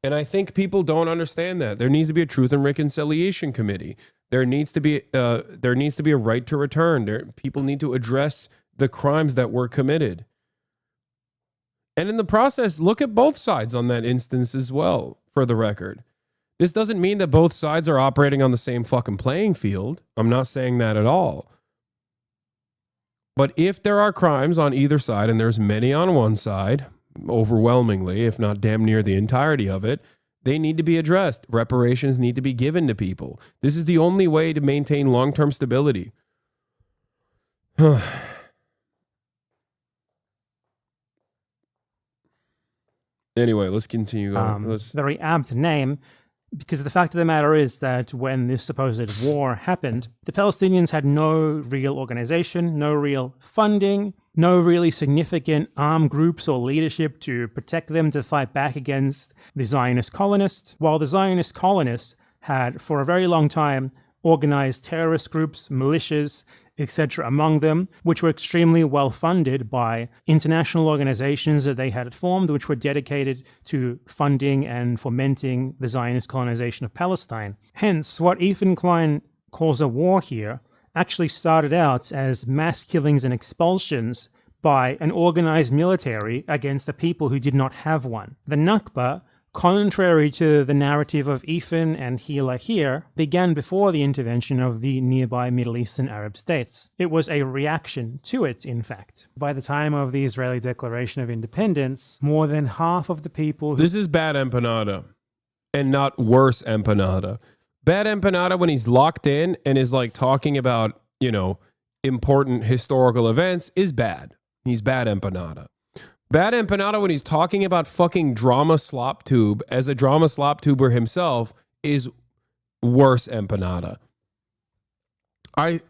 And I think people don't understand that. There needs to be a Truth and Reconciliation Committee. There needs to be a right to return. People need to address the crimes that were committed. And in the process, look at both sides on that instance as well, for the record. This doesn't mean that both sides are operating on the same fucking playing field. I'm not saying that at all. But if there are crimes on either side, and there's many on one side, overwhelmingly, if not damn near the entirety of it, they need to be addressed. Reparations need to be given to people. This is the only way to maintain long-term stability. Anyway, let's continue going. Very apt name, because the fact of the matter is that when this supposed war happened, the Palestinians had no real organization, no real funding, no really significant armed groups or leadership to protect them to fight back against the Zionist colonists, while the Zionist colonists had for a very long time organized terrorist groups, militias, etc. among them, which were extremely well funded by international organizations that they had formed, which were dedicated to funding and fomenting the Zionist colonization of Palestine. Hence, what Ethan Klein calls a war here actually started out as mass killings and expulsions by an organized military against the people who did not have one. The Nakba, contrary to the narrative of Ethan and Hila here, began before the intervention of the nearby Middle Eastern Arab states. It was a reaction to it, in fact. By the time of the Israeli Declaration of Independence, more than half of the people... This is bad empanada, and not worse empanada. Bad empanada when he's locked in and is like talking about you know, important historical events is bad. He's bad empanada. Bad empanada when he's talking about fucking drama slop tube as a drama slop tuber himself is worse empanada. I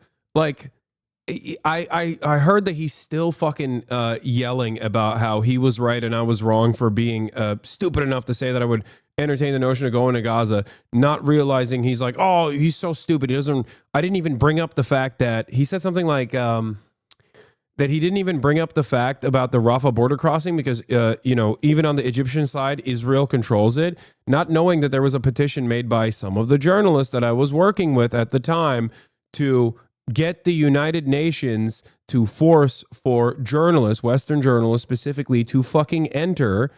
heard that he's still fucking yelling about how he was right and I was wrong for being stupid enough to say that I would entertain the notion of going to Gaza, not realizing he's like, oh, he's so stupid. He doesn't. I didn't even bring up the fact that he said something like that he didn't even bring up the fact about the Rafah border crossing because you know, even on the Egyptian side, Israel controls it, not knowing that there was a petition made by some of the journalists that I was working with at the time to get the United Nations to force for journalists, Western journalists specifically, to fucking enter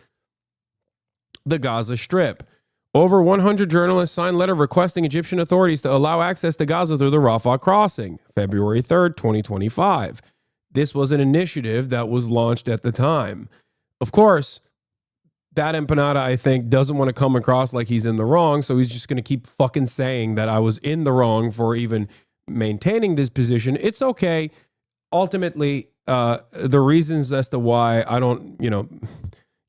the Gaza Strip. Over 100 journalists signed a letter requesting Egyptian authorities to allow access to Gaza through the Rafah crossing, February 3rd, 2025. This was an initiative that was launched at the time. Of course, that empanada, I think, doesn't want to come across like he's in the wrong, so he's just going to keep fucking saying that I was in the wrong for even maintaining this position. It's okay. Ultimately, the reasons as to why I don't, you know,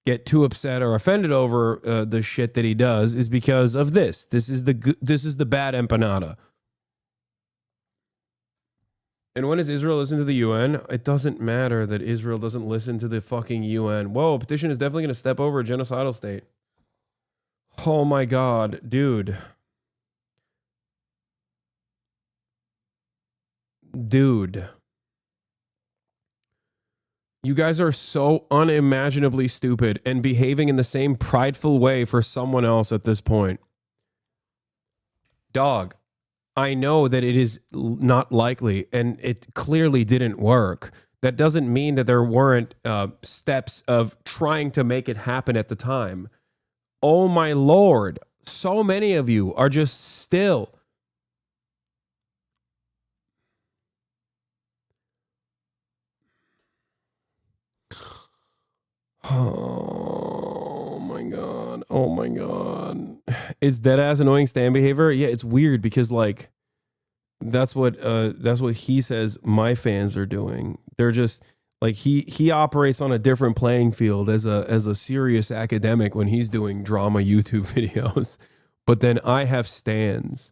get too upset or offended over the shit that he does is because of this. This is the bad empanada. And when does Israel listen to the UN? It doesn't matter that Israel doesn't listen to the fucking UN. Whoa, a petition is definitely going to step over a genocidal state. Oh my God, dude. Dude. You guys are so unimaginably stupid and behaving in the same prideful way for someone else at this point. Dog, I know that it is not likely and it clearly didn't work. That doesn't mean that there weren't steps of trying to make it happen at the time. Oh my Lord, so many of you are just still. Oh my God. Oh my God. It's dead ass annoying stand behavior. Yeah, it's weird because like that's what he says my fans are doing. They're just like he operates on a different playing field as a serious academic when he's doing drama YouTube videos. But then I have stands.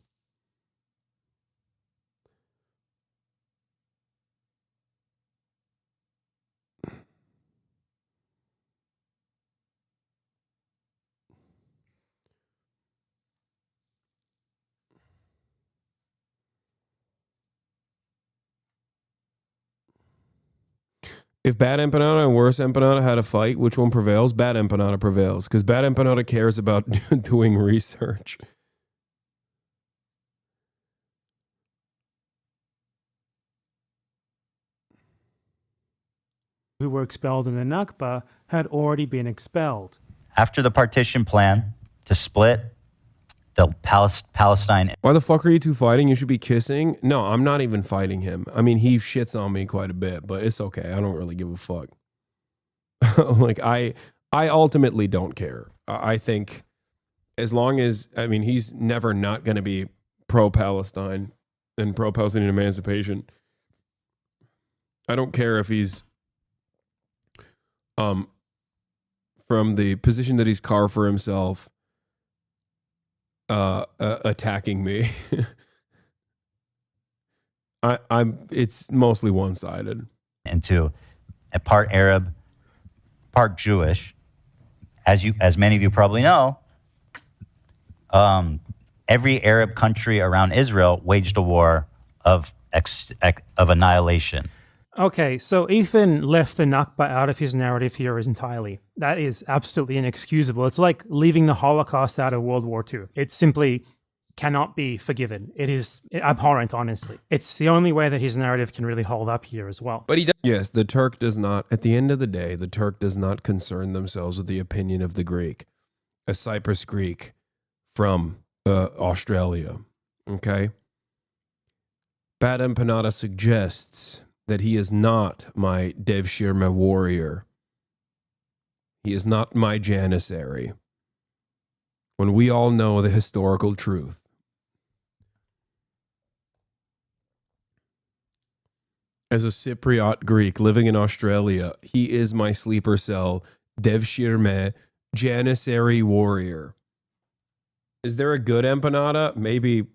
If bad empanada and worse empanada had a fight, which one prevails? Bad empanada prevails because bad empanada cares about doing research. Who were expelled in the Nakba had already been expelled. After the partition plan to split the Palestine. Why the fuck are you two fighting? You should be kissing. No, I'm not even fighting him. I mean, he shits on me quite a bit, but it's okay. I don't really give a fuck. Like I ultimately don't care. I think as long as, I mean, he's never not going to be pro-Palestine and pro-Palestinian emancipation. I don't care if he's from the position that he's carved for himself attacking me. It's mostly one-sided. Into a part Arab, part Jewish. As many of you probably know, every Arab country around Israel waged a war of annihilation. Okay, so Ethan left the Nakba out of his narrative here entirely. That is absolutely inexcusable. It's like leaving the Holocaust out of World War II. It simply cannot be forgiven. It is abhorrent, honestly. It's the only way that his narrative can really hold up here as well. But he does. Yes, the Turk does not, at the end of the day, the Turk does not concern themselves with the opinion of the Greek, a Cyprus Greek from Australia. Okay? Bad Empanada suggests that he is not my Devshirme warrior. He is not my Janissary. When we all know the historical truth. as a Cypriot Greek living in Australia, he is my sleeper cell, Devshirme, Janissary warrior. Is there a good empanada? Maybe.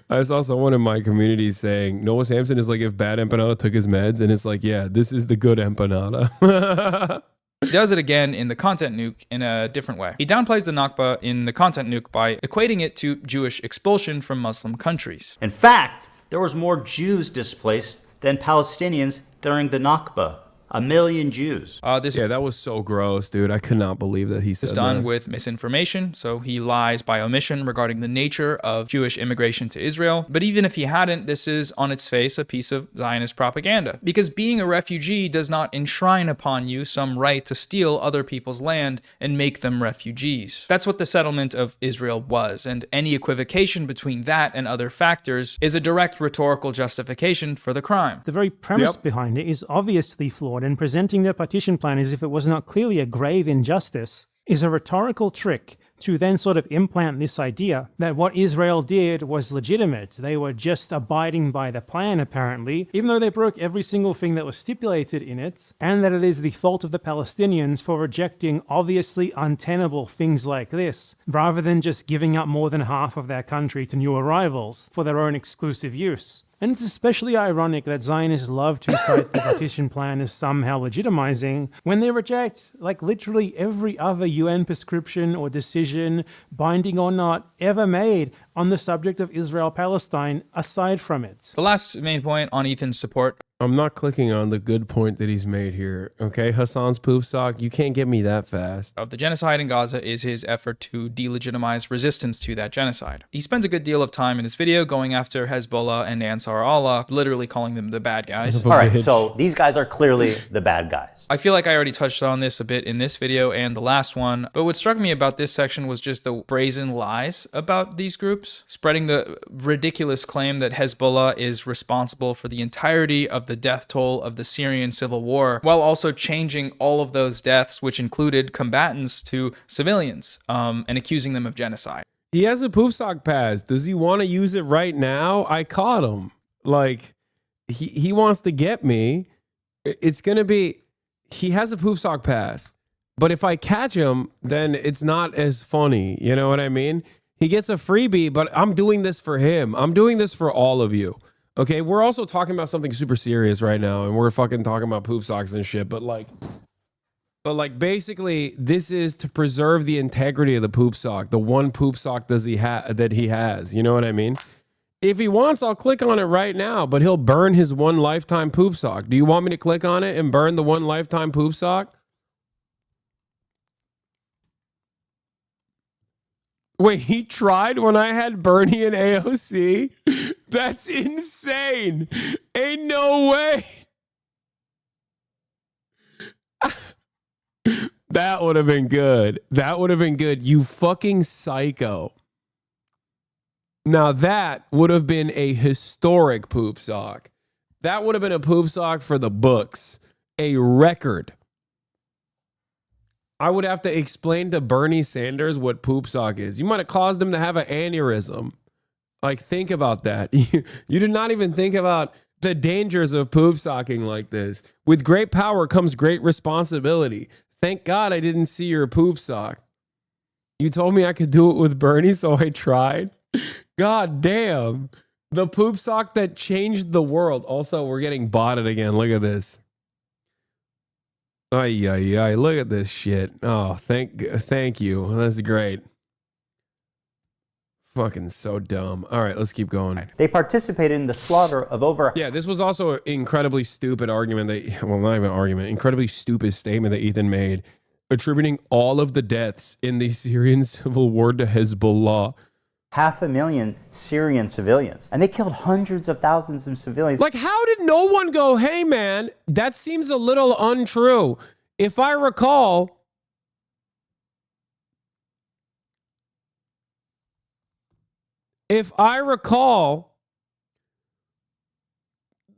I saw someone in my community saying Noah Samsen is like if Bad Empanada took his meds, and it's like, yeah, this is the good empanada. He does it again in the content nuke in a different way. He downplays the Nakba in the content nuke by equating it to Jewish expulsion from Muslim countries. In fact, there was more Jews displaced than Palestinians during the Nakba. 1 million Jews. Yeah, that was so gross, dude. I could not believe that he said This is done that. with misinformation, so he lies by omission regarding the nature of Jewish immigration to Israel. But even if he hadn't, this is on its face a piece of Zionist propaganda. Because being a refugee does not enshrine upon you some right to steal other people's land and make them refugees. That's what the settlement of Israel was, and any equivocation between that and other factors is a direct rhetorical justification for the crime. The very premise behind it is obviously flawed, and presenting the partition plan as if it was not clearly a grave injustice is a rhetorical trick to then sort of implant this idea that what Israel did was legitimate. They were just abiding by the plan, apparently, even though they broke every single thing that was stipulated in it, and that it is the fault of the Palestinians for rejecting obviously untenable things like this, rather than just giving up more than half of their country to new arrivals for their own exclusive use. And it's especially ironic that Zionists love to cite the partition plan as somehow legitimizing when they reject, like, literally every other UN prescription or decision, binding or not, ever made on the subject of Israel-Palestine aside from it. The last main point on Ethan's support. I'm not clicking on the good point that he's made here. Okay, Hasan's poop sock, you can't get me that fast. Of the genocide in Gaza is his effort to delegitimize resistance to that genocide. He spends a good deal of time in his video going after Hezbollah and Ansar Allah, literally calling them the bad guys. All right, so these guys are clearly the bad guys. I feel like I already touched on this a bit in this video and the last one, but what struck me about this section was just the brazen lies about these groups, spreading the ridiculous claim that Hezbollah is responsible for the entirety of the death toll of the Syrian civil war, while also changing all of those deaths, which included combatants, to civilians, and accusing them of genocide. He has a poop sock pass. Does he want to use it right now? I caught him. Like, he wants to get me. It's going to be, he has a poop sock pass. But if I catch him, then it's not as funny. You know what I mean? He gets a freebie, but I'm doing this for him. I'm doing this for all of you. Okay, we're also talking about something super serious right now, and we're fucking talking about poop socks and shit, but basically, this is to preserve the integrity of the poop sock, the one poop sock that he has. You know what I mean? If he wants, I'll click on it right now, but he'll burn his one lifetime poop sock. Do you want me to click on it and burn the one lifetime poop sock? Wait, he tried when I had Bernie and AOC? That's insane. Ain't no way. That would have been good. That would have been good. You fucking psycho. Now that would have been a historic poop sock. That would have been a poop sock for the books. A record. I would have to explain to Bernie Sanders what poop sock is. You might have caused him to have an aneurysm. Like, think about that. You did not even think about the dangers of poop socking like this. With great power comes great responsibility. Thank God I didn't see your poop sock. You told me I could do it with Bernie, so I tried. God damn. The poop sock that changed the world. Also, we're getting botted again. Look at this. Ay, ay, ay. Look at this shit. Oh, thank you. That's great. Fucking so dumb. All right, let's keep going. They participated in the slaughter of over... Yeah, this was also an incredibly stupid argument that... Well, not even an argument. Incredibly stupid statement that Ethan made, attributing all of the deaths in the Syrian civil war to Hezbollah. 500,000 Syrian civilians. And they killed hundreds of thousands of civilians. Like, how did no one go, hey, man, that seems a little untrue? If I recall...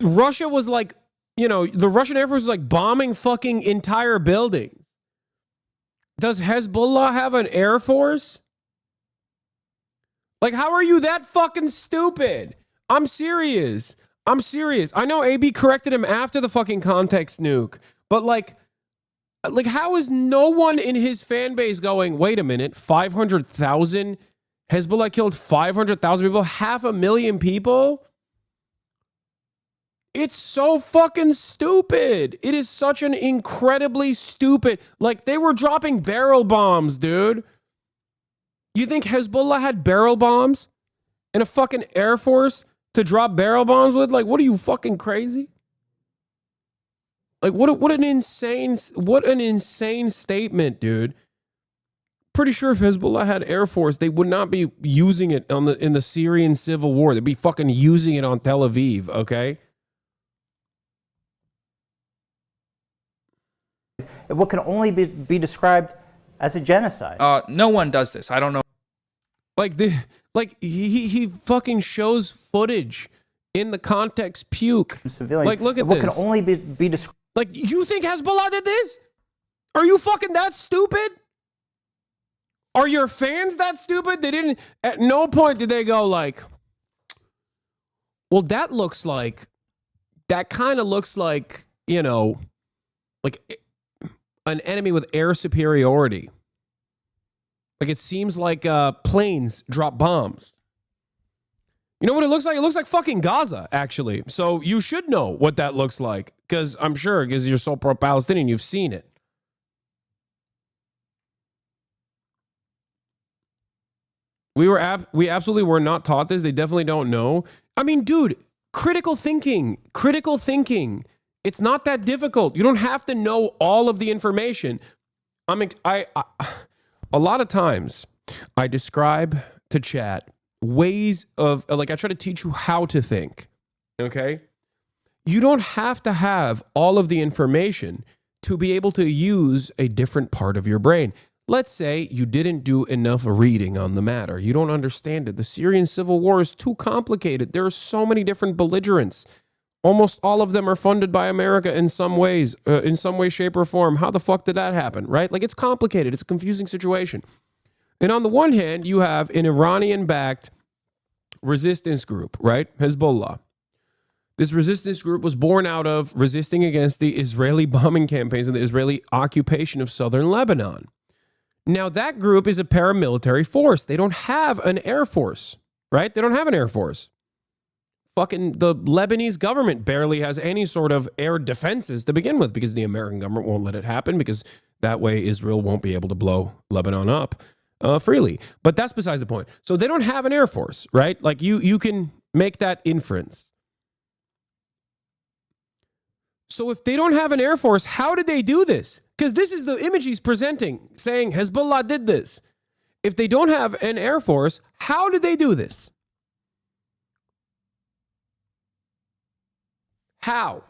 Russia was like, the Russian Air Force was like bombing fucking entire buildings. Does Hezbollah have an Air Force? Like, how are you that fucking stupid? I'm serious. I'm serious. I know AB corrected him after the fucking context nuke, but like how is no one in his fan base going, wait a minute, 500,000? Hezbollah killed 500,000 people, 500,000 people? It's so fucking stupid. It is such an incredibly stupid, like they were dropping barrel bombs, dude. You think Hezbollah had barrel bombs and a fucking Air Force to drop barrel bombs with? Like, what are you, fucking crazy? Like, what an insane statement, dude. Pretty sure if Hezbollah had Air Force, they would not be using it in the Syrian civil war. They'd be fucking using it on Tel Aviv, okay? What can only be described as a genocide. No one does this. I don't know. He fucking shows footage in the context puke. Civilians. Like, look at what this. can only be described. Like, you think Hezbollah did this? Are you fucking that stupid? Are your fans that stupid? They didn't, at no point did they go like, well, that kind of looks like, you know, like an enemy with air superiority. Like, it seems like planes drop bombs. You know what it looks like? It looks like fucking Gaza, actually. So you should know what that looks like, because I'm sure, because you're so pro-Palestinian, you've seen it. We absolutely were not taught this. They definitely don't know. I mean, dude, critical thinking. It's not that difficult. You don't have to know all of the information. A lot of times I describe to chat ways of, like, I try to teach you how to think. Okay? You don't have to have all of the information to be able to use a different part of your brain. Let's say you didn't do enough reading on the matter. You don't understand it. The Syrian civil war is too complicated. There are so many different belligerents. Almost all of them are funded by America in some ways, in some way, shape, or form. How the fuck did that happen, right? Like, it's complicated. It's a confusing situation. And on the one hand, you have an Iranian-backed resistance group, right? Hezbollah. This resistance group was born out of resisting against the Israeli bombing campaigns and the Israeli occupation of southern Lebanon. Now, that group is a paramilitary force. They don't have an air force, right? They don't have an air force. Fucking the Lebanese government barely has any sort of air defenses to begin with, because the American government won't let it happen, because that way Israel won't be able to blow Lebanon up freely. But that's besides the point. So they don't have an air force, right? Like, you can make that inference. So if they don't have an air force, how did they do this? Because this is the image he's presenting, saying Hezbollah did this. If they don't have an air force, how did they do this? How?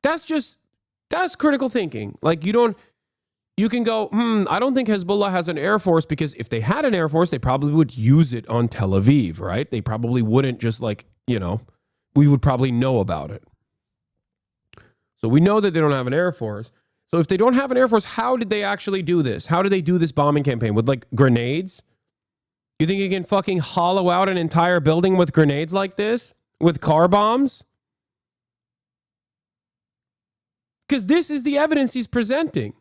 That's critical thinking. Like, you can go, I don't think Hezbollah has an air force, because if they had an air force, they probably would use it on Tel Aviv, right? They probably wouldn't just, like, you know, we would probably know about it. So we know that they don't have an air force. So if they don't have an air force, how did they actually do this? How did they do this bombing campaign? With, like, grenades? You think you can fucking hollow out an entire building with grenades like this? With car bombs? Because this is the evidence he's presenting.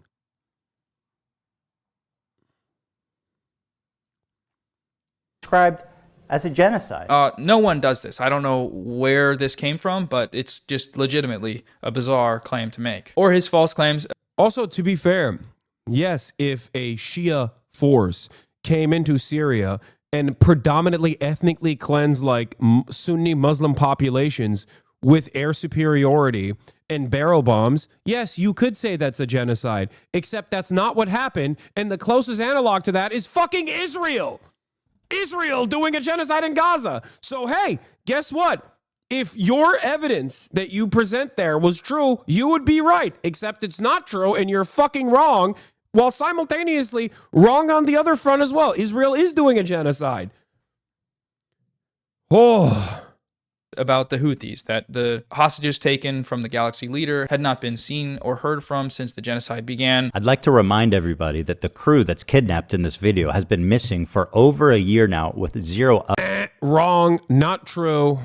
Described as a genocide. No one does this. I don't know where this came from, but it's just legitimately a bizarre claim to make. Or his false claims. Also, to be fair, yes, if a Shia force came into Syria and predominantly ethnically cleansed, like, Sunni Muslim populations with air superiority and barrel bombs, yes, you could say that's a genocide. Except that's not what happened, and the closest analog to that is fucking Israel. Israel doing a genocide in Gaza. So, hey, guess what? If your evidence that you present there was true, you would be right. Except it's not true, and you're fucking wrong, while simultaneously wrong on the other front as well. Israel is doing a genocide. Oh. about the Houthis, that the hostages taken from the Galaxy leader had not been seen or heard from since the genocide began. I'd like to remind everybody that the crew that's kidnapped in this video has been missing for over a year now with zero Wrong, not true.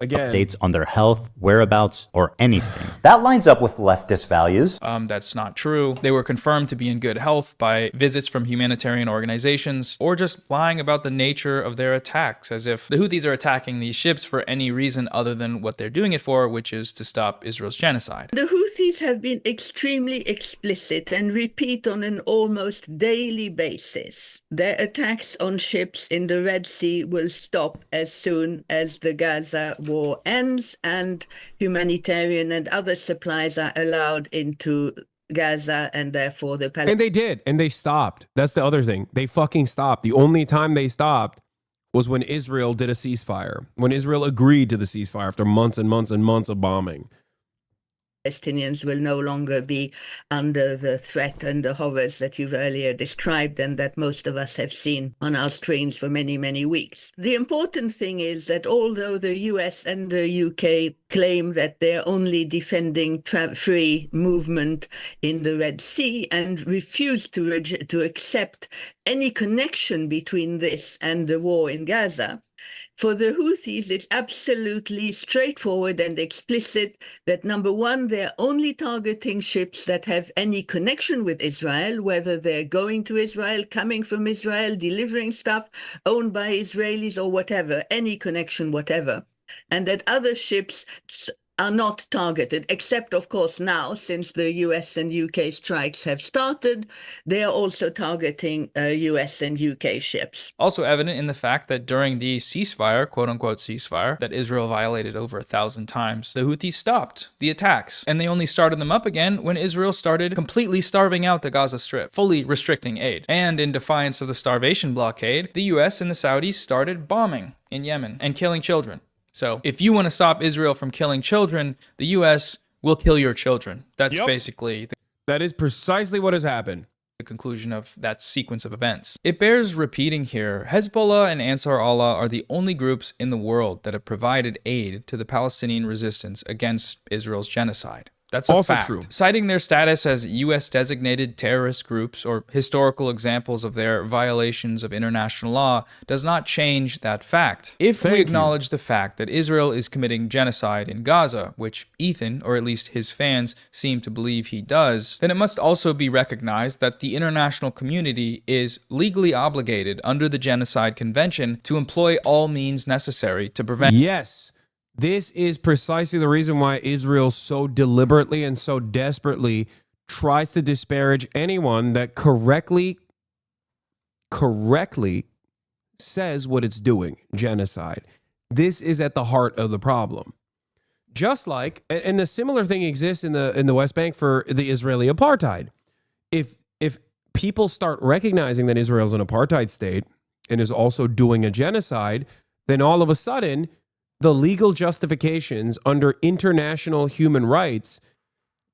Again, updates on their health, whereabouts, or anything. That lines up with leftist values. That's not true. They were confirmed to be in good health by visits from humanitarian organizations, or just lying about the nature of their attacks, as if the Houthis are attacking these ships for any reason other than what they're doing it for, which is to stop Israel's genocide. The Houthis have been extremely explicit and repeat on an almost daily basis. Their attacks on ships in the Red Sea will stop as soon as the Gaza war ends and humanitarian and other supplies are allowed into Gaza, and therefore the Palestinians. And they did, and they stopped. That's the other thing. They fucking stopped. The only time they stopped was when Israel did a ceasefire, when Israel agreed to the ceasefire after months and months and months of bombing. Palestinians will no longer be under the threat and the horrors that you've earlier described and that most of us have seen on our screens for many, many weeks. The important thing is that although the US and the UK claim that they're only defending free movement in the Red Sea and refuse to accept any connection between this and the war in Gaza, for the Houthis, it's absolutely straightforward and explicit that, number one, they're only targeting ships that have any connection with Israel, whether they're going to Israel, coming from Israel, delivering stuff, owned by Israelis or whatever, any connection, whatever. And that other ships are not targeted, except, of course, now, since the US and UK strikes have started, they are also targeting US and UK ships. Also evident in the fact that during the ceasefire, quote-unquote ceasefire, that Israel violated over 1,000 times, the Houthis stopped the attacks, and they only started them up again when Israel started completely starving out the Gaza Strip, fully restricting aid. And in defiance of the starvation blockade, the US and the Saudis started bombing in Yemen and killing children. So if you want to stop Israel from killing children, the U.S. will kill your children. That's basically... That is precisely what has happened. The conclusion of that sequence of events. It bears repeating here, Hezbollah and Ansar Allah are the only groups in the world that have provided aid to the Palestinian resistance against Israel's genocide. That's a also fact. true. Citing their status as U.S.-designated terrorist groups or historical examples of their violations of international law does not change that fact. If we acknowledge the fact that Israel is committing genocide in Gaza, which Ethan, or at least his fans, seem to believe he does, then it must also be recognized that the international community is legally obligated under the Genocide Convention to employ all means necessary to prevent... Yes. This is precisely the reason why Israel so deliberately and so desperately tries to disparage anyone that correctly says what it's doing, genocide. This is at the heart of the problem. Just like, and the similar thing exists in the West Bank for the Israeli apartheid. If people start recognizing that Israel is an apartheid state and is also doing a genocide, then all of a sudden the legal justifications under international human rights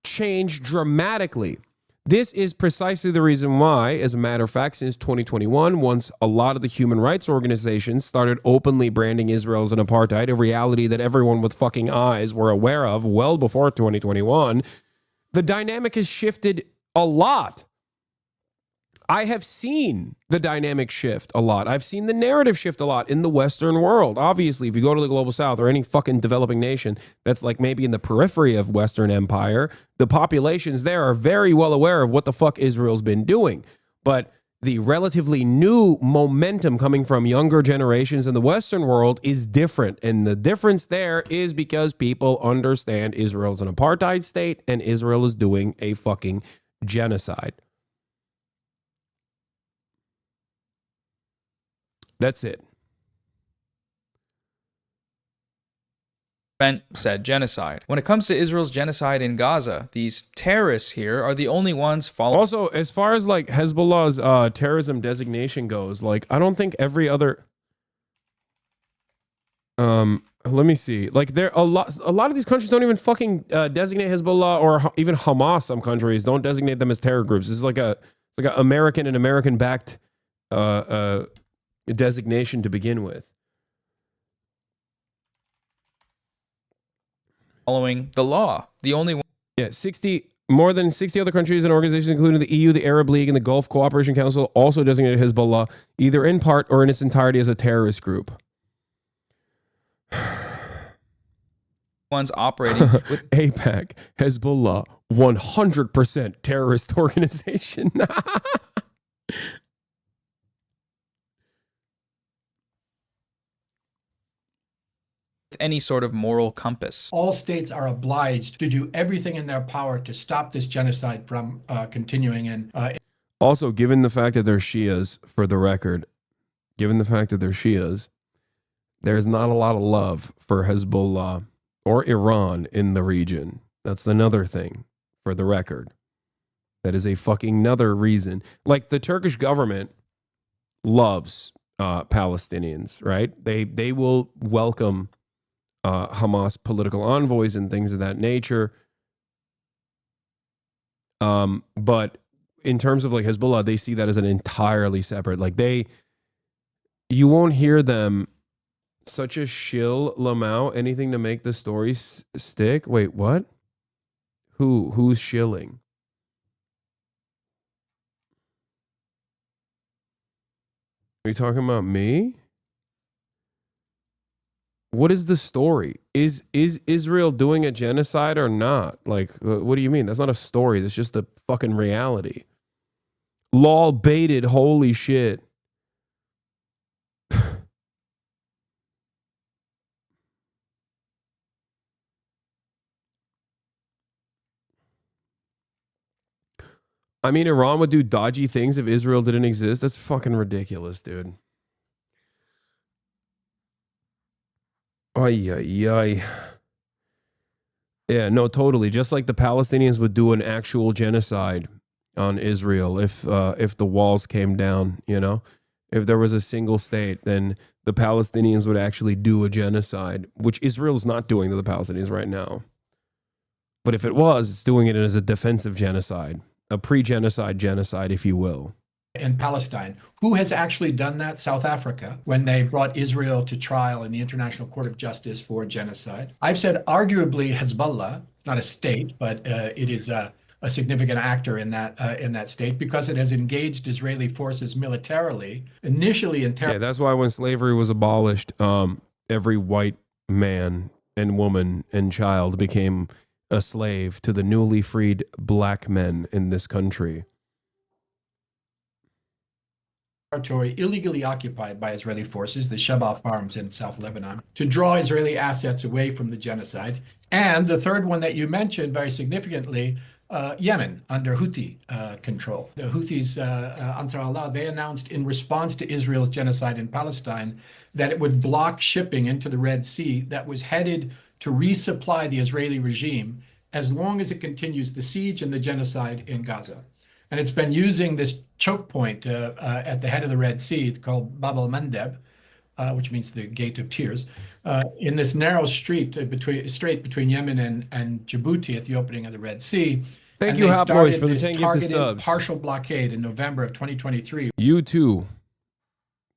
change dramatically. This is precisely the reason why, as a matter of fact, since 2021, once a lot of the human rights organizations started openly branding Israel as an apartheid, a reality that everyone with fucking eyes were aware of well before 2021, the dynamic has shifted a lot. I have seen the dynamic shift a lot. I've seen the narrative shift a lot in the Western world. Obviously, if you go to the global South or any fucking developing nation that's like maybe in the periphery of Western empire, the populations there are very well aware of what the fuck Israel's been doing. But the relatively new momentum coming from younger generations in the Western world is different. And the difference there is because people understand Israel's an apartheid state and Israel is doing a fucking genocide. That's it. Said genocide. When it comes to Israel's genocide in Gaza, these terrorists here are the only ones following. Also, as far as like Hezbollah's terrorism designation goes, like I don't think every other. Let me see. Like there a lot of these countries don't even fucking designate Hezbollah or even Hamas. Some countries don't designate them as terror groups. This is like a American and American backed designation to begin with. following the law. The only one. Yeah, more than 60 other countries and organizations, including the EU, the Arab League, and the Gulf Cooperation Council, also designated Hezbollah either in part or in its entirety as a terrorist group. Ones operating with AIPAC, Hezbollah, 100% terrorist organization. any sort of moral compass. All states are obliged to do everything in their power to stop this genocide from continuing. And also, given the fact that they're Shias, for the record, given the fact that they're Shias, there's not a lot of love for Hezbollah or Iran in the region. That's another thing, for the record. That is a fucking another reason. Like, the Turkish government loves Palestinians, right? They will welcome Hamas political envoys and things of that nature. But in terms of like Hezbollah, they see that as an entirely separate, like you won't hear them such a shill Lamau, anything to make the story stick. Wait, what? Who's shilling? Are you talking about me? What is the story? Is Israel doing a genocide or not? Like, what do you mean? That's not a story. That's just a fucking reality. Lol baited. Holy shit. I mean, Iran would do dodgy things if Israel didn't exist. That's fucking ridiculous, dude. Ay, ay, ay. Yeah, no, totally. Just like the Palestinians would do an actual genocide on Israel if the walls came down, you know? If there was a single state, then the Palestinians would actually do a genocide, which Israel's not doing to the Palestinians right now. But if it was, it's doing it as a defensive genocide, a pre-genocide genocide, if you will. In Palestine. Who has actually done that? South Africa, when they brought Israel to trial in the International Court of Justice for genocide. I've said arguably Hezbollah, not a state, but it is a significant actor in that state because it has engaged Israeli forces militarily, initially in terror. Yeah, that's why when slavery was abolished, every white man and woman and child became a slave to the newly freed black men in this country. Territory illegally occupied by Israeli forces, the Shebaa farms in South Lebanon, to draw Israeli assets away from the genocide. And the third one that you mentioned very significantly, Yemen, under Houthi control. The Houthis, Ansar Allah, they announced in response to Israel's genocide in Palestine that it would block shipping into the Red Sea that was headed to resupply the Israeli regime as long as it continues the siege and the genocide in Gaza. And it's been using this choke point at the head of the Red Sea called Bab el-Mandeb, which means the Gate of Tears, in this narrow strait between Yemen and Djibouti at the opening of the Red Sea. Thank you, Hot Boys, for the 10 gifted targeted subs. Partial blockade in November of 2023. You too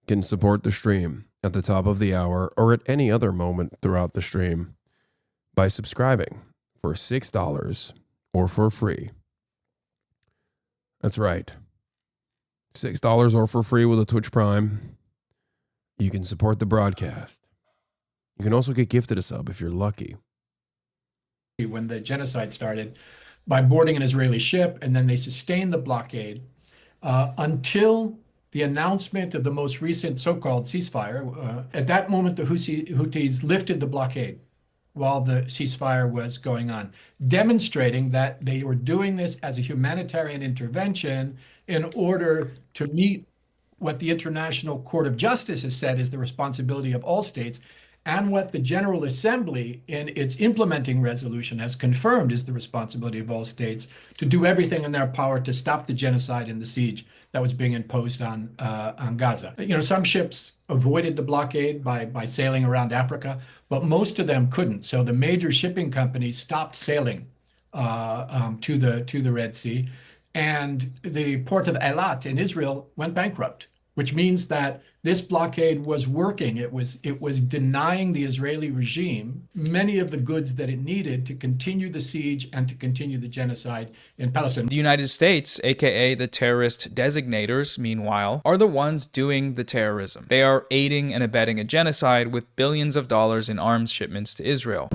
can support the stream at the top of the hour or at any other moment throughout the stream by subscribing for $6 or for free. That's right. $6 or for free with a Twitch Prime. You can support the broadcast. You can also get gifted a sub if you're lucky. When the genocide started, by boarding an Israeli ship, and then they sustained the blockade until the announcement of the most recent so-called ceasefire. At that moment, the Houthis lifted the blockade while the ceasefire was going on, demonstrating that they were doing this as a humanitarian intervention in order to meet what the International Court of Justice has said is the responsibility of all states, and what the General Assembly in its implementing resolution has confirmed is the responsibility of all states to do everything in their power to stop the genocide and the siege that was being imposed on Gaza. You know, some ships avoided the blockade by sailing around Africa, but most of them couldn't. So the major shipping companies stopped sailing to the Red Sea, and the port of Eilat in Israel went bankrupt, which means that this blockade was working. It was denying the Israeli regime many of the goods that it needed to continue the siege and to continue the genocide in Palestine. The United States, aka the terrorist designators, meanwhile, are the ones doing the terrorism. They are aiding and abetting a genocide with billions of dollars in arms shipments to Israel.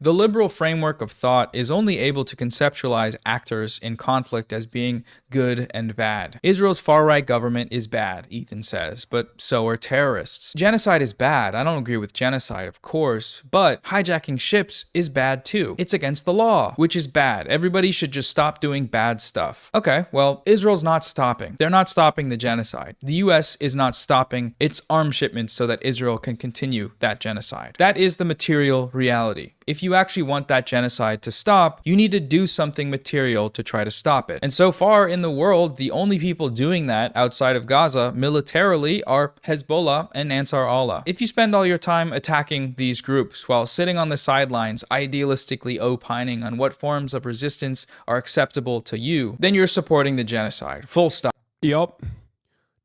The liberal framework of thought is only able to conceptualize actors in conflict as being good and bad. Israel's far-right government is bad, Ethan says, but so are terrorists. Genocide is bad. I don't agree with genocide, of course, but hijacking ships is bad too. It's against the law, which is bad. Everybody should just stop doing bad stuff. Okay, well, Israel's not stopping. They're not stopping the genocide. The US is not stopping its arms shipments so that Israel can continue that genocide. That is the material reality. If you actually want that genocide to stop, you need to do something material to try to stop it. And so far in the world, the only people doing that outside of Gaza militarily are Hezbollah and Ansar Allah. If you spend all your time attacking these groups while sitting on the sidelines, idealistically opining on what forms of resistance are acceptable to you, then you're supporting the genocide. Full stop. Yup.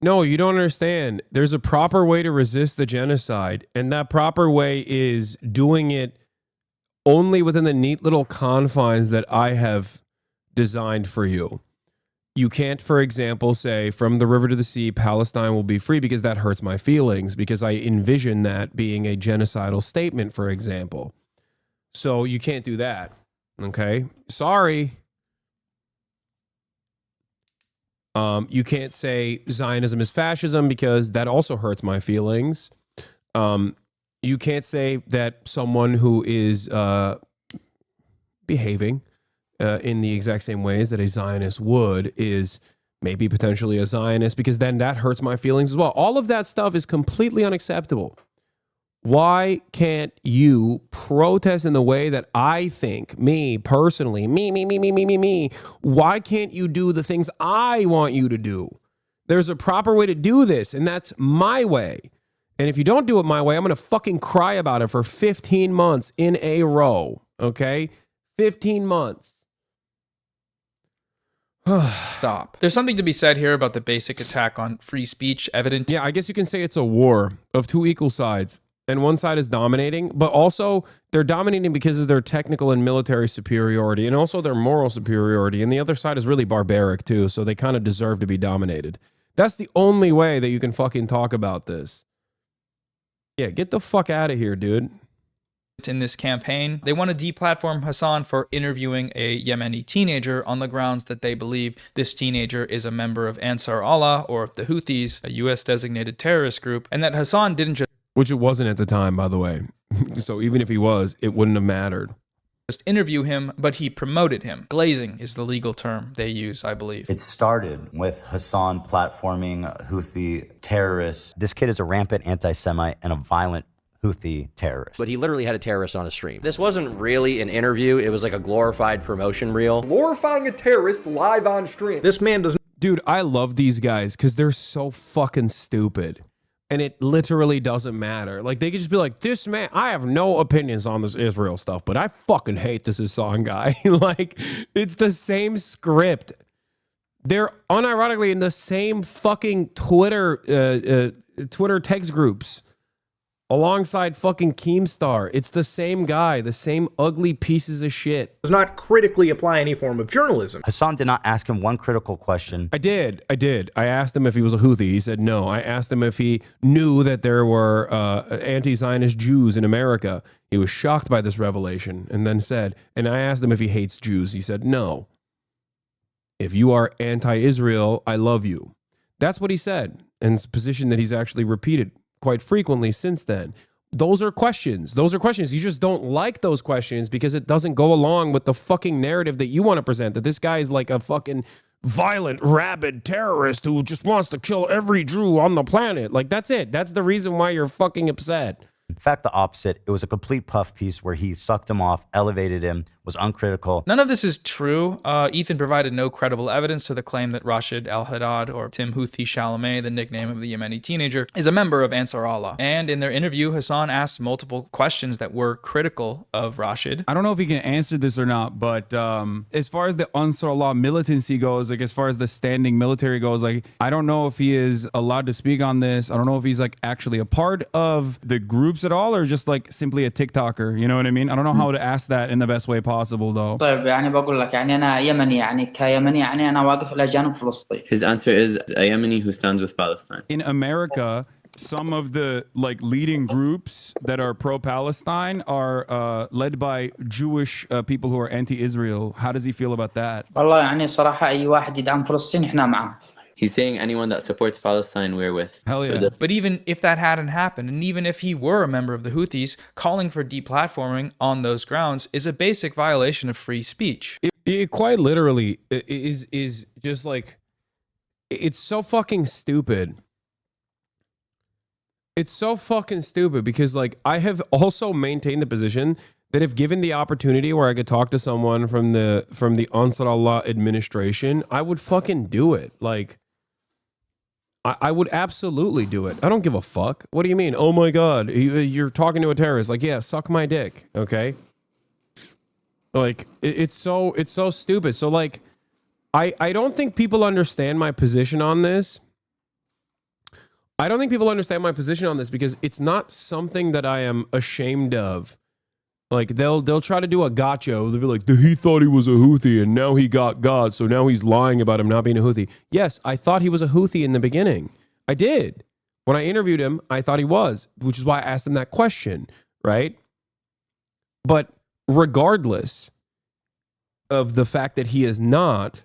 No, you don't understand. There's a proper way to resist the genocide, and that proper way is doing it only within the neat little confines that I have designed for you. You can't, for example, say from the river to the sea, Palestine will be free, because that hurts my feelings, because I envision that being a genocidal statement, for example. So you can't do that. Okay? Sorry. You can't say Zionism is fascism, because that also hurts my feelings. You can't say that someone who is behaving in the exact same ways that a Zionist would is maybe potentially a Zionist, because then that hurts my feelings as well. All of that stuff is completely unacceptable. Why can't you protest in the way that I think, me personally, me? Why can't you do the things I want you to do? There's a proper way to do this, and that's my way. And if you don't do it my way, I'm going to fucking cry about it for 15 months in a row. Okay? 15 months. Stop. There's something to be said here about the basic attack on free speech evident. Yeah, I guess you can say it's a war of two equal sides. And one side is dominating, but also they're dominating because of their technical and military superiority, and also their moral superiority. And the other side is really barbaric too, so they kind of deserve to be dominated. That's the only way that you can fucking talk about this. Yeah, get the fuck out of here, dude. In this campaign, they want to deplatform Hasan for interviewing a Yemeni teenager on the grounds that they believe this teenager is a member of Ansar Allah, or the Houthis, a US designated terrorist group, and that Hasan didn't just... Which it wasn't at the time, by the way. So even if he was, it wouldn't have mattered. Just interview him, but he promoted him. Glazing is the legal term they use, I believe. It started with Hasan platforming Houthi terrorists. This kid is a rampant anti-Semite and a violent Houthi terrorist. But he literally had a terrorist on his stream. This wasn't really an interview. It was like a glorified promotion reel. Glorifying a terrorist live on stream. This man doesn't... Dude, I love these guys because they're so fucking stupid. And it literally doesn't matter. Like, they could just be like, this man, I have no opinions on this Israel stuff, but I fucking hate this Hasan guy. Like, it's the same script. They're unironically in the same fucking Twitter text groups alongside fucking Keemstar. It's the same guy, the same ugly pieces of shit. Does not critically apply any form of journalism. Hasan did not ask him one critical question. I did. I asked him if he was a Houthi. He said no. I asked him if he knew that there were anti-Zionist Jews in America. He was shocked by this revelation and then said, and I asked him if he hates Jews. He said no. If you are anti-Israel, I love you. That's what he said. And it's a position that he's actually repeated quite frequently since then. Those are questions. You just don't like those questions because it doesn't go along with the fucking narrative that you want to present, that this guy is like a fucking violent, rabid terrorist who just wants to kill every Jew on the planet. Like, that's it. That's the reason why you're fucking upset. In fact, the opposite. It was a complete puff piece where he sucked him off, elevated him, was uncritical. None of this is true. Ethan provided no credible evidence to the claim that Rashid al-Haddad, or Tim Houthi Chalamet, the nickname of the Yemeni teenager, is a member of Ansar Allah. And in their interview, Hasan asked multiple questions that were critical of Rashid. I don't know if he can answer this or not, but as far as the Ansar Allah militancy goes, like as far as the standing military goes, like I don't know if he is allowed to speak on this. I don't know if he's like actually a part of the groups at all or just like simply a TikToker. You know what I mean? I don't know how to ask that in the best way possible though. طيب يعني بقول لك يعني أنا يمني يعني كيمني يعني أنا واقف إلى جانب فلسطين. His answer is a Yemeni who stands with Palestine. In America, some of the like leading groups that are pro-Palestine are led by Jewish people who are anti-Israel. How does he feel about that? والله يعني صراحة أي واحد يدعم فلسطين إحنا معه. He's saying anyone that supports Palestine, we're with. Hell yeah. So But even if that hadn't happened, and even if he were a member of the Houthis, calling for deplatforming on those grounds is a basic violation of free speech. It quite literally is just like, it's so fucking stupid. It's so fucking stupid because like I have also maintained the position that if given the opportunity where I could talk to someone from the Ansar Allah administration, I would fucking do it. Like I would absolutely do it. I don't give a fuck. What do you mean? Oh my God, you're talking to a terrorist. Like, yeah, suck my dick. Okay. Like it's so stupid. So like, I don't think people understand my position on this. I don't think people understand my position on this because it's not something that I am ashamed of. Like they'll try to do a gotcha. They'll be like, he thought he was a Houthi and now he got God, so now he's lying about him not being a Houthi. Yes, I thought he was a Houthi in the beginning. I did. When I interviewed him, I thought he was, which is why I asked him that question, right? But regardless of the fact that he is not,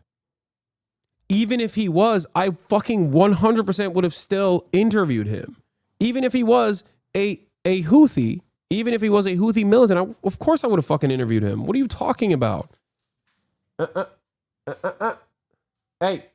even if he was, I fucking 100% would have still interviewed him. Even if he was a Houthi, even if he was a Houthi militant, of course I would have fucking interviewed him. What are you talking about? Hey.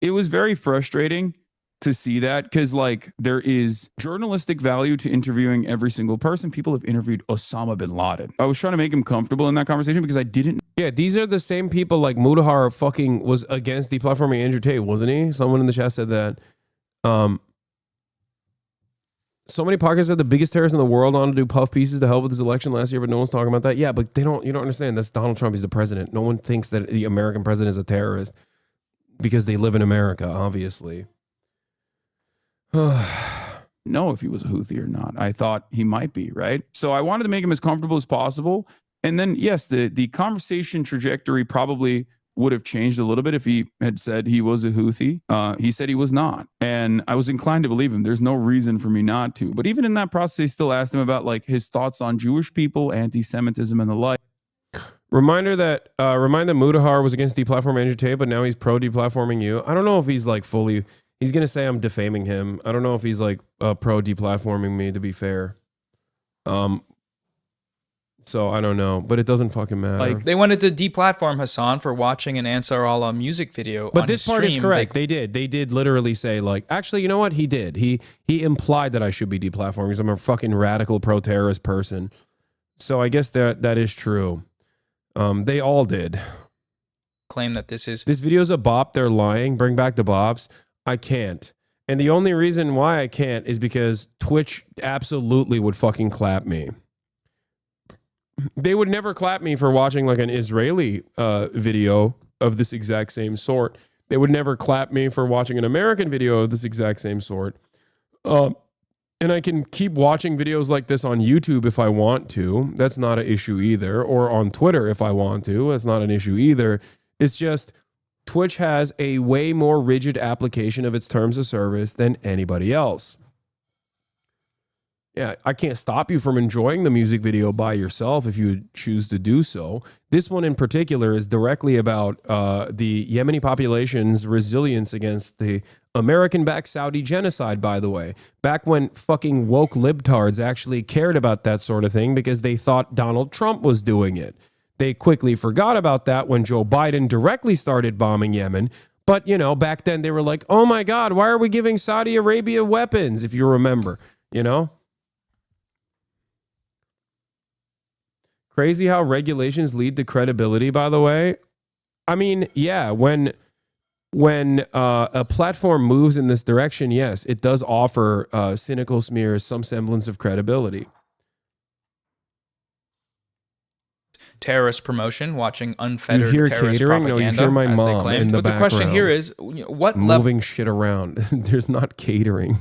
It was very frustrating to see that because like there is journalistic value to interviewing every single person. People have interviewed Osama bin Laden. I was trying to make him comfortable in that conversation because I didn't. Yeah, these are the same people like Mudahar fucking was against deplatforming Andrew Tate, wasn't he? Someone in the chat said that. So many podcasts said the biggest terrorist in the world on to do puff pieces to help with this election last year, but no one's talking about that. Yeah, but you don't understand. That's Donald Trump. He's the president. No one thinks that the American president is a terrorist because they live in America, obviously. Know if he was a Houthi or not. I thought he might be, right? So I wanted to make him as comfortable as possible. And then, yes, the conversation trajectory probably would have changed a little bit if he had said he was a Houthi. He said he was not. And I was inclined to believe him. There's no reason for me not to. But even in that process, I still asked him about like his thoughts on Jewish people, anti-Semitism, and the like. Remind that Mudahar was against deplatforming Andrew Tate, but now he's pro deplatforming you. I don't know if he's like fully. He's going to say I'm defaming him. I don't know if he's like pro deplatforming me, to be fair. So I don't know, but it doesn't fucking matter. Like they wanted to deplatform Hasan for watching an Ansar Allah music video. But on this his part is stream. correct. They did literally say like, actually, you know what? He did. He implied that I should be deplatformed because I'm a fucking radical pro-terrorist person. So I guess that is true. They all did. Claim that this video's a bop. They're lying. Bring back the bops. I can't. And the only reason why I can't is because Twitch absolutely would fucking clap me. They would never clap me for watching like an Israeli video of this exact same sort. They would never clap me for watching an American video of this exact same sort. And I can keep watching videos like this on YouTube if I want to. That's not an issue either. Or on Twitter if I want to. That's not an issue either. It's just Twitch has a way more rigid application of its terms of service than anybody else. Yeah, I can't stop you from enjoying the music video by yourself if you choose to do so. This one in particular is directly about the Yemeni population's resilience against the American-backed Saudi genocide, by the way. Back when fucking woke libtards actually cared about that sort of thing because they thought Donald Trump was doing it. They quickly forgot about that when Joe Biden directly started bombing Yemen. But, you know, back then they were like, oh my God, why are we giving Saudi Arabia weapons? If you remember, you know? Crazy how regulations lead to credibility, by the way. I mean, yeah, when a platform moves in this direction, yes, it does offer cynical smears some semblance of credibility. Terrorist promotion, watching unfettered You hear terrorist catering? propaganda, No, you hear my as they mom claimed. in the But the question background here is, what moving shit around. There's not catering,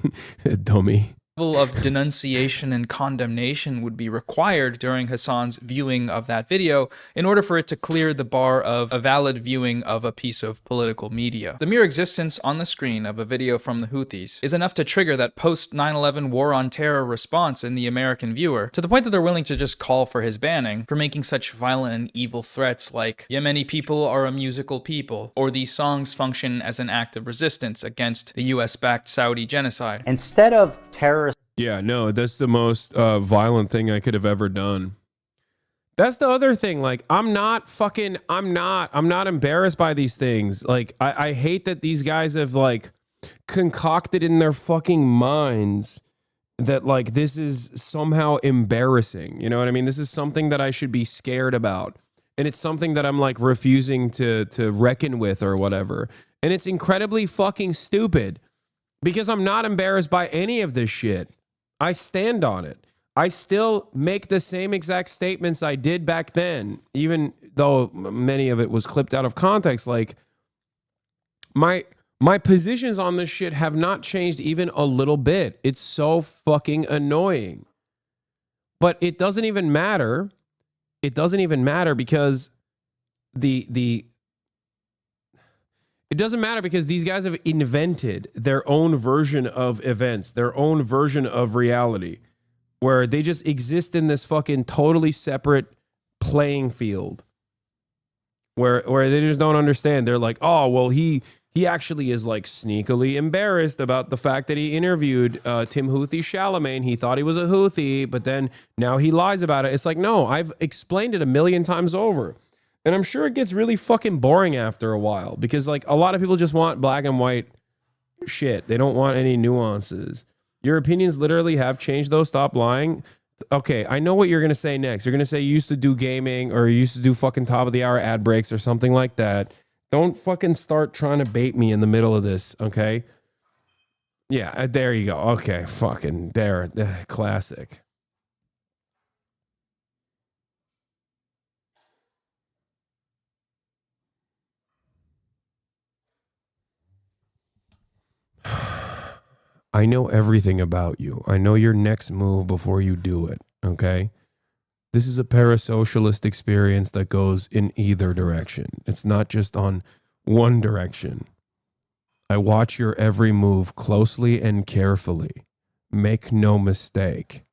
dummy. level of denunciation and condemnation would be required during Hasan's viewing of that video in order for it to clear the bar of a valid viewing of a piece of political media. The mere existence on the screen of a video from the Houthis is enough to trigger that post-9/11 war on terror response in the American viewer, to the point that they're willing to just call for his banning for making such violent and evil threats like Yemeni people are a musical people, or these songs function as an act of resistance against the US-backed Saudi genocide. Instead of terrorist. Yeah, no, that's the most violent thing I could have ever done. That's the other thing. Like, I'm not embarrassed by these things. Like, I hate that these guys have like concocted in their fucking minds that like this is somehow embarrassing. You know what I mean? This is something that I should be scared about. And it's something that I'm like refusing to reckon with or whatever. And it's incredibly fucking stupid because I'm not embarrassed by any of this shit. I stand on it. I still make the same exact statements I did back then, even though many of it was clipped out of context. Like, my positions on this shit have not changed even a little bit. It's so fucking annoying. But it doesn't even matter. It doesn't even matter because it doesn't matter because these guys have invented their own version of events, their own version of reality, where they just exist in this fucking totally separate playing field where they just don't understand. They're like, oh, well, he actually is like sneakily embarrassed about the fact that he interviewed Tim Houthi Chalamet. He thought he was a Houthi, but then now he lies about it. It's like, no, I've explained it a million times over. And I'm sure it gets really fucking boring after a while because like a lot of people just want black and white shit. They don't want any nuances. Your opinions literally have changed though. Stop lying. Okay, I know what you're going to say next. You're going to say you used to do gaming or you used to do fucking top of the hour ad breaks or something like that. Don't fucking start trying to bait me in the middle of this, okay? Yeah, there you go. Okay, fucking there. Classic. I know everything about you. I know your next move before you do it, okay? This is a parasocialist experience that goes in either direction. It's not just on one direction. I watch your every move closely and carefully. Make no mistake.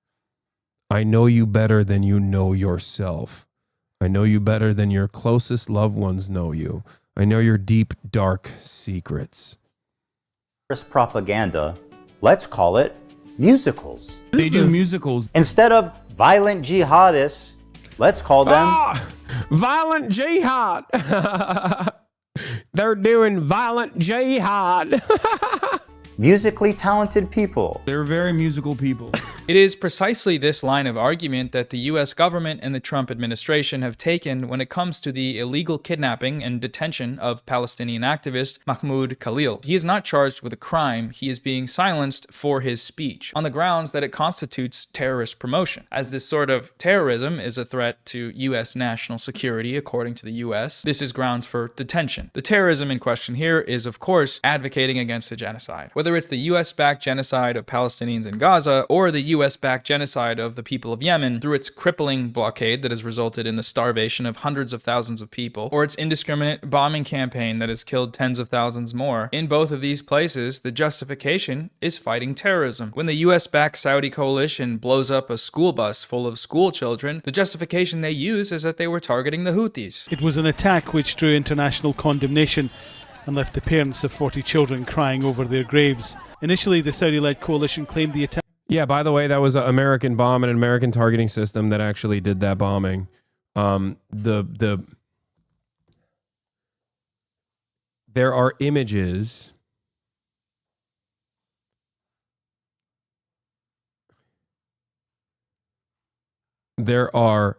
I know you better than you know yourself. I know you better than your closest loved ones know you. I know your deep, dark secrets. Propaganda, let's call it musicals. They do musicals. Instead of violent jihadists, let's call them violent jihad. They're doing violent jihad. musically talented people. They're very musical people. It is precisely this line of argument that the US government and the Trump administration have taken when it comes to the illegal kidnapping and detention of Palestinian activist Mahmoud Khalil. He is not charged with a crime, he is being silenced for his speech, on the grounds that it constitutes terrorist promotion. As this sort of terrorism is a threat to US national security, according to the US, this is grounds for detention. The terrorism in question here is, of course, advocating against a genocide. Whether it's the US-backed genocide of Palestinians in Gaza or the US-backed genocide of the people of Yemen through its crippling blockade that has resulted in the starvation of hundreds of thousands of people, or its indiscriminate bombing campaign that has killed tens of thousands more, in both of these places, the justification is fighting terrorism. When the US-backed Saudi coalition blows up a school bus full of school children, the justification they use is that they were targeting the Houthis. It was an attack which drew international condemnation and left the parents of 40 children crying over their graves. Initially, the Saudi-led coalition claimed the attack. Yeah, by the way, that was an American bomb and an American targeting system that actually did that bombing. The there are images. There are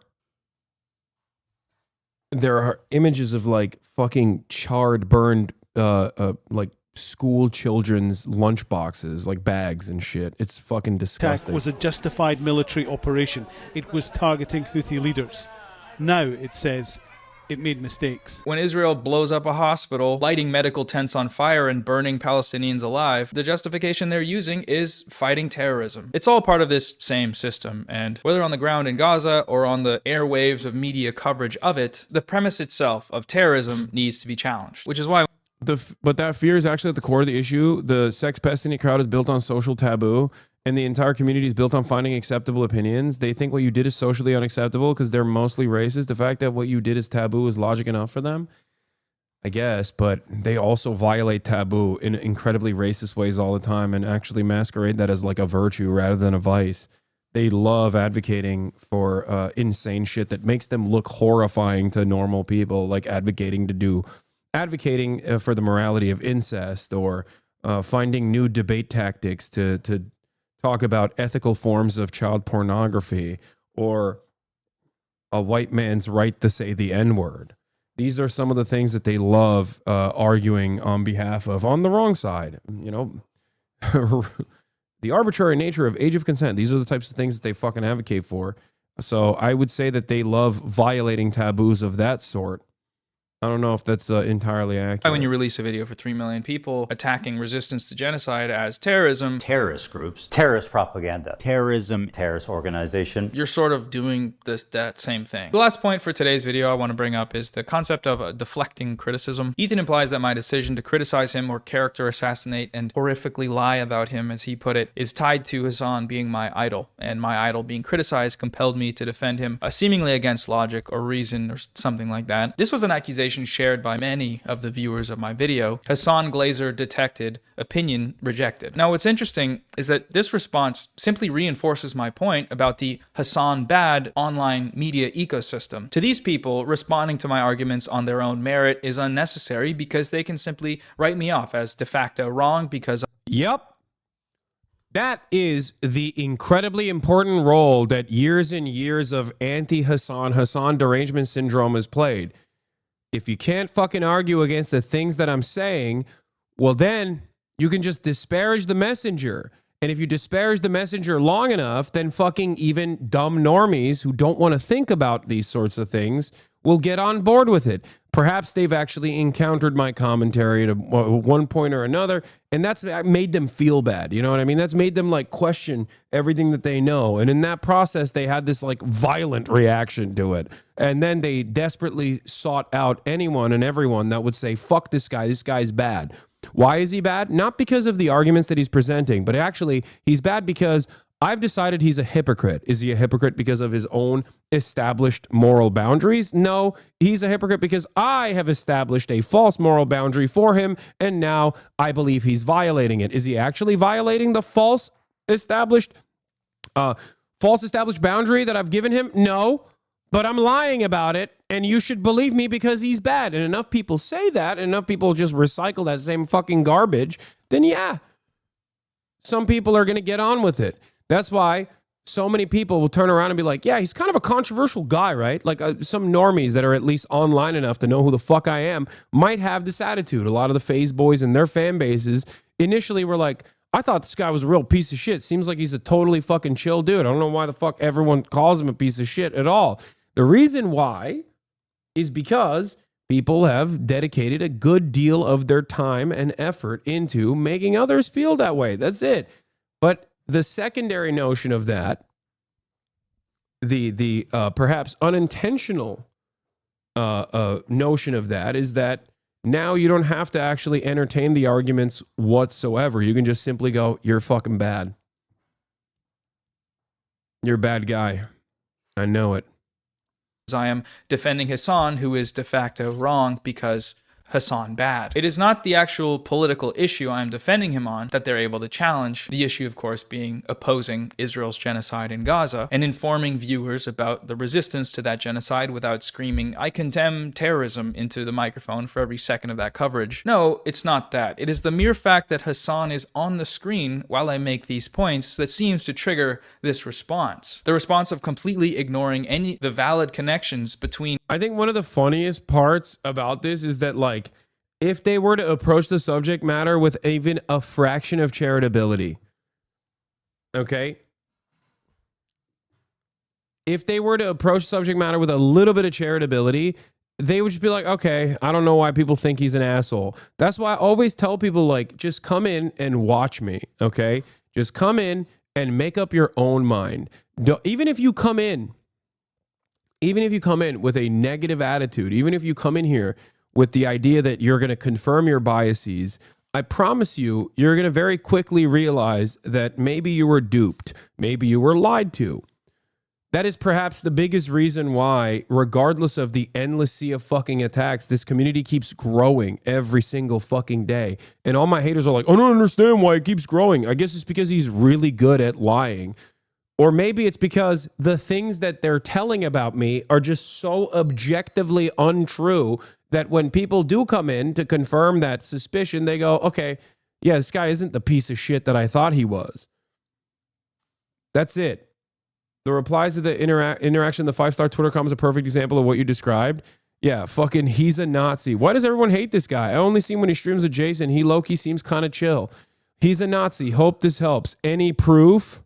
images of like fucking charred, burned, like school children's lunch boxes, like bags and shit. It's fucking Attack disgusting. was a justified military operation. It was targeting Houthi leaders. Now it says it made mistakes. When Israel blows up a hospital, lighting medical tents on fire and burning Palestinians alive, the justification they're using is fighting terrorism. It's all part of this same system, and whether on the ground in Gaza or on the airwaves of media coverage of it, the premise itself of terrorism needs to be challenged, which is why But that fear is actually at the core of the issue. The sex pestilent crowd is built on social taboo, and the entire community is built on finding acceptable opinions. They think what you did is socially unacceptable because they're mostly racist. The fact that what you did is taboo is logic enough for them, I guess, but they also violate taboo in incredibly racist ways all the time and actually masquerade that as like a virtue rather than a vice. They love advocating for insane shit that makes them look horrifying to normal people, like advocating for the morality of incest, or finding new debate tactics to talk about ethical forms of child pornography, or a white man's right to say the N-word. These are some of the things that they love arguing on behalf of on the wrong side. You know, the arbitrary nature of age of consent. These are the types of things that they fucking advocate for. So I would say that they love violating taboos of that sort. I don't know if that's entirely accurate. when you release a video for 3 million people attacking resistance to genocide as terrorism, Terrorist groups, terrorist propaganda, terrorism, terrorist organization. you're sort of doing that same thing. The last point for today's video I want to bring up is the concept of deflecting criticism. Ethan implies that my decision to criticize him or character assassinate and horrifically lie about him, as he put it, is tied to Hasan being my idol, and my idol being criticized compelled me to defend him, seemingly against logic or reason or something like that. This was an accusation shared by many of the viewers of my video. Hasan Glazer detected, opinion rejected. Now what's interesting is that this response simply reinforces my point about the Hasan bad online media ecosystem. To these people, responding to my arguments on their own merit is unnecessary because they can simply write me off as de facto wrong because... Yep. That is the incredibly important role that years and years of Hasan derangement syndrome has played. If you can't fucking argue against the things that I'm saying, well, then you can just disparage the messenger. And if you disparage the messenger long enough, then fucking even dumb normies who don't want to think about these sorts of things will get on board with it. Perhaps they've actually encountered my commentary at one point or another, and that's made them feel bad. You know what I mean? That's made them like question everything that they know. And in that process, they had this like violent reaction to it. And then they desperately sought out anyone and everyone that would say, fuck this guy. This guy's bad. Why is he bad? Not because of the arguments that he's presenting, but actually he's bad because I've decided he's a hypocrite. Is he a hypocrite because of his own established moral boundaries? No, he's a hypocrite because I have established a false moral boundary for him, and now I believe he's violating it. Is he actually violating the false established boundary that I've given him? No, but I'm lying about it, and you should believe me because he's bad. And enough people say that, and enough people just recycle that same fucking garbage, then yeah, some people are going to get on with it. That's why so many people will turn around and be like, yeah, he's kind of a controversial guy, right? Like some normies that are at least online enough to know who the fuck I am might have this attitude. A lot of the FaZe boys and their fan bases initially were like, I thought this guy was a real piece of shit. Seems like he's a totally fucking chill dude. I don't know why the fuck everyone calls him a piece of shit at all. The reason why is because people have dedicated a good deal of their time and effort into making others feel that way. That's it. But the secondary notion of that, the perhaps unintentional notion of that, is that now you don't have to actually entertain the arguments whatsoever. You can just simply go, you're fucking bad. You're a bad guy. I know it. I am defending Hasan, who is de facto wrong because Hasan bad. It is not the actual political issue I am defending him on that they're able to challenge, the issue of course being opposing Israel's genocide in Gaza and informing viewers about the resistance to that genocide without screaming, "I condemn terrorism" into the microphone for every second of that coverage. No, it's not that. It is the mere fact that Hasan is on the screen while I make these points that seems to trigger this response. The response of completely ignoring the valid connections between. I think one of the funniest parts about this is that, like, if they were to approach the subject matter with even a fraction of charitability, okay? If they were to approach subject matter with a little bit of charitability, they would just be like, okay, I don't know why people think he's an asshole. That's why I always tell people, like, just come in and watch me, okay? Just come in and make up your own mind. Even if you come in with a negative attitude, even if you come in here with the idea that you're going to confirm your biases, I promise you, you're going to very quickly realize that maybe you were duped. Maybe you were lied to. That is perhaps the biggest reason why, regardless of the endless sea of fucking attacks, this community keeps growing every single fucking day. And all my haters are like, I don't understand why it keeps growing. I guess it's because he's really good at lying. Or maybe it's because the things that they're telling about me are just so objectively untrue that when people do come in to confirm that suspicion, they go, okay, yeah, this guy isn't the piece of shit that I thought he was. That's it. The replies to the interaction, the 5-star Twitter comment is a perfect example of what you described. Yeah, fucking, he's a Nazi. Why does everyone hate this guy? I only see him when he streams with Jason. He low-key seems kind of chill. He's a Nazi. Hope this helps. Any proof?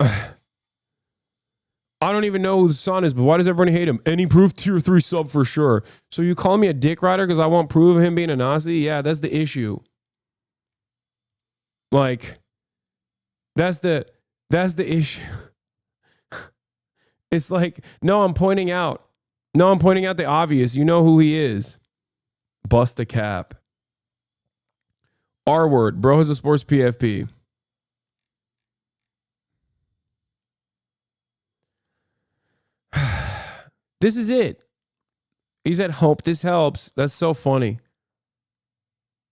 I don't even know who the son is, but why does everyone hate him? Any proof? Tier 3 sub for sure. So you call me a dick rider because I want proof of him being a Nazi? Yeah, that's the issue. Like, that's the issue. It's like, no, I'm pointing out the obvious. You know who he is. Bust a cap. R word. Bro has a sports PFP. This is it. He said, hope this helps. That's so funny.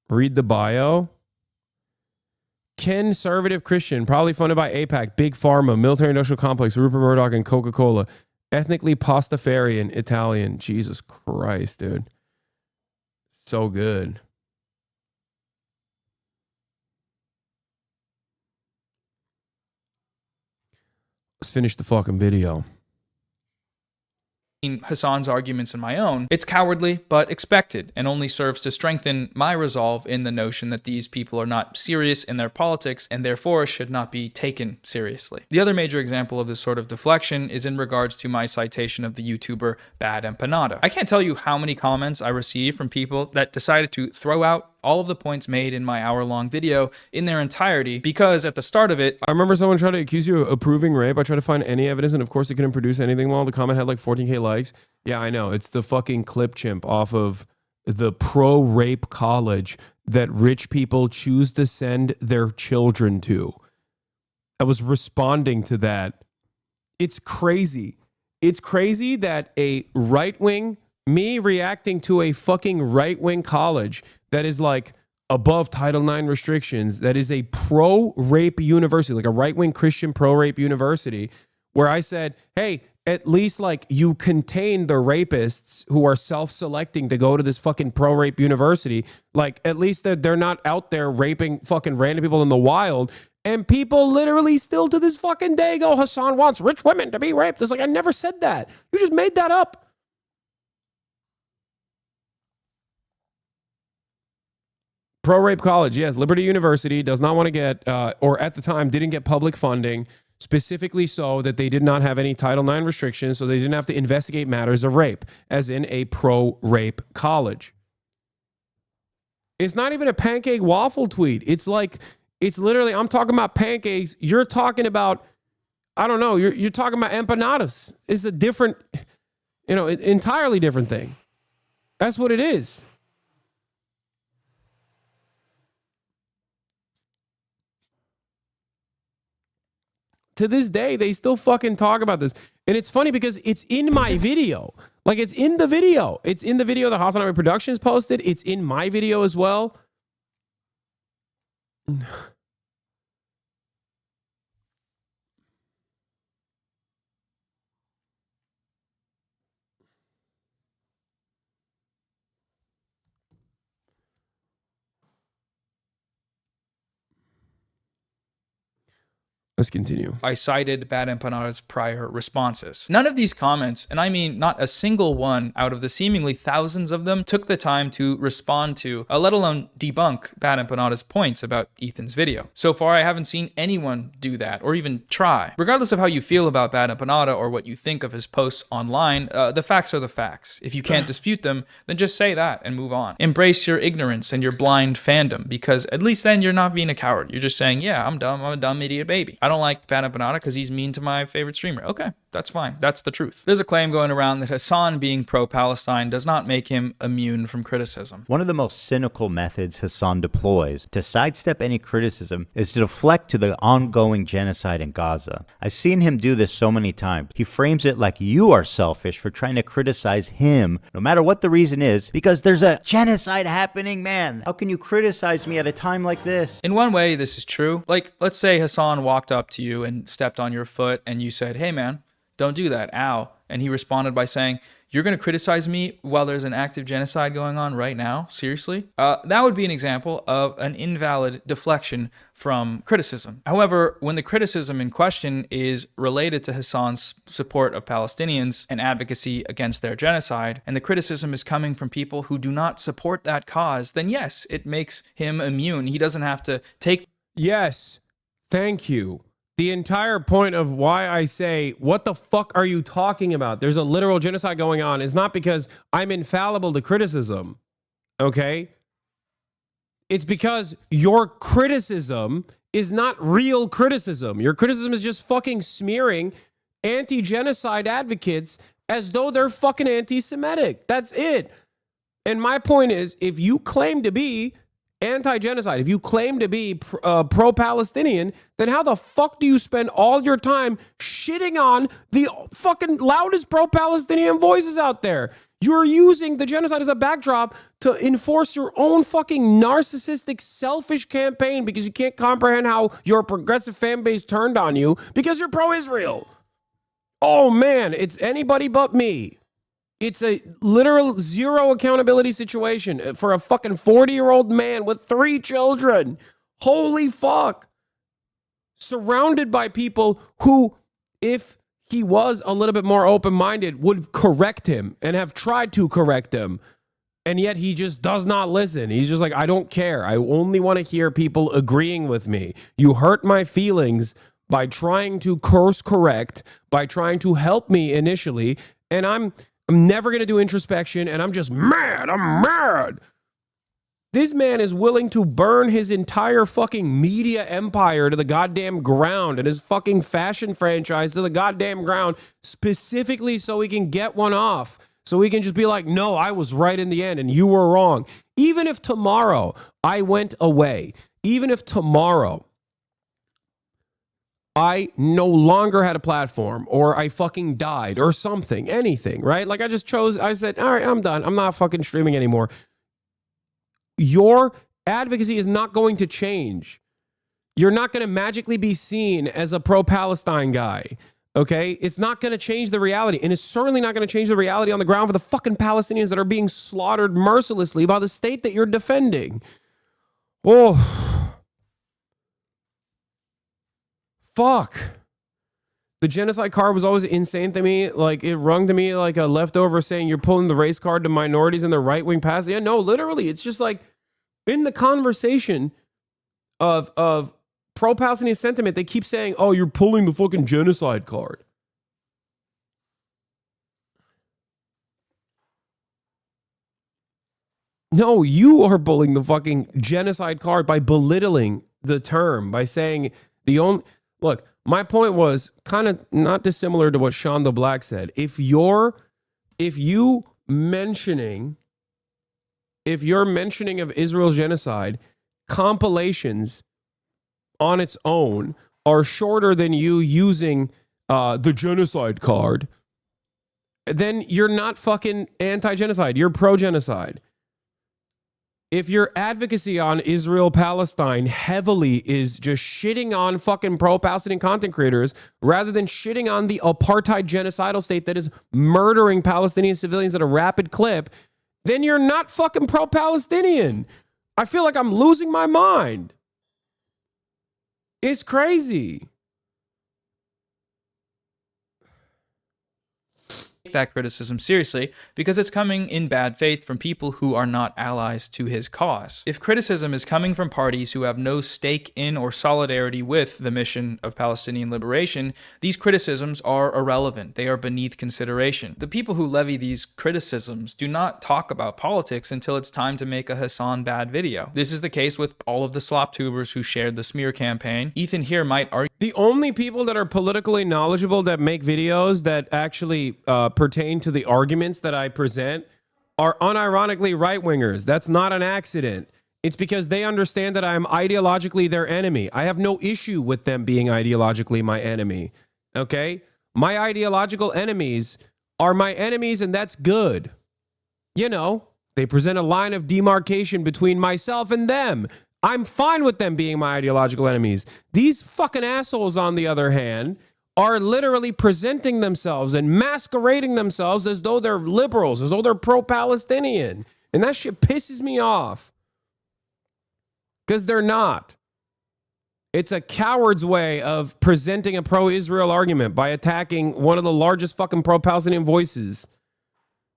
Read the bio. Conservative Christian, probably funded by AIPAC, Big Pharma, Military Industrial Complex, Rupert Murdoch, and Coca-Cola. Ethnically Pastafarian, Italian. Jesus Christ, dude. So good. Let's finish the fucking video. Hasan's arguments and my own, it's cowardly but expected and only serves to strengthen my resolve in the notion that these people are not serious in their politics and therefore should not be taken seriously. The other major example of this sort of deflection is in regards to my citation of the YouTuber Bad Empanada. I can't tell you how many comments I received from people that decided to throw out all of the points made in my hour-long video in their entirety because at the start of it, I remember someone tried to accuse you of approving rape. I tried to find any evidence, and of course they couldn't produce anything. While the comment had like 14K likes. Yeah, I know. It's the fucking clip chimp off of the pro-rape college that rich people choose to send their children to. I was responding to that. It's crazy. It's crazy that a right-wing, me reacting to a fucking right-wing college that is like above Title IX restrictions, that is a pro-rape university, like a right-wing Christian pro-rape university, where I said, hey, at least like you contain the rapists who are self-selecting to go to this fucking pro-rape university. Like at least they're not out there raping fucking random people in the wild. And people literally still to this fucking day go, Hasan wants rich women to be raped. It's like, I never said that. You just made that up. Pro-rape college, yes. Liberty University does not want to get, or at the time didn't get public funding, specifically so that they did not have any Title IX restrictions, so they didn't have to investigate matters of rape, as in a pro-rape college. It's not even a pancake waffle tweet. It's like, it's literally, I'm talking about pancakes. You're talking about, I don't know, you're talking about empanadas. It's a different, entirely different thing. That's what it is. To this day, they still fucking talk about this. And it's funny because it's in my video. Like, it's in the video. It's in the video that Hasanabi Productions posted. It's in my video as well. Let's continue. I cited Bad Empanada's prior responses. None of these comments, and I mean not a single one out of the seemingly thousands of them, took the time to respond to, let alone debunk Bad Empanada's points about Ethan's video. So far, I haven't seen anyone do that or even try. Regardless of how you feel about Bad Empanada or what you think of his posts online, the facts are the facts. If you can't dispute them, then just say that and move on. Embrace your ignorance and your blind fandom, because at least then you're not being a coward. You're just saying, yeah, I'm dumb. I'm a dumb idiot baby. I don't like Bad Empanada because he's mean to my favorite streamer. Okay, that's fine. That's the truth. There's a claim going around that Hasan being pro-Palestine does not make him immune from criticism. One of the most cynical methods Hasan deploys to sidestep any criticism is to deflect to the ongoing genocide in Gaza. I've seen him do this so many times. He frames it like you are selfish for trying to criticize him, no matter what the reason is, because there's a genocide happening, man. How can you criticize me at a time like this? In one way, this is true. Like, let's say Hasan walked up to you and stepped on your foot and you said, hey man, don't do that, ow. And he responded by saying, you're going to criticize me while there's an active genocide going on right now? Seriously? That would be an example of an invalid deflection from criticism. However, when the criticism in question is related to Hasan's support of Palestinians and advocacy against their genocide, and the criticism is coming from people who do not support that cause, then yes, it makes him immune. He doesn't have to take... Yes, thank you. The entire point of why I say, what the fuck are you talking about? There's a literal genocide going on is not because I'm infallible to criticism, okay? It's because your criticism is not real criticism. Your criticism is just fucking smearing anti-genocide advocates as though they're fucking anti-Semitic. That's it. And my point is, if you claim to be anti-genocide, if you claim to be pro-Palestinian, then how the fuck do you spend all your time shitting on the fucking loudest pro-Palestinian voices out there? You're using the genocide as a backdrop to enforce your own fucking narcissistic, selfish campaign because you can't comprehend how your progressive fan base turned on you because you're pro-Israel. Oh man, it's anybody but me. It's a literal zero accountability situation for a fucking 40-year-old man with 3 children. Holy fuck. Surrounded by people who, if he was a little bit more open-minded, would correct him and have tried to correct him. And yet he just does not listen. He's just like, I don't care. I only want to hear people agreeing with me. You hurt my feelings by trying to course correct, by trying to help me initially. And I'm never going to do introspection, and I'm just mad. I'm mad. This man is willing to burn his entire fucking media empire to the goddamn ground and his fucking fashion franchise to the goddamn ground specifically so he can get one off. So he can just be like, no, I was right in the end and you were wrong. Even if tomorrow I went away, even if tomorrow I no longer had a platform or I fucking died or something, anything, right? Like I said, all right, I'm done. I'm not fucking streaming anymore. Your advocacy is not going to change. You're not going to magically be seen as a pro-Palestine guy, okay? It's not going to change the reality. And it's certainly not going to change the reality on the ground for the fucking Palestinians that are being slaughtered mercilessly by the state that you're defending. Oh, fuck. The genocide card was always insane to me. Like, it rung to me like a leftover saying you're pulling the race card to minorities in the right-wing past. Yeah, no, literally. It's just like in the conversation of pro-Palestinian sentiment, they keep saying, oh, you're pulling the fucking genocide card. No, you are pulling the fucking genocide card by belittling the term, by saying the only... Look, my point was kind of not dissimilar to what Shonda Black said. If you're mentioning of Israel's genocide, compilations on its own are shorter than you using the genocide card then you're not fucking anti-genocide. You're pro-genocide. If your advocacy on Israel-Palestine heavily is just shitting on fucking pro-Palestinian content creators rather than shitting on the apartheid genocidal state that is murdering Palestinian civilians at a rapid clip, then you're not fucking pro-Palestinian. I feel like I'm losing my mind. It's crazy. That criticism seriously because it's coming in bad faith from people who are not allies to his cause. If criticism is coming from parties who have no stake in or solidarity with the mission of Palestinian liberation, these criticisms are irrelevant. They are beneath consideration. The people who levy these criticisms do not talk about politics until it's time to make a Hasan bad video. This is the case with all of the slop tubers who shared the smear campaign. Ethan here might argue. The only people that are politically knowledgeable that make videos that actually pertain to the arguments that I present are unironically right-wingers. That's not an accident. It's because they understand that I am ideologically their enemy. I have no issue with them being ideologically my enemy. Okay? My ideological enemies are my enemies, and that's good. You know, they present a line of demarcation between myself and them. I'm fine with them being my ideological enemies. These fucking assholes, on the other hand, are literally presenting themselves and masquerading themselves as though they're liberals, as though they're pro-Palestinian. And that shit pisses me off. Because they're not. It's a coward's way of presenting a pro-Israel argument by attacking one of the largest fucking pro-Palestinian voices.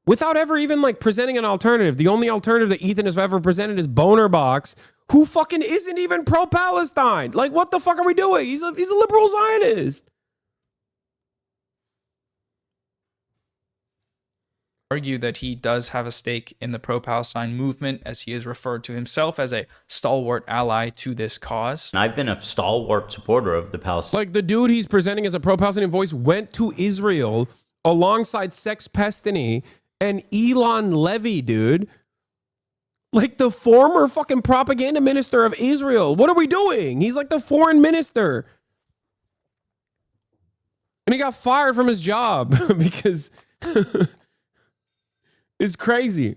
Without ever even like presenting an alternative. The only alternative that Ethan has ever presented is Boner Box, who fucking isn't even pro-Palestine. Like, what the fuck are we doing? He's a liberal Zionist. Argue that he does have a stake in the pro-Palestine movement, as he has referred to himself as a stalwart ally to this cause. And I've been a stalwart supporter of the Palestinian. Like, the dude he's presenting as a pro-Palestinian voice went to Israel alongside Sex Pestany and Elon Levy, dude. Like the former fucking propaganda minister of Israel. What are we doing? He's like the foreign minister. And he got fired from his job because it's crazy.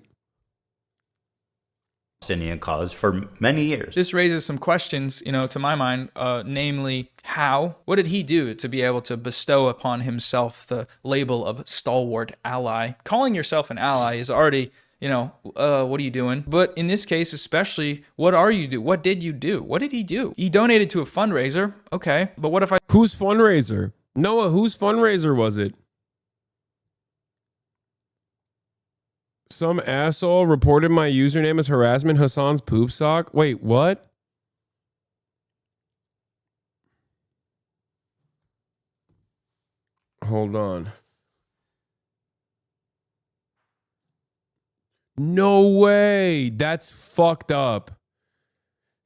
Palestinian cause for many years. This raises some questions, to my mind, namely, how? What did he do to be able to bestow upon himself the label of stalwart ally? Calling yourself an ally is already, what are you doing? But in this case, especially, what are you do? What did you do? What did he do? He donated to a fundraiser. Okay, but what if I... Whose fundraiser? Noah, whose fundraiser was it? Some asshole reported my username as harassment Hasan's poop sock. Wait, what? Hold on. No way. That's fucked up.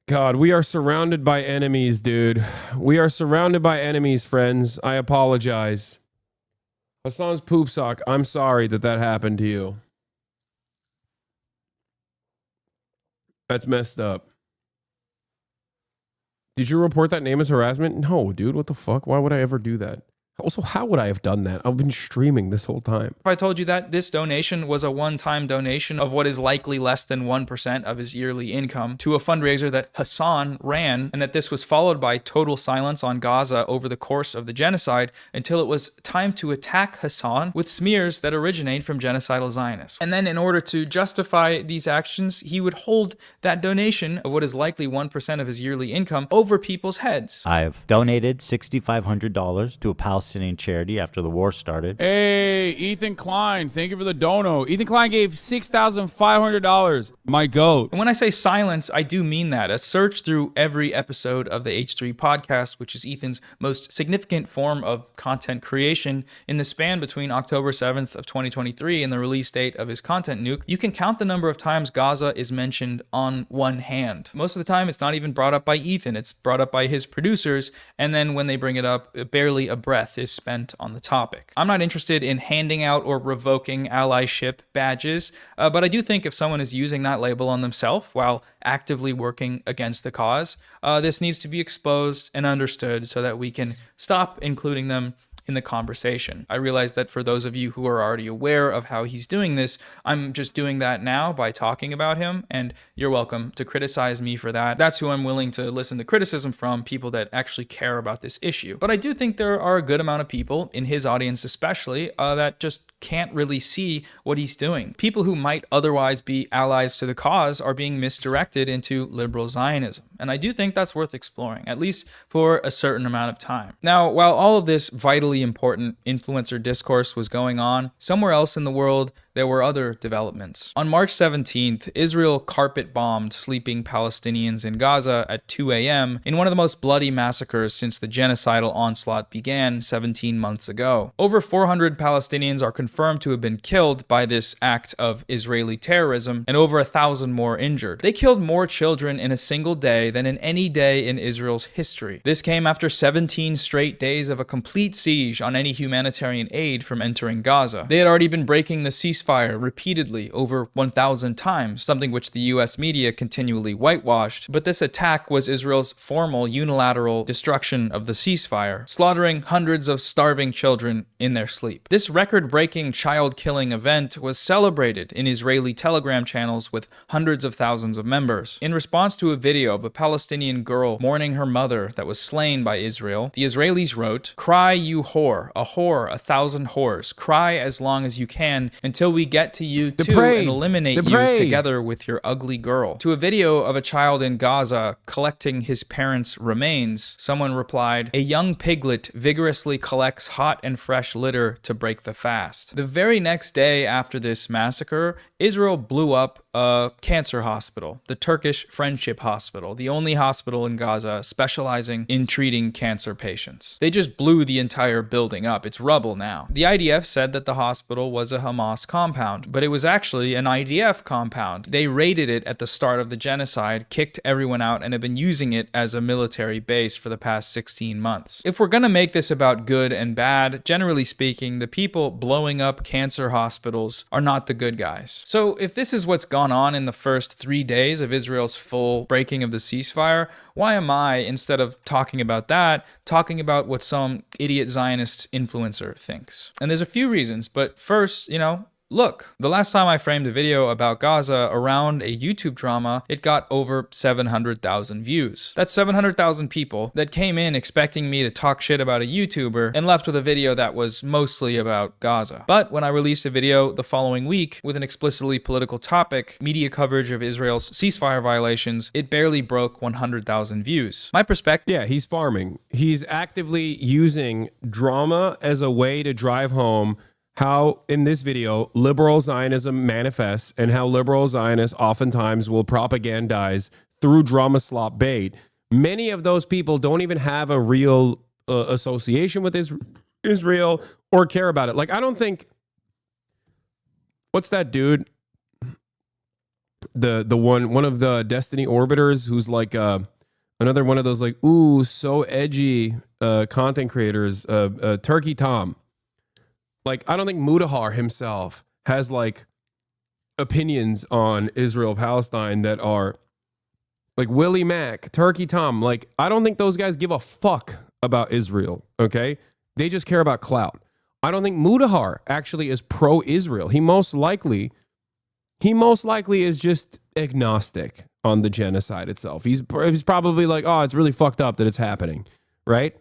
God, we are surrounded by enemies, dude. We are surrounded by enemies, friends. I apologize. Hasan's poop sock. I'm sorry that happened to you. That's messed up. Did you report that name as harassment? No, dude. What the fuck? Why would I ever do that? Also, how would I have done that? I've been streaming this whole time. If I told you that this donation was a one-time donation of what is likely less than 1% of his yearly income to a fundraiser that Hasan ran, and that this was followed by total silence on Gaza over the course of the genocide until it was time to attack Hasan with smears that originate from genocidal Zionists. And then in order to justify these actions, he would hold that donation of what is likely 1% of his yearly income over people's heads. I've donated $6,500 to a Palestinian charity after the war started. Hey, Ethan Klein, thank you for the dono. Ethan Klein gave $6,500. My goat. And when I say silence, I do mean that. A search through every episode of the H3 podcast, which is Ethan's most significant form of content creation in the span between October 7th of 2023 and the release date of his content nuke, you can count the number of times Gaza is mentioned on one hand. Most of the time, it's not even brought up by Ethan. It's brought up by his producers, and then when they bring it up, barely a breath is spent on the topic. I'm not interested in handing out or revoking allyship badges, but I do think if someone is using that label on themselves while actively working against the cause, this needs to be exposed and understood so that we can stop including them in the conversation. I realize that for those of you who are already aware of how he's doing this, I'm just doing that now by talking about him, and you're welcome to criticize me for that. That's who I'm willing to listen to criticism from, people that actually care about this issue. But I do think there are a good amount of people, in his audience especially, that just can't really see what he's doing. People who might otherwise be allies to the cause are being misdirected into liberal Zionism. And I do think that's worth exploring, at least for a certain amount of time. Now, while all of this vitally important influencer discourse was going on, somewhere else in the world, there were other developments. On March 17th, Israel carpet-bombed sleeping Palestinians in Gaza at 2 a.m. in one of the most bloody massacres since the genocidal onslaught began 17 months ago. Over 400 Palestinians are confirmed to have been killed by this act of Israeli terrorism, and over 1,000 more injured. They killed more children in a single day than in any day in Israel's history. This came after 17 straight days of a complete siege on any humanitarian aid from entering Gaza. They had already been breaking the ceasefire repeatedly over 1,000 times, something which the US media continually whitewashed, but this attack was Israel's formal unilateral destruction of the ceasefire, slaughtering hundreds of starving children in their sleep. This record-breaking child-killing event was celebrated in Israeli Telegram channels with hundreds of thousands of members. In response to a video of a Palestinian girl mourning her mother that was slain by Israel, the Israelis wrote, "Cry, you whore, 1,000 whores. Cry as long as you can until we get to you too and eliminate you together with your ugly girl." To a video of a child in Gaza collecting his parents' remains, someone replied, "A young piglet vigorously collects hot and fresh litter to break the fast." The very next day after this massacre, Israel blew up a cancer hospital, the Turkish Friendship Hospital, the only hospital in Gaza specializing in treating cancer patients. They just blew the entire building up. It's rubble now. The IDF said that the hospital was a Hamas compound, but it was actually an IDF compound. They raided it at the start of the genocide, kicked everyone out, and have been using it as a military base for the past 16 months. If we're gonna make this about good and bad, generally speaking, the people blowing up cancer hospitals are not the good guys. So if this is what's gone on in the first 3 days of Israel's full breaking of the ceasefire, why am I, instead of talking about that, talking about what some idiot Zionist influencer thinks? And there's a few reasons, but first, look, the last time I framed a video about Gaza around a YouTube drama, it got over 700,000 views. That's 700,000 people that came in expecting me to talk shit about a YouTuber and left with a video that was mostly about Gaza. But when I released a video the following week with an explicitly political topic, media coverage of Israel's ceasefire violations, it barely broke 100,000 views. My perspective... Yeah, he's farming. He's actively using drama as a way to drive home how, in this video, liberal Zionism manifests and how liberal Zionists oftentimes will propagandize through drama slop bait. Many of those people don't even have a real association with Israel or care about it. Like, I don't think... What's that dude? The one of the Destiny Orbiters who's like another one of those like, ooh, so edgy content creators, Turkey Tom. Like, I don't think Mudahar himself has like opinions on Israel Palestine that are like Willie Mack, Turkey Tom. Like, I don't think those guys give a fuck about Israel. Okay, they just care about clout. I don't think Mudahar actually is pro-Israel. He most likely is just agnostic on the genocide itself. He's probably like, oh, it's really fucked up that it's happening, right?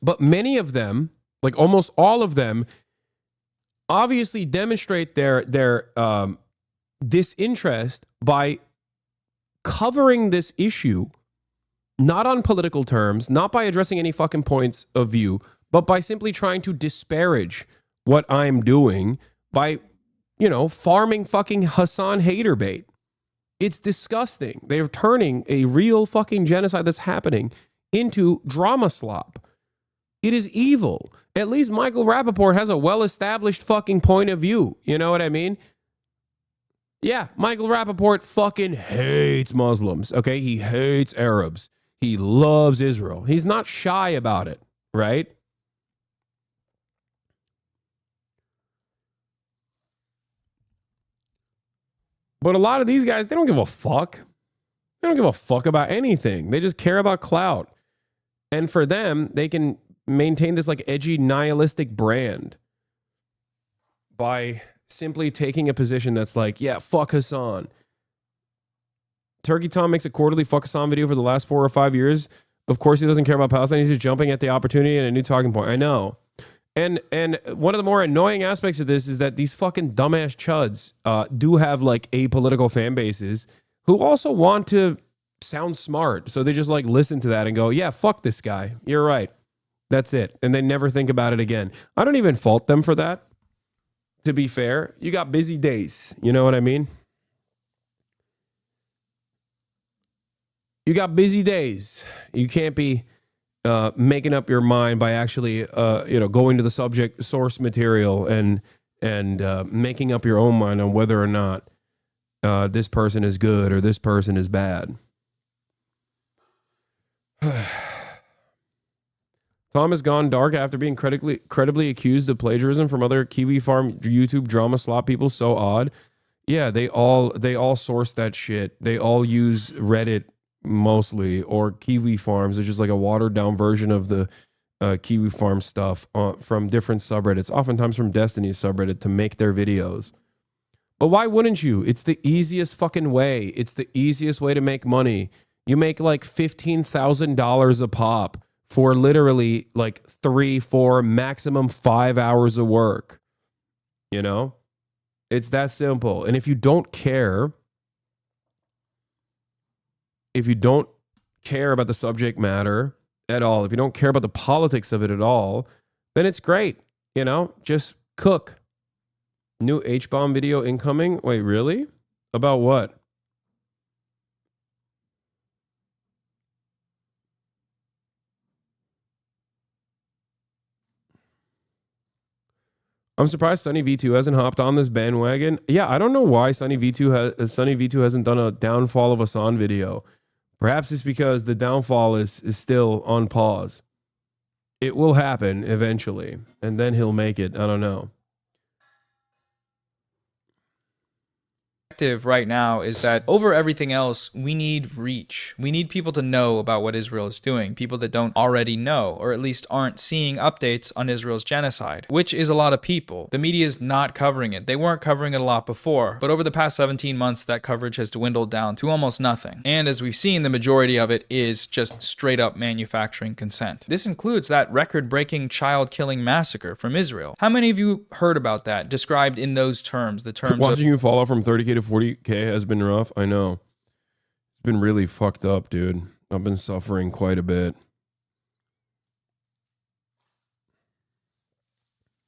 But many of them, like almost all of them, obviously demonstrate their disinterest by covering this issue, not on political terms, not by addressing any fucking points of view, but by simply trying to disparage what I'm doing by, farming fucking Hasan hater bait. It's disgusting. They're turning a real fucking genocide that's happening into drama slop. It is evil. At least Michael Rappaport has a well-established fucking point of view. You know what I mean? Yeah, Michael Rappaport fucking hates Muslims, okay? He hates Arabs. He loves Israel. He's not shy about it, right? But a lot of these guys, they don't give a fuck. They don't give a fuck about anything. They just care about clout. And for them, they can maintain this like edgy nihilistic brand by simply taking a position that's like, yeah, fuck Hasan. Turkey Tom makes a quarterly fuck Hasan video for the last 4 or 5 years. Of course he doesn't care about Palestine. He's just jumping at the opportunity and a new talking point. I know. And one of the more annoying aspects of this is that these fucking dumbass chuds do have like apolitical fan bases who also want to sound smart. So they just like listen to that and go, yeah, fuck this guy. You're right. That's it. And they never think about it again. I don't even fault them for that. To be fair, you got busy days. You know what I mean? You got busy days. You can't be making up your mind by actually, going to the subject source material and making up your own mind on whether or not this person is good or this person is bad. Tom has gone dark after being credibly accused of plagiarism from other Kiwi Farm YouTube drama slop people. So odd. Yeah, they all source that shit. They all use Reddit mostly, or Kiwi Farms, which is like a watered down version of the Kiwi Farm stuff from different subreddits, oftentimes from Destiny's subreddit, to make their videos. But why wouldn't you? It's the easiest fucking way. It's the easiest way to make money. You make like $15,000 a pop for literally like 3, 4, maximum 5 hours of work. You know? It's that simple. And if you don't care about the subject matter at all, if you don't care about the politics of it at all, then it's great. You know, just cook. New H-bomb video incoming. Wait, really? About what? I'm surprised Sunny V2 hasn't hopped on this bandwagon. Yeah, I don't know why Sunny V2 hasn't done a downfall of Hasan video. Perhaps it's because the downfall is still on pause. It will happen eventually, and then he'll make it. I don't know. Right now is that over everything else, we need reach. We need people to know about what Israel is doing, people that don't already know, or at least aren't seeing updates on Israel's genocide, which is a lot of people. The media is not covering it. They weren't covering it a lot before, but over the past 17 months, that coverage has dwindled down to almost nothing. And as we've seen, the majority of it is just straight up manufacturing consent. This includes that record-breaking child-killing massacre from Israel. How many of you heard about that, described in those terms, the terms Watching you fall off from 30K to 40K has been rough. I know. It's been really fucked up, dude. I've been suffering quite a bit.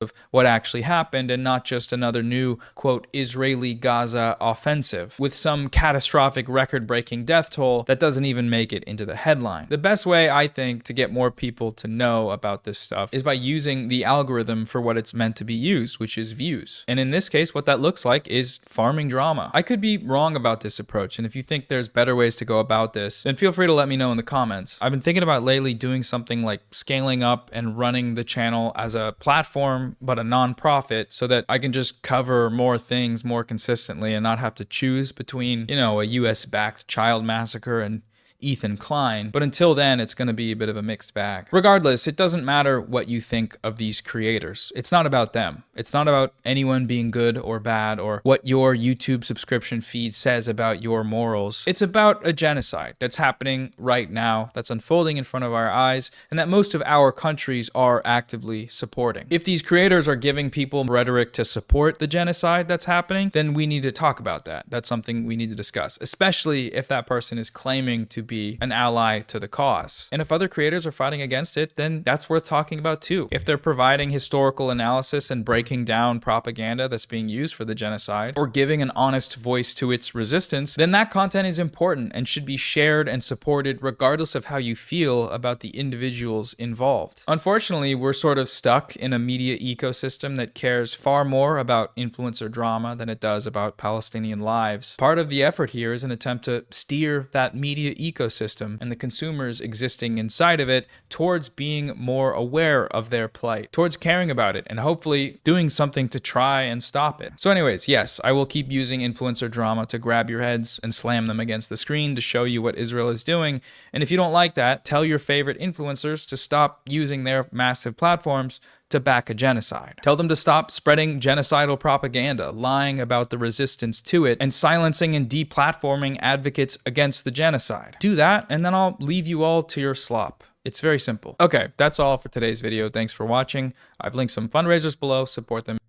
of what actually happened and not just another new, quote, Israeli Gaza offensive with some catastrophic record-breaking death toll that doesn't even make it into the headline. The best way, I think, to get more people to know about this stuff is by using the algorithm for what it's meant to be used, which is views. And in this case, what that looks like is farming drama. I could be wrong about this approach, and if you think there's better ways to go about this, then feel free to let me know in the comments. I've been thinking about lately doing something like scaling up and running the channel as a platform, but a non-profit, so that I can just cover more things more consistently and not have to choose between, you know, a US-backed child massacre and Ethan Klein. But until then, it's going to be a bit of a mixed bag. Regardless, it doesn't matter what you think of these creators. It's not about them. It's not about anyone being good or bad or what your YouTube subscription feed says about your morals. It's about a genocide that's happening right now, that's unfolding in front of our eyes, and that most of our countries are actively supporting. If these creators are giving people rhetoric to support the genocide that's happening, then we need to talk about that. That's something we need to discuss, especially if that person is claiming to be an ally to the cause. And if other creators are fighting against it, then that's worth talking about too. If they're providing historical analysis and breaking down propaganda that's being used for the genocide, or giving an honest voice to its resistance, then that content is important and should be shared and supported regardless of how you feel about the individuals involved. Unfortunately, we're sort of stuck in a media ecosystem that cares far more about influencer drama than it does about Palestinian lives. Part of the effort here is an attempt to steer that media ecosystem ecosystem and the consumers existing inside of it towards being more aware of their plight, towards caring about it, and hopefully doing something to try and stop it. So anyways, yes, I will keep using influencer drama to grab your heads and slam them against the screen to show you what Israel is doing. And if you don't like that, tell your favorite influencers to stop using their massive platforms to back a genocide. Tell them to stop spreading genocidal propaganda, lying about the resistance to it, and silencing and deplatforming advocates against the genocide. Do that, and then I'll leave you all to your slop. It's very simple. Okay, that's all for today's video. Thanks for watching. I've linked some fundraisers below. Support them.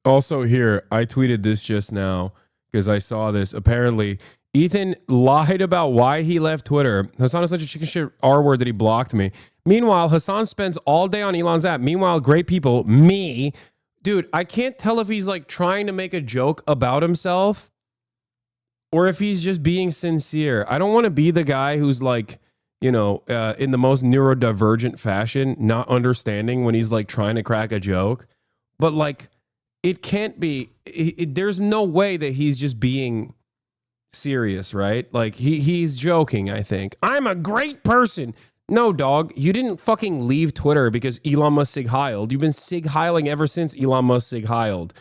Also here, I tweeted this just now because I saw this. Apparently, Ethan lied about why he left Twitter. Hasan is such a chicken shit R word that he blocked me. Meanwhile, Hasan spends all day on Elon's app. Meanwhile, great people, me. Dude, I can't tell if he's like trying to make a joke about himself or if he's just being sincere. I don't want to be the guy who's like, you know, in the most neurodivergent fashion, not understanding when he's like trying to crack a joke. But like, it can't be, there's no way that he's just being serious, right? Like he's joking, I think. I'm a great person. No, dog, you didn't fucking leave Twitter because Elon Musk sig-heiled. You've been sig-heiling ever since Elon Musk sig-heiled.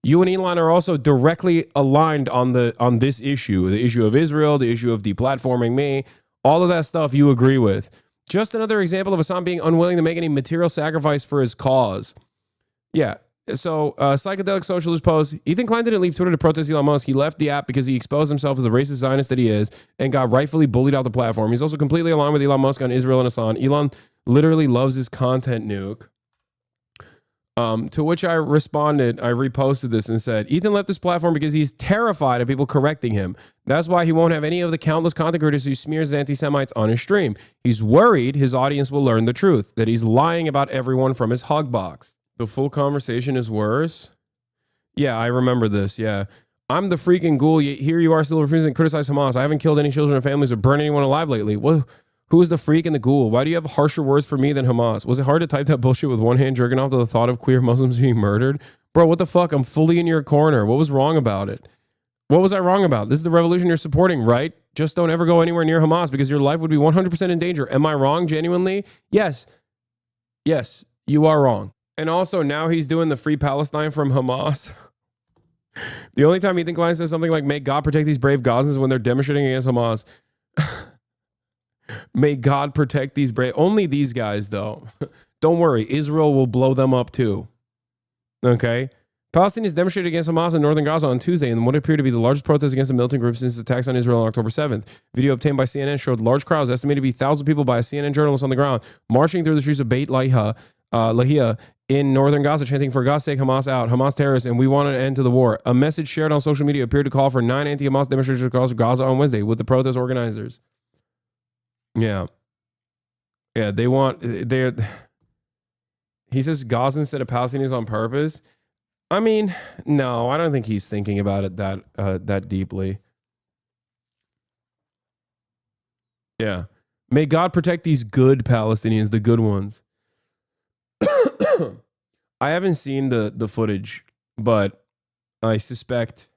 You and Elon are also directly aligned on this issue, the issue of Israel, the issue of deplatforming me, all of that stuff you agree with. Just another example of Hasan being unwilling to make any material sacrifice for his cause. Yeah. So, Psychedelic Socialist post, Ethan Klein didn't leave Twitter to protest Elon Musk. He left the app because he exposed himself as the racist Zionist that he is and got rightfully bullied out the platform. He's also completely aligned with Elon Musk on Israel and Hasan. Elon literally loves his content nuke. To which I responded, I reposted this and said, Ethan left this platform because he's terrified of people correcting him. That's why he won't have any of the countless content creators who smears anti-Semites on his stream. He's worried his audience will learn the truth, that he's lying about everyone from his hug box. The full conversation is worse. Yeah, I remember this. Yeah. I'm the freaking ghoul. Yet here you are still refusing to criticize Hamas. I haven't killed any children or families or burned anyone alive lately. Well, who is the freak and the ghoul? Why do you have harsher words for me than Hamas? Was it hard to type that bullshit with one hand, jerking off to the thought of queer Muslims being murdered? Bro, what the fuck? I'm fully in your corner. What was wrong about it? What was I wrong about? This is the revolution you're supporting, right? Just don't ever go anywhere near Hamas because your life would be 100% in danger. Am I wrong, genuinely? Yes. Yes, you are wrong. And also, now he's doing the Free Palestine from Hamas. The only time Ethan Klein says something like, may God protect these brave Gazans when they're demonstrating against Hamas. May God protect these brave... Only these guys, though. Don't worry. Israel will blow them up, too. Okay? Palestinians demonstrated against Hamas in northern Gaza on Tuesday in what appeared to be the largest protest against the militant group since attacks on Israel on October 7th. Video obtained by CNN showed large crowds, estimated to be thousands of people by a CNN journalist on the ground, marching through the streets of Beit Lahia in northern Gaza, chanting, for God's sake, Hamas out, Hamas terrorists, and we want an end to the war. A message shared on social media appeared to call for 9 anti-Hamas demonstrations across Gaza on Wednesday with the protest organizers. Yeah. Yeah, he says Gaza instead of Palestinians on purpose. I mean, no, I don't think he's thinking about it that deeply. Yeah. May God protect these good Palestinians, the good ones. I haven't seen the footage, but I suspect,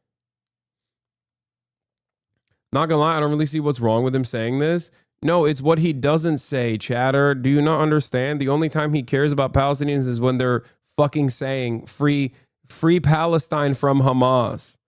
not gonna lie, I don't really see what's wrong with him saying this. No, it's what he doesn't say, chatter. Do you not understand? The only time he cares about Palestinians is when they're fucking saying free Palestine from Hamas.